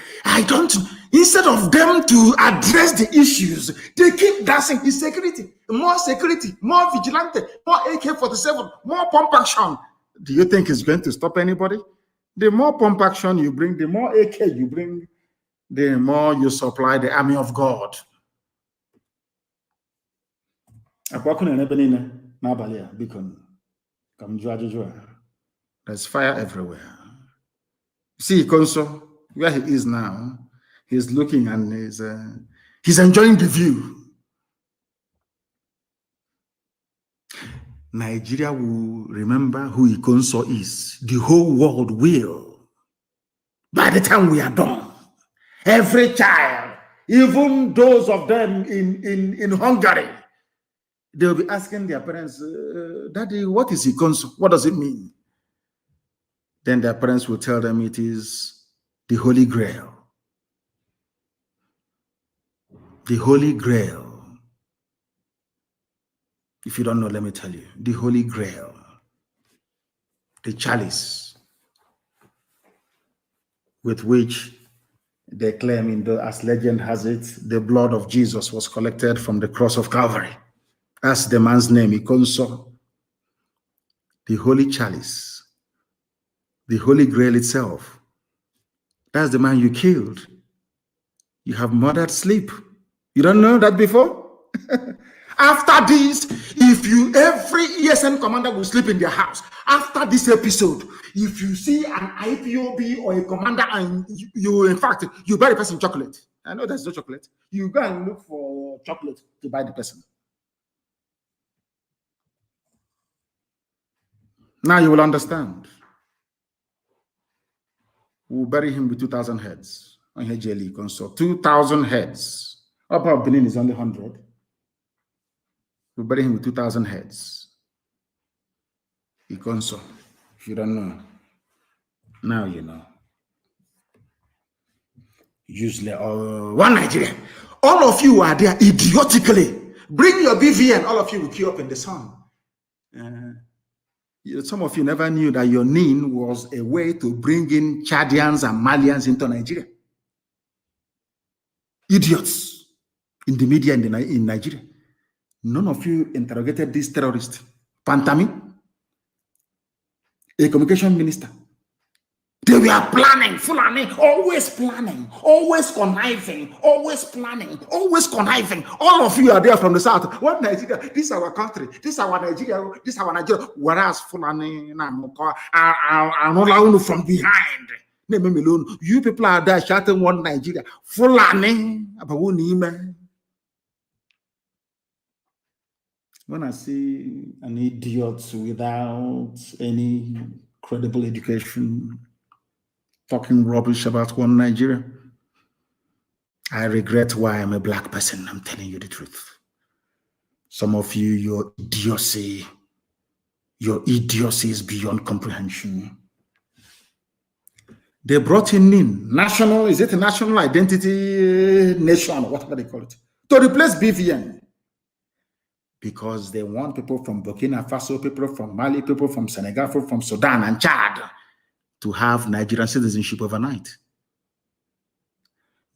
Instead of them to address the issues, they keep dancing. It's security, more vigilante, more AK-47, more pump action. Do you think it's going to stop anybody? The more pump action you bring, the more AK you bring, the more you supply the army of God. There's fire everywhere. See, Konso, where he is now, he's looking and he's enjoying the view. Nigeria will remember who Ikonso is. The whole world will. By the time we are done, every child, even those of them in Hungary, they'll be asking their parents, Daddy, what is Ikonso? What does it mean? Then their parents will tell them it is the Holy Grail. The Holy Grail. If you don't know, let me tell you. The Holy Grail. The chalice with which they claim, as legend has it, the blood of Jesus was collected from the cross of Calvary. That's the man's name, Ikonso. The Holy Chalice. The Holy Grail itself. That's the man you killed. You have murdered sleep. You don't know that before? After this, every ESN commander will sleep in their house. After this episode, if you see an IPOB or a commander and you buy the person chocolate. I know there's no chocolate. You go and look for chocolate to buy the person. Now you will understand. We'll bury him with 2,000 heads. On Hejeli Konso, 2,000 heads. Upper Benin is only 100. We'll bury him with 2,000 heads. Ikonso, if you don't know, now you know. Usually, one Nigeria. All of you are there idiotically. Bring your BVN, all of you will queue up in the sun. Some of you never knew that your NIN was a way to bring in Chadians and Malians into Nigeria. Idiots in the media in Nigeria. None of you interrogated this terrorist. Pantami, a communication minister. They were planning, Fulani, always planning, always conniving, always planning, always conniving. All of you are there from the south. What Nigeria? This is our country. This is our Nigeria. This is our Nigeria. Whereas Fulani are from behind. You people are there shouting one Nigeria. Fulani. When I see an idiot without any credible education talking rubbish about one Nigeria, I regret why I'm a black person. I'm telling you the truth. Some of you, your idiocy is beyond comprehension. They brought in national, is it a national identity nation, whatever they call it, to replace BVN. Because they want people from Burkina Faso, people from Mali, people from Senegal, people from Sudan and Chad to have Nigerian citizenship overnight.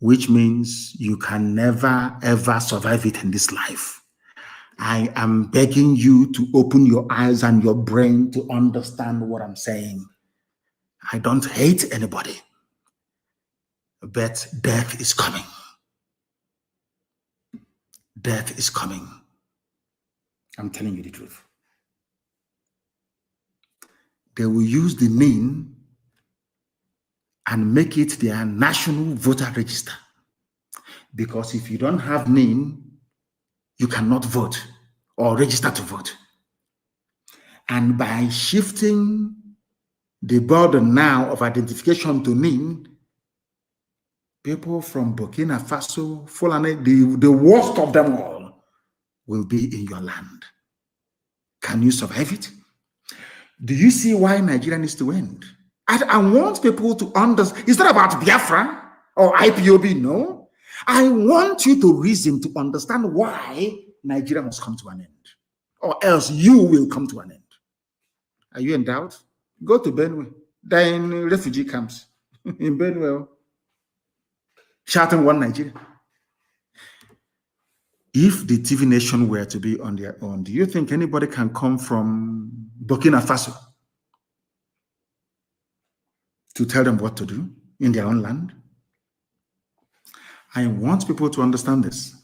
Which means you can never, ever survive it in this life. I am begging you to open your eyes and your brain to understand what I'm saying. I don't hate anybody, but death is coming. Death is coming. I'm telling you the truth. They will use the name and make it their national voter register. Because if you don't have name, you cannot vote or register to vote. And by shifting the burden now of identification to name, people from Burkina Faso, Fulani, the worst of them all, will be in your land. Can you survive it? Do you see why Nigeria needs to end? I want people to understand. It's not about Biafra or IPOB, no. I want you to reason to understand why Nigeria must come to an end, or else you will come to an end. Are you in doubt? Go to Benue. They're in refugee camps in Benue, shouting one Nigeria. If the TV nation were to be on their own, do you think anybody can come from Burkina Faso to tell them what to do in their own land? I want people to understand this.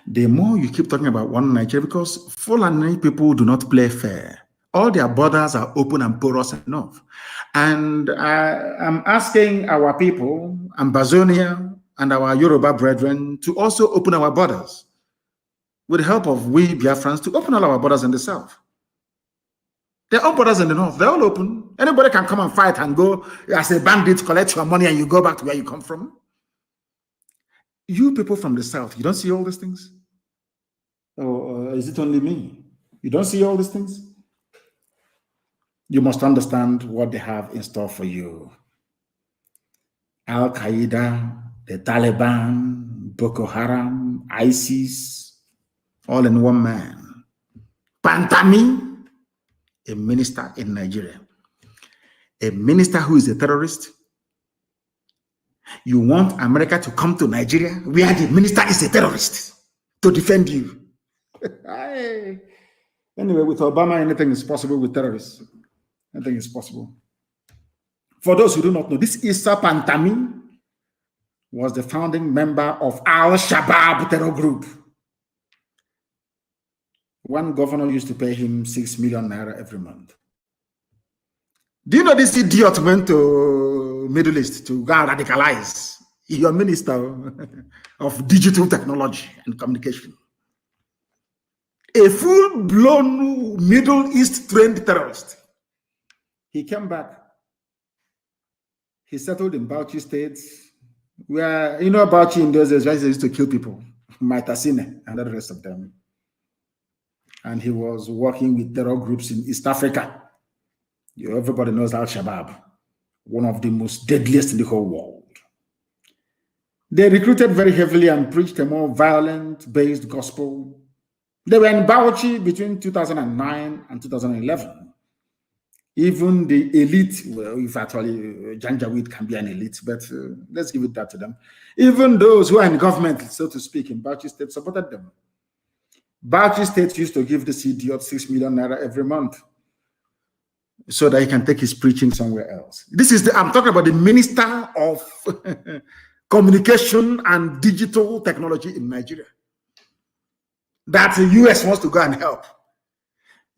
The more you keep talking about one Nigeria, because Fulani people do not play fair. All their borders are open and porous enough. And I'm asking our people, Ambazonia and our Yoruba brethren, to also open our borders with the help of we Biafrans to open all our borders in the south. There are borders in the north. They're all open. Anybody can come and fight and go as a bandit, collect your money, and you go back to where you come from. You people from the south, you don't see all these things? Or is it only me? You don't see all these things? You must understand what they have in store for you. Al-Qaeda, the Taliban, Boko Haram, ISIS, all in one man. Pantami, a minister in Nigeria. A minister who is a terrorist. You want America to come to Nigeria where the minister is a terrorist to defend you. Anyway, with Obama, anything is possible with terrorists. Anything is possible. For those who do not know, this Issa Pantami was the founding member of Al-Shabaab terror group. One governor used to pay him 6 million naira every month. Do you know this idiot went to Middle East to go and radicalize? Your minister of digital technology and communication. A full-blown Middle East trained terrorist. He came back. He settled in Bauchi State, where, you know, Bauchi in those days, they used to kill people, Maitasine and the rest of them. And he was working with terror groups in East Africa. Everybody knows Al-Shabaab, one of the most deadliest in the whole world. They recruited very heavily and preached a more violent-based gospel. They were in Bauchi between 2009 and 2011. Even the elite, well, if actually Janjaweed can be an elite, but let's give it that to them. Even those who are in government, so to speak, in Bauchi State supported them. Bauchi State used to give this idiot 6 million naira every month so that he can take his preaching somewhere else. This is I'm talking about the Minister of Communication and Digital Technology in Nigeria. That the US wants to go and help.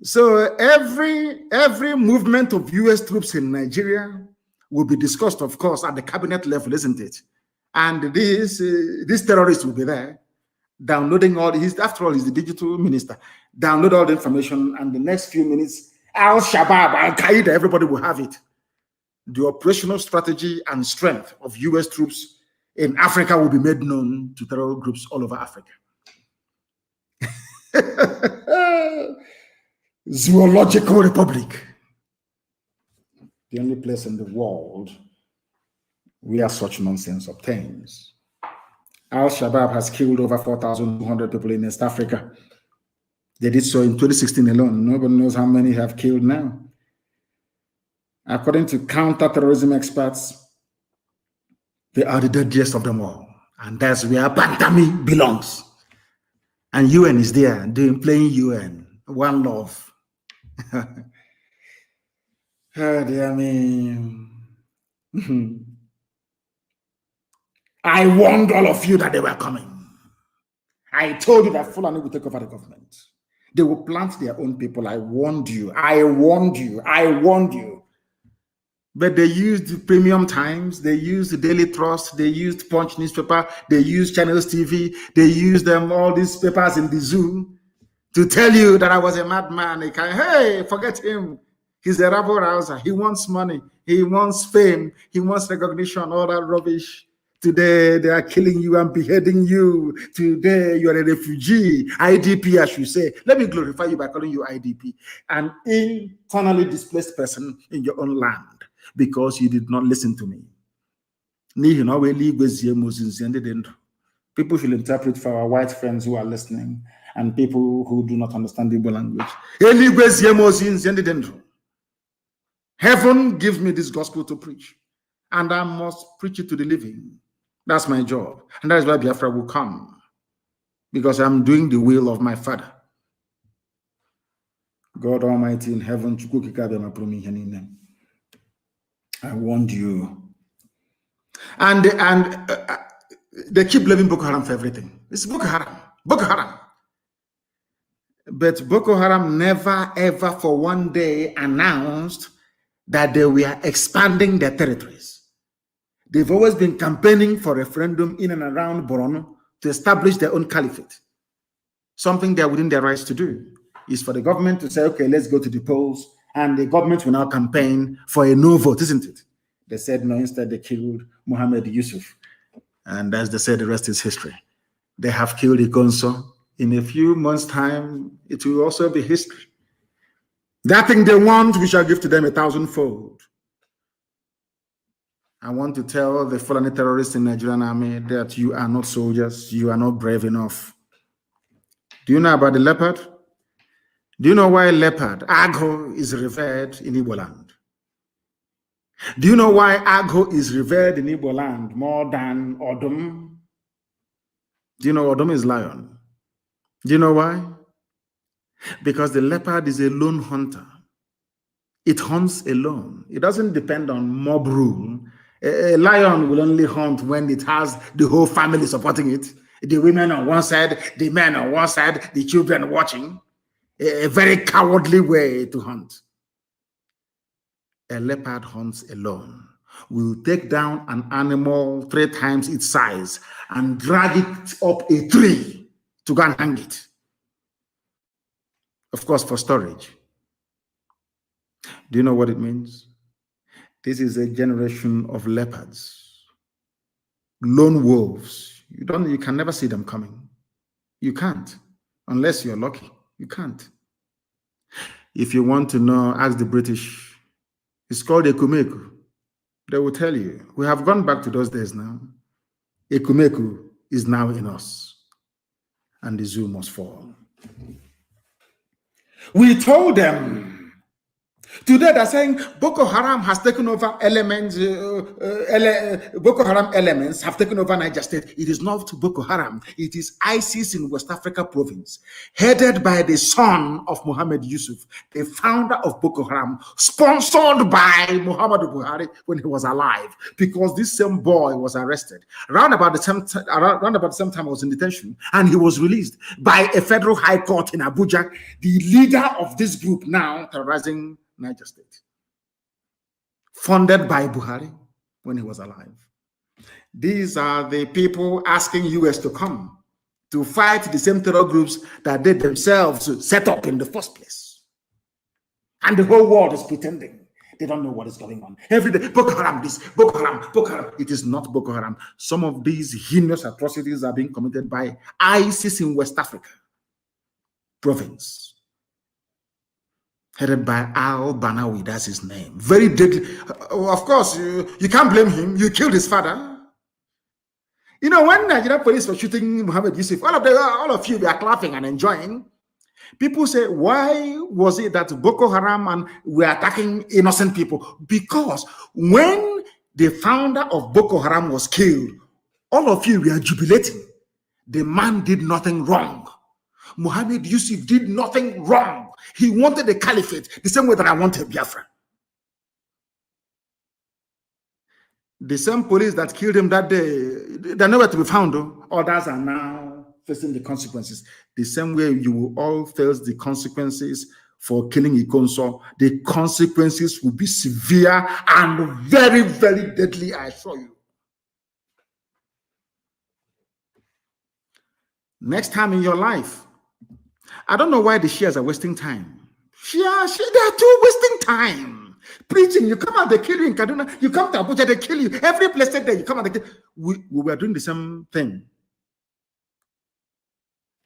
So every movement of US troops in Nigeria will be discussed, of course, at the cabinet level, isn't it? And this terrorist will be there, downloading all after all, he's the digital minister. Download all the information, and the next few minutes, Al-Shabaab, Al-Qaeda, everybody will have it. The operational strategy and strength of US troops in Africa will be made known to terror groups all over Africa. Zoological Republic. The only place in the world where such nonsense obtains. Al-Shabaab has killed over 4,200 people in East Africa. They did so in 2016 alone. Nobody knows how many have killed now. According to counter-terrorism experts, they are the deadliest of them all. And that's where Pantami belongs. And UN is there, playing UN. One love. Oh, dear me. I warned all of you that they were coming. I told you that Fulani will take over the government. They will plant their own people. I warned you. I warned you. I warned you. But they used Premium Times. They used the Daily Trust. They used Punch newspaper. They used Channels TV. They used all these papers in the zoo to tell you that I was a madman. Hey, forget him. He's a rabble rouser. He wants money. He wants fame. He wants recognition, all that rubbish. Today, they are killing you and beheading you. Today, you are a refugee, IDP, I should say. Let me glorify you by calling you IDP, an internally displaced person in your own land, because you did not listen to me. People should interpret for our white friends who are listening and people who do not understand the Igbo language. Heaven gives me this gospel to preach, and I must preach it to the living. That's my job. And that is why Biafra will come, because I'm doing the will of my Father. God Almighty in heaven, I warned you. And they keep blaming Boko Haram for everything. It's Boko Haram. Boko Haram. But Boko Haram never, ever for one day announced that they were expanding their territories. They've always been campaigning for referendum in and around Borno to establish their own caliphate. Something they're within their rights to do is for the government to say, okay, let's go to the polls, and the government will now campaign for a no vote, isn't it? They said no, instead they killed Muhammad Yusuf. And as they said, the rest is history. They have killed Ikonso. In a few months' time, it will also be history. That thing they want, we shall give to them 1,000-fold. I want to tell the Fulani terrorists in the Nigerian army that you are not soldiers, you are not brave enough. Do you know about the leopard? Do you know why leopard, Agho, is revered in Igbo land? Do you know why Agho is revered in Igbo land more than Odum? Do you know Odum is lion? Do you know why? Because the leopard is a lone hunter. It hunts alone. It doesn't depend on mob rule. A lion will only hunt when it has the whole family supporting it. The women on one side, the men on one side, the children watching. A very cowardly way to hunt. A leopard hunts alone. Will take down an animal 3 times its size and drag it up a tree to go and hang it. Of course, for storage. Do you know what it means? This is a generation of leopards, lone wolves. You can never see them coming. You can't, unless you're lucky. You can't. If you want to know, ask the British. It's called Ekumeku. They will tell you. We have gone back to those days now. Ekumeku is now in us, and the zoo must fall. We told them. Today they're saying Boko Haram has taken over elements. Boko Haram elements have taken over Niger State. It is not Boko Haram. It is ISIS in West Africa province, headed by the son of Muhammad Yusuf, the founder of Boko Haram, sponsored by Muhammadu Buhari when he was alive. Because this same boy was arrested around about the same time I was in detention, and he was released by a federal high court in Abuja. The leader of this group now terrorizing Niger State, funded by Buhari when he was alive. These are the people asking US to come to fight the same terror groups that they themselves set up in the first place. And the whole world is pretending they don't know what is going on. Every day, Boko Haram this, Boko Haram, Boko Haram. It is not Boko Haram. Some of these heinous atrocities are being committed by ISIS in West Africa province, headed by al-Banawi, that's his name. Very deadly. Of course, you can't blame him. You killed his father. You know, when Nigerian police were shooting Muhammad Yusuf, all of you were clapping and enjoying. People say, why was it that Boko Haram were attacking innocent people? Because when the founder of Boko Haram was killed, all of you were jubilating. The man did nothing wrong. Muhammad Yusuf did nothing wrong. He wanted a caliphate the same way that I wanted Biafra. The same police that killed him that day, they're nowhere to be found, though. Others are now facing the consequences. The same way you will all face the consequences for killing Ikonso. The consequences will be severe and very, very deadly, I assure you. Next time in your life, I don't know why the Shias are wasting time. They are too wasting time. Preaching, you come out, they kill you in Kaduna. You come to Abuja, they kill you. Every place that you come out, they kill. We were doing the same thing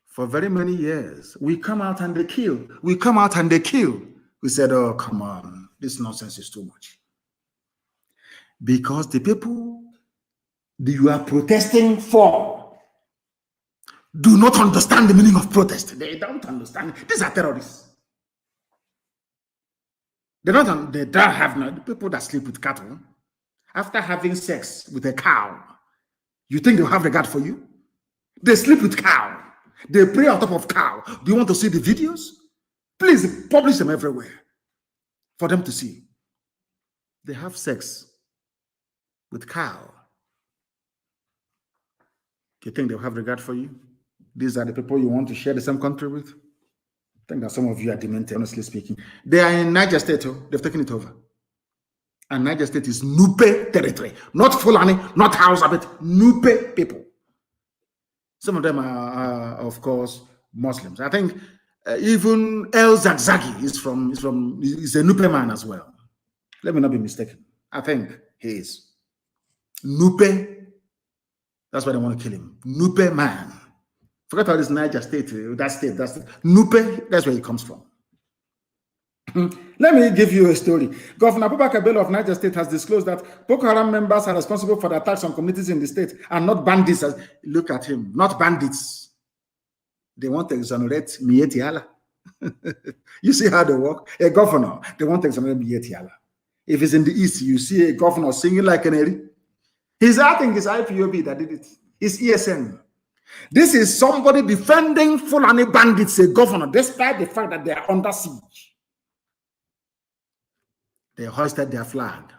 for very many years. We come out and they kill. We come out and they kill. We said, oh, come on. This nonsense is too much. Because the people that you are protesting for do not understand the meaning of protest. They don't understand. These are terrorists. They don't have no, the people that sleep with cattle. After having sex with a cow, you think they'll have regard for you? They sleep with cow. They pray on top of cow. Do you want to see the videos? Please publish them everywhere for them to see. They have sex with cow. Do you think they'll have regard for you? These are the people you want to share the same country with? I think that some of you are demented, honestly speaking. They are in Niger State. They've taken it over. And Niger State is Nupe territory. Not Fulani, not Hausa, but Nupe people. Some of them are of course, Muslims. I think even El Zagzagi is a Nupe man as well. Let me not be mistaken. I think he is. Nupe. That's why they want to kill him. Nupe man. Forget all this Niger State, that's Nupe, that's where he comes from. Let me give you a story. Governor Abubakar Bello of Niger State has disclosed that Boko Haram members are responsible for the attacks on communities in the state and not bandits. Look at him, not bandits. They want to exonerate Mieti Allah. You see how they work? A governor, they want to exonerate Mieti Allah. If it's in the east, you see a governor singing like an Eri. I think it's IPOB that did it. It's ESN. This is somebody defending Fulani bandits, a governor, despite the fact that they are under siege. They hoisted their flag.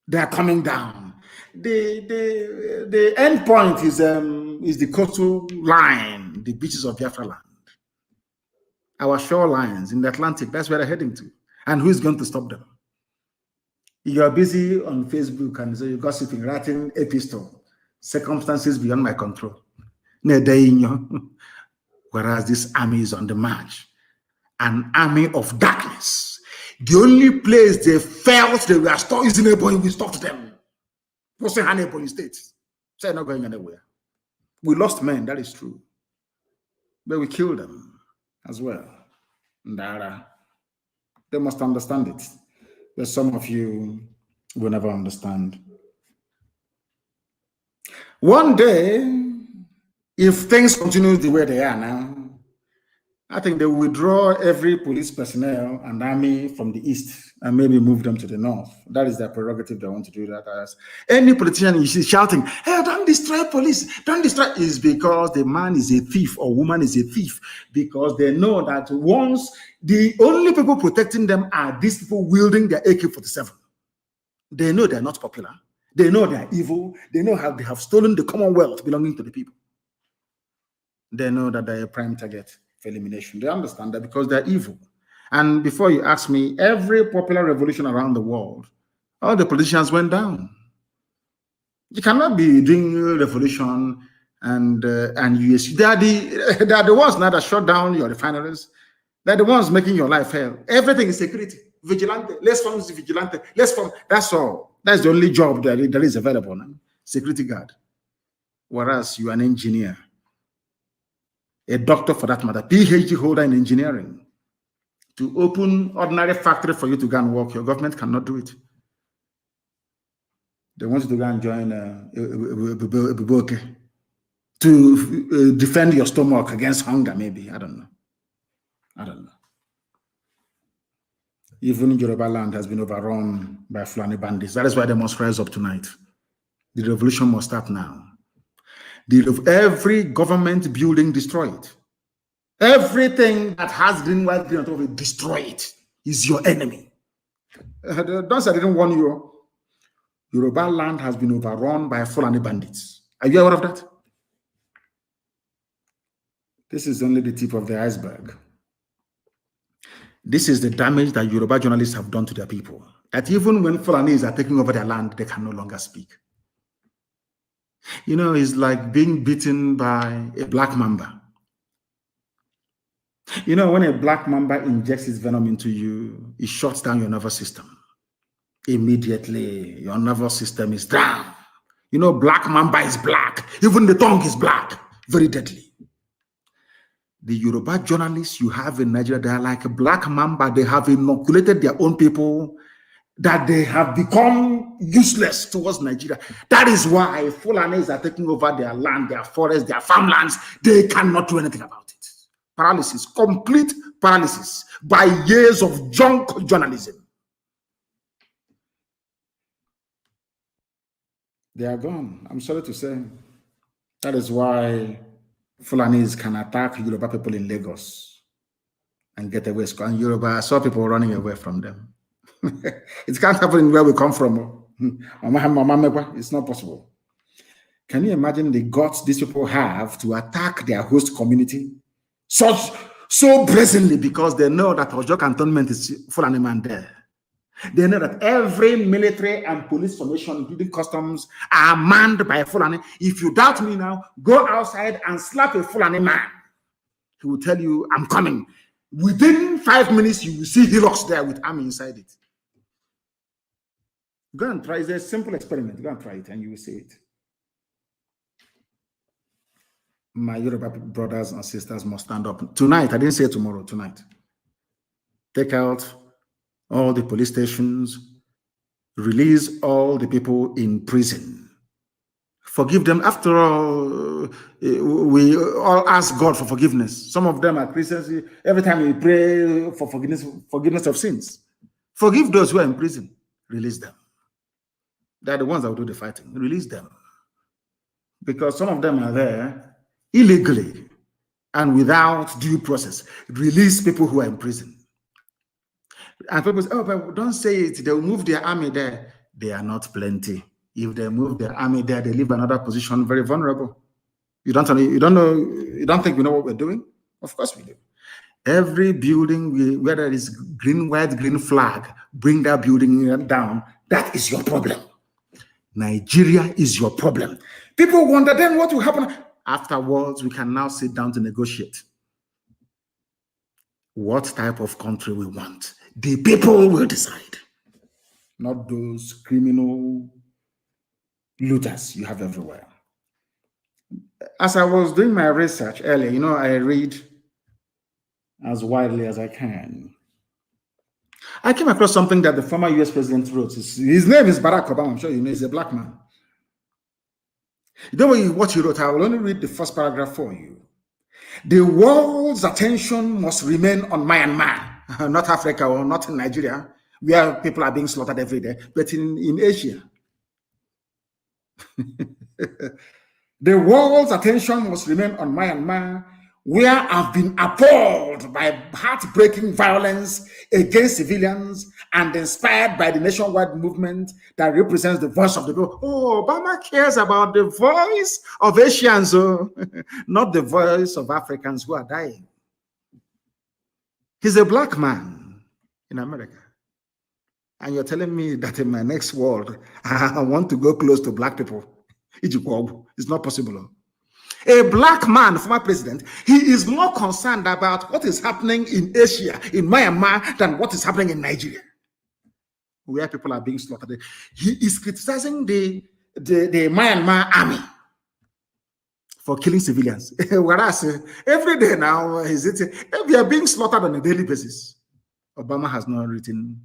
They are coming down. The end point is the coastal line, the beaches of Biafra land. Our shorelines in the Atlantic, that's where they're heading to. And who is going to stop them? You are busy on Facebook and so you're gossiping, writing epistle. Circumstances beyond my control. Whereas this army is on the march, an army of darkness. The only place they felt they were stopped is in Ebonyi. We stopped them. What's in Ebonyi State? They're not going anywhere. We lost men, that is true, but we killed them as well. They must understand it, but some of you will never understand. One day, if things continue the way they are now, I think they will withdraw every police personnel and army from the east and maybe move them to the north. That is their prerogative. They want to do that. As any politician you see shouting, hey, don't destroy police, don't destroy, is because the man is a thief or woman is a thief, because they know that once the only people protecting them are these people wielding their AK-47. They know they're not popular. They know they're evil. They know how they have stolen the Commonwealth belonging to the people. They know that they're a prime target for elimination. They understand that because they're evil. And before you ask me, every popular revolution around the world, all the politicians went down. You cannot be doing a revolution and US. They are the ones now that shut down your refineries. They're the ones making your life hell. Everything is security. Vigilante. Let's form the vigilante. Let's form. That's all. That's the only job that is available now. Security guard. Whereas you are an engineer. A doctor for that matter, PhD holder in engineering, to open ordinary factory for you to go and work, your government cannot do it. They want you to go and join to defend your stomach against hunger, maybe. I don't know. Even Yoruba land has been overrun by Fulani bandits. That is why they must rise up tonight. The revolution must start now. Every government building destroyed. Everything that has green, white, green on top of it, destroy it. Is your enemy. Don't say I didn't warn you. Yoruba land has been overrun by Fulani bandits. Are you aware of that? This is only the tip of the iceberg. This is the damage that Yoruba journalists have done to their people. That even when Fulanis are taking over their land, they can no longer speak. You know, it's like being bitten by a black mamba. You know, when a black mamba injects its venom into you, it shuts down your nervous system. immediately your nervous system is down. You know, black mamba is black. Even the tongue is black. Very deadly. The Yoruba journalists you have in Nigeria, they are like a black mamba. They have inoculated their own people that they have become useless towards Nigeria. That is why Fulanis are taking over their land, their forests, their farmlands. They cannot do anything about it. Paralysis, complete paralysis by years of junk journalism. They are gone. I'm sorry to say. That is why Fulanis can attack Yoruba people in Lagos and get away. And Yoruba, I saw people running away from them. It can't happen in where we come from. It's not possible. Can you imagine the guts these people have to attack their host community so brazenly because they know that Ojo Cantonment is Fulani man there? They know that every military and police formation, including customs, are manned by a Fulani. If you doubt me now, go outside and slap a Fulani man. He will tell you, I'm coming. Within 5 minutes, you will see hillocks there with army inside it. Go and try. It's a simple experiment. Go and try it and you will see it. My Yoruba brothers and sisters must stand up. Tonight, I didn't say tomorrow, tonight. Take out all the police stations, release all the people in prison. Forgive them. After all, we all ask God for forgiveness. Some of them are Christians. Every time we pray for forgiveness of sins. Forgive those who are in prison. Release them. They're the ones that will do the fighting. Release them. Because some of them are there illegally and without due process. Release people who are in prison. And people say, oh, but don't say it. They'll move their army there. They are not plenty. If they move their army there, they leave another position very vulnerable. You don't think we know what we're doing? Of course we do. Every building, where there is green, white, green flag, bring that building down. That is your problem. Nigeria is your problem. People wonder then what will happen. Afterwards, we can now sit down to negotiate what type of country we want. The people will decide, not those criminal looters you have everywhere. As I was doing my research earlier, you know, I read as widely as I can. I came across something that the former US president wrote. His name is Barack Obama. I'm sure you know he's a black man. You know what he wrote? I will only read the first paragraph for you. The world's attention must remain on Myanmar, not Africa or not in Nigeria, where people are being slaughtered every day, but in Asia. The world's attention must remain on Myanmar, where I've been appalled by heartbreaking violence against civilians and inspired by the nationwide movement that represents the voice of the people. Oh, Obama cares about the voice of Asians, not the voice of Africans who are dying. He's a black man in America. And you're telling me that in my next world, I want to go close to black people. It's not possible. A black man, former president, he is more concerned about what is happening in Asia, in Myanmar, than what is happening in Nigeria, where people are being slaughtered. He is criticizing the Myanmar army for killing civilians. Whereas every day now, we are being slaughtered on a daily basis. Obama has not written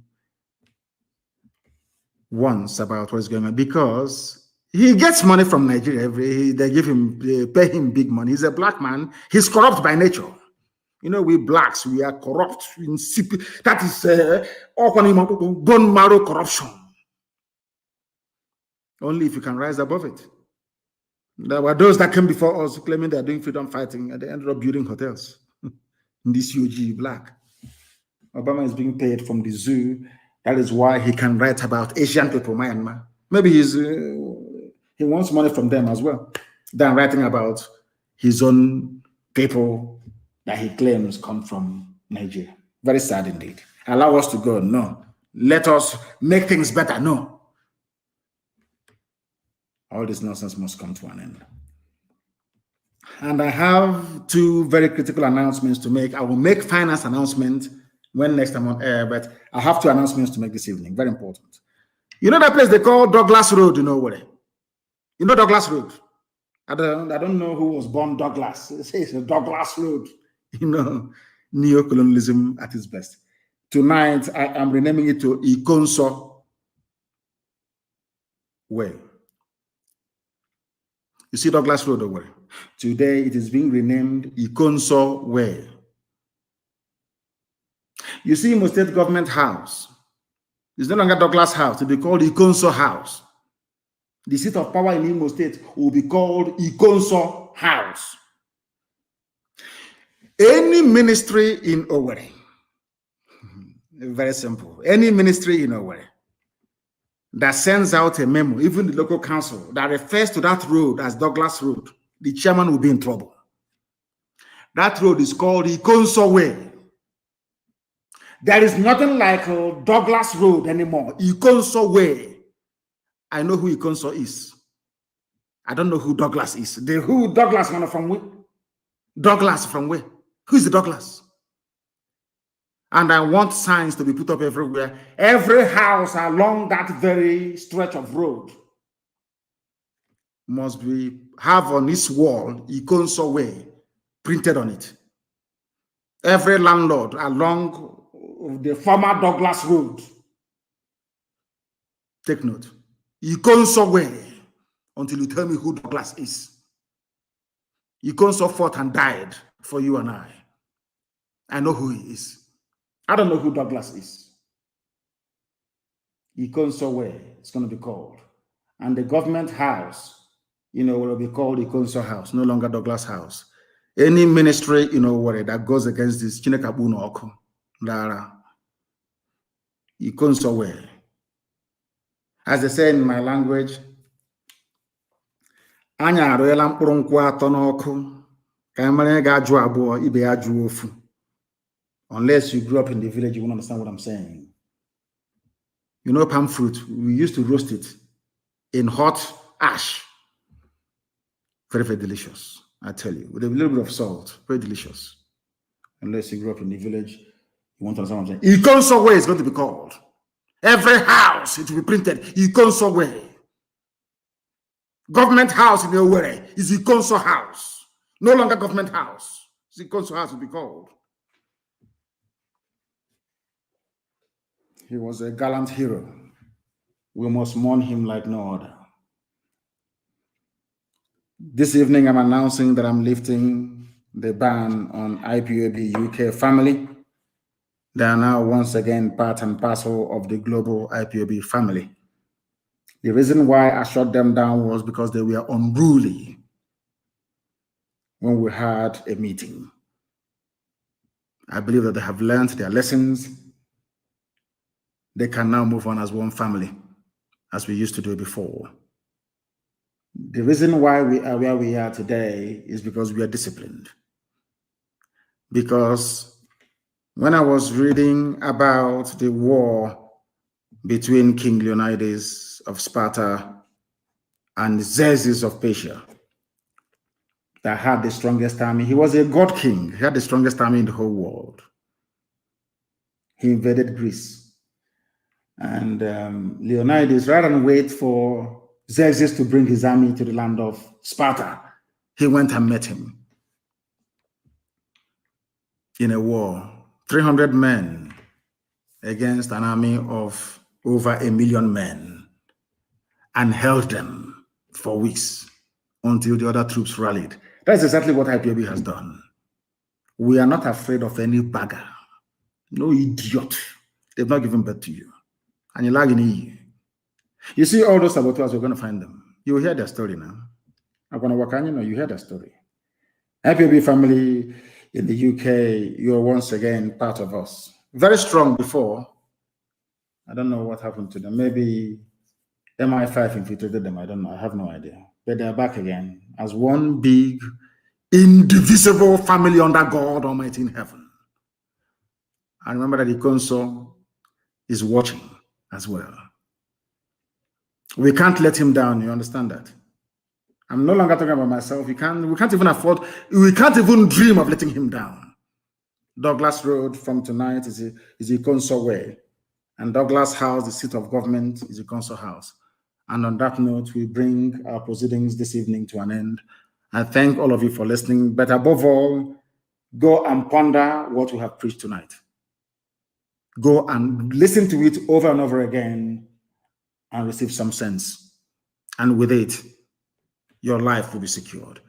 once about what is going on because he gets money from Nigeria. They pay him big money. He's a black man. He's corrupt by nature. You know, we blacks, we are corrupt. That is bone marrow corruption. Only if you can rise above it. There were those that came before us claiming they're doing freedom fighting, and they ended up building hotels in this UG black. Obama is being paid from the zoo. That is why he can write about Asian people, Myanmar. Maybe he wants money from them as well, than writing about his own people that he claims come from Nigeria. Very sad indeed. Allow us to go? No. Let us make things better? No. All this nonsense must come to an end. And I have two very critical announcements to make. I will make finance announcement when next I'm on air, but I have two announcements to make this evening. Very important. You know that place they call Douglas Road, you know what? You know Douglas Road? I don't know who was born Douglas. It's a Douglas Road. You know, neocolonialism at its best. Tonight, I am renaming it to Ikonso Way. You see Douglas Road over. Today, it is being renamed Ikonso Way. You see Imo State Government House. It's no longer Douglas House. It will be called Ikonso House. The seat of power in Imo State will be called Ikonso House. Any ministry in Owerri, very simple, any ministry in Owerri that sends out a memo, even the local council, that refers to that road as Douglas Road, the chairman will be in trouble. That road is called Ikonso Way. There is nothing like Douglas Road anymore. Ikonso Way. I know who Ikonso is. I don't know who Douglas is. The who Douglas from where? Douglas from where? Who is the Douglas? And I want signs to be put up everywhere. Every house along that very stretch of road must have on its wall Ikonso Way printed on it. Every landlord along the former Douglas Road, take note. Ikonso Way, until you tell me who Douglas is. Ikonso fought and died for you and I. I know who he is. I don't know who Douglas is. Ikonso Way, it's going to be called. And the government house, will be called Ikonso House, no longer Douglas House. Any ministry, that goes against this, Chinekabuno Oku, Dara, Ikonso Way. As they say in my language, anya arụela mkpụrụ nkwụ atọ n'ọkụ ka mara ga-ajụ abụọ ibe ya jụ ofu. Unless you grew up in the village, you won't understand what I'm saying. You know palm fruit, we used to roast it in hot ash. Very, very delicious, I tell you. With a little bit of salt, very delicious. Unless you grew up in the village, you won't understand what I'm saying. Ikonso Way is going to be called. Every house, it will be printed, Ikonso Way. Government house in Owerri is Ikonso House. No longer government house. It's Ikonso House will be called. He was a gallant hero. We must mourn him like no other. This evening, I'm announcing that I'm lifting the ban on IPOB UK family. They are now once again part and parcel of the global IPOB family. The reason why I shut them down was because they were unruly when we had a meeting. I believe that they have learned their lessons. They can now move on as one family, as we used to do before. The reason why we are where we are today is because we are disciplined. Because when I was reading about the war between King Leonidas of Sparta and Xerxes of Persia, that had the strongest army, he was a god king. He had the strongest army in the whole world. He invaded Greece. And Leonidas, rather than wait for Xerxes to bring his army to the land of Sparta, he went and met him in a war. 300 men against an army of over 1 million men, and held them for weeks until the other troops rallied. That's exactly what IPOB has done. We are not afraid of any bagger, no idiot. They've not given birth to you. And you're lagging in. You see all those saboteurs, we're going to find them. You will hear their story now. I'm going to work on you hear their story. IPOB family in the UK, you're once again part of us. Very strong before. I don't know what happened to them. Maybe MI5 infiltrated them. I don't know. I have no idea. But they're back again as one big, indivisible family under God Almighty in heaven. And remember that the council is watching as well. We can't let him down. You understand that? I'm no longer talking about myself. We can't even afford, we can't even dream of letting him down. Douglas Road from tonight is a Ikonso Way. And Douglas House, the seat of government, is the council house. And on that note, we bring our proceedings this evening to an end. I thank all of you for listening, but above all, go and ponder what we have preached tonight. Go and listen to it over and over again and receive some sense. And with it, your life will be secured.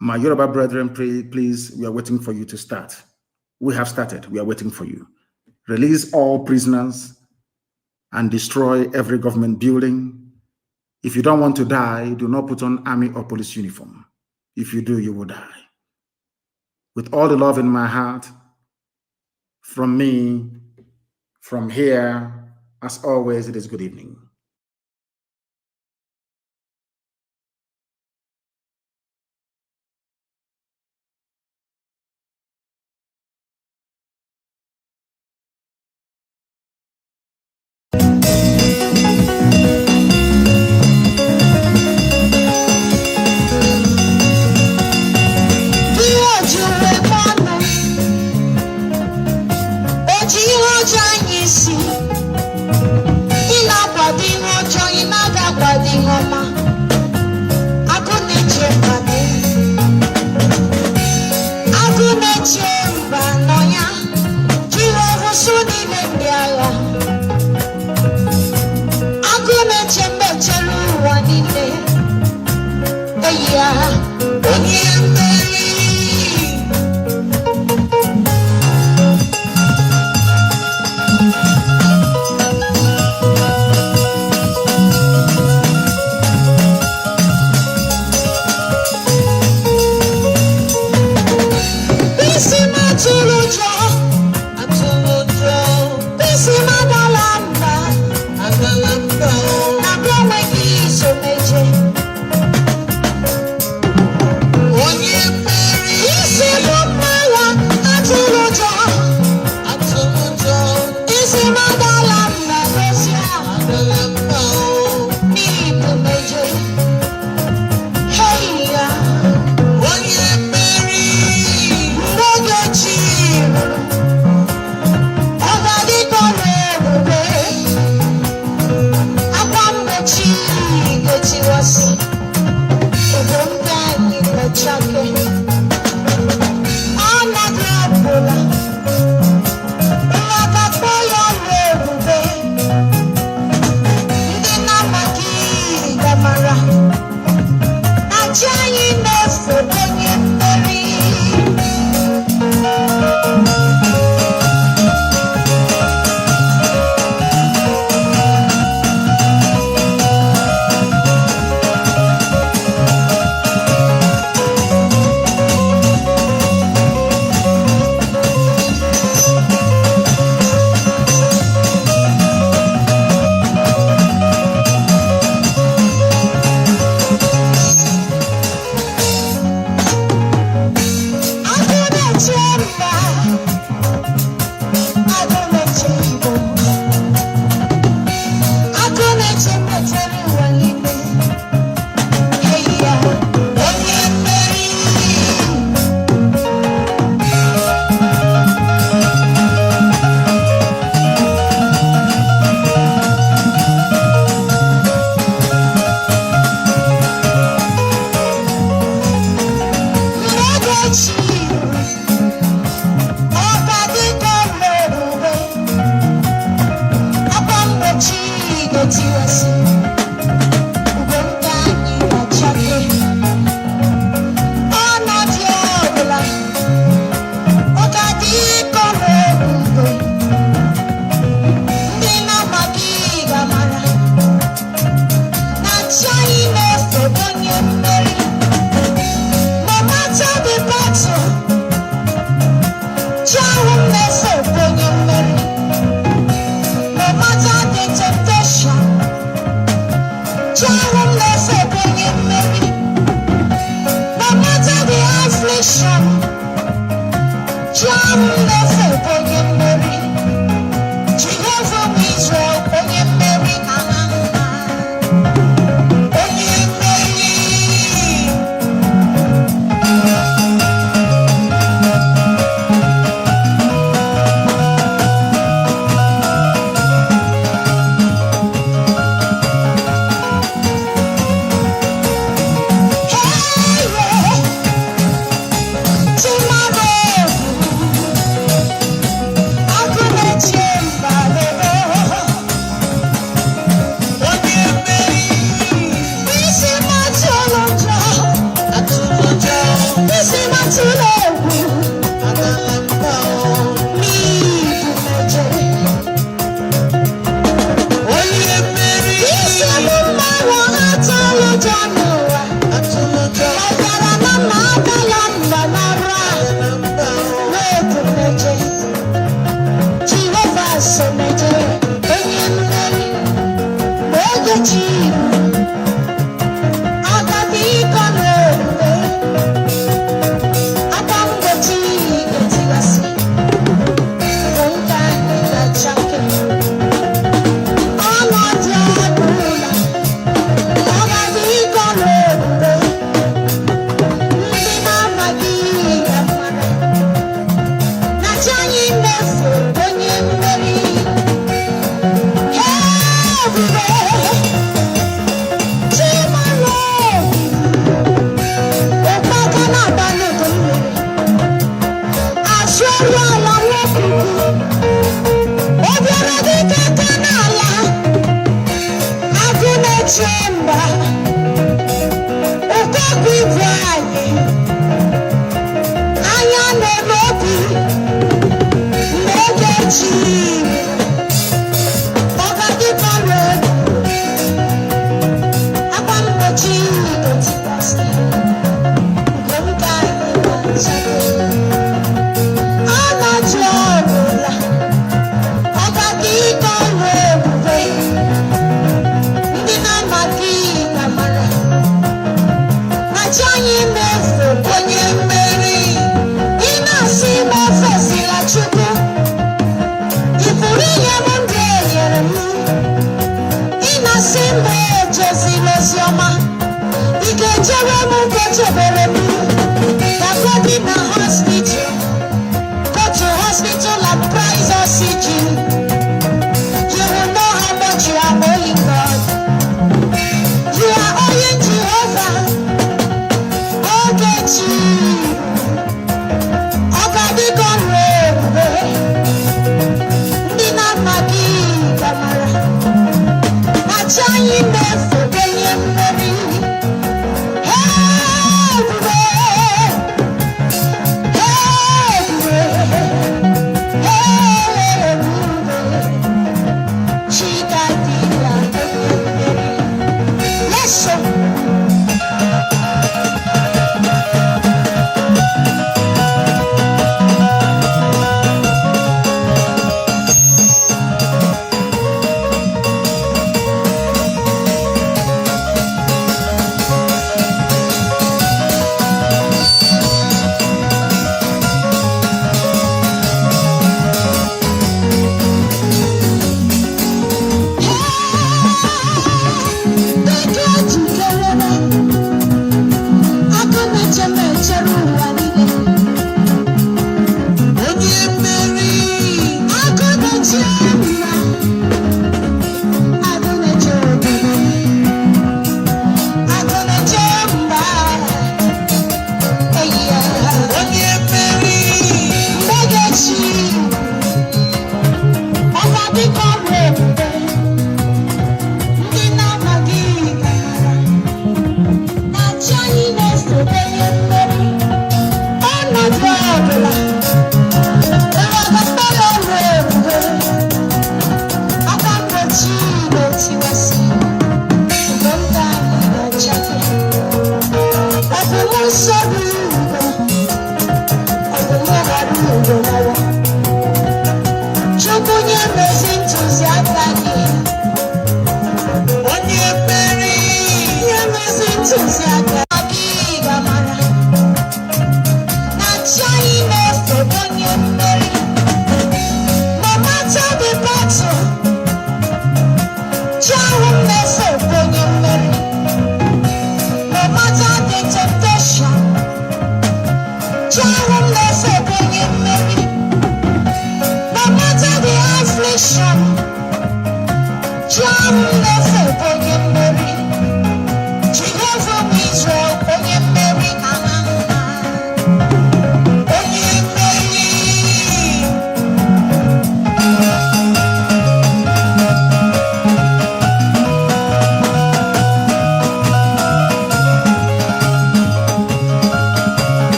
My Yoruba brethren, please, we are waiting for you to start. We have started. We are waiting for you. Release all prisoners and destroy every government building. If you don't want to die, do not put on army or police uniform. If you do, you will die. With all the love in my heart, from me, from here, as always, it is good evening. Peace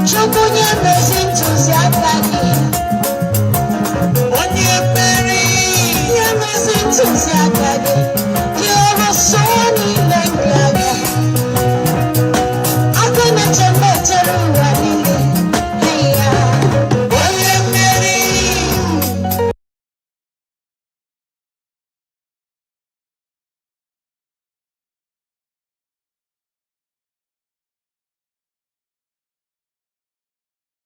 Chukunye mezi ntụziaka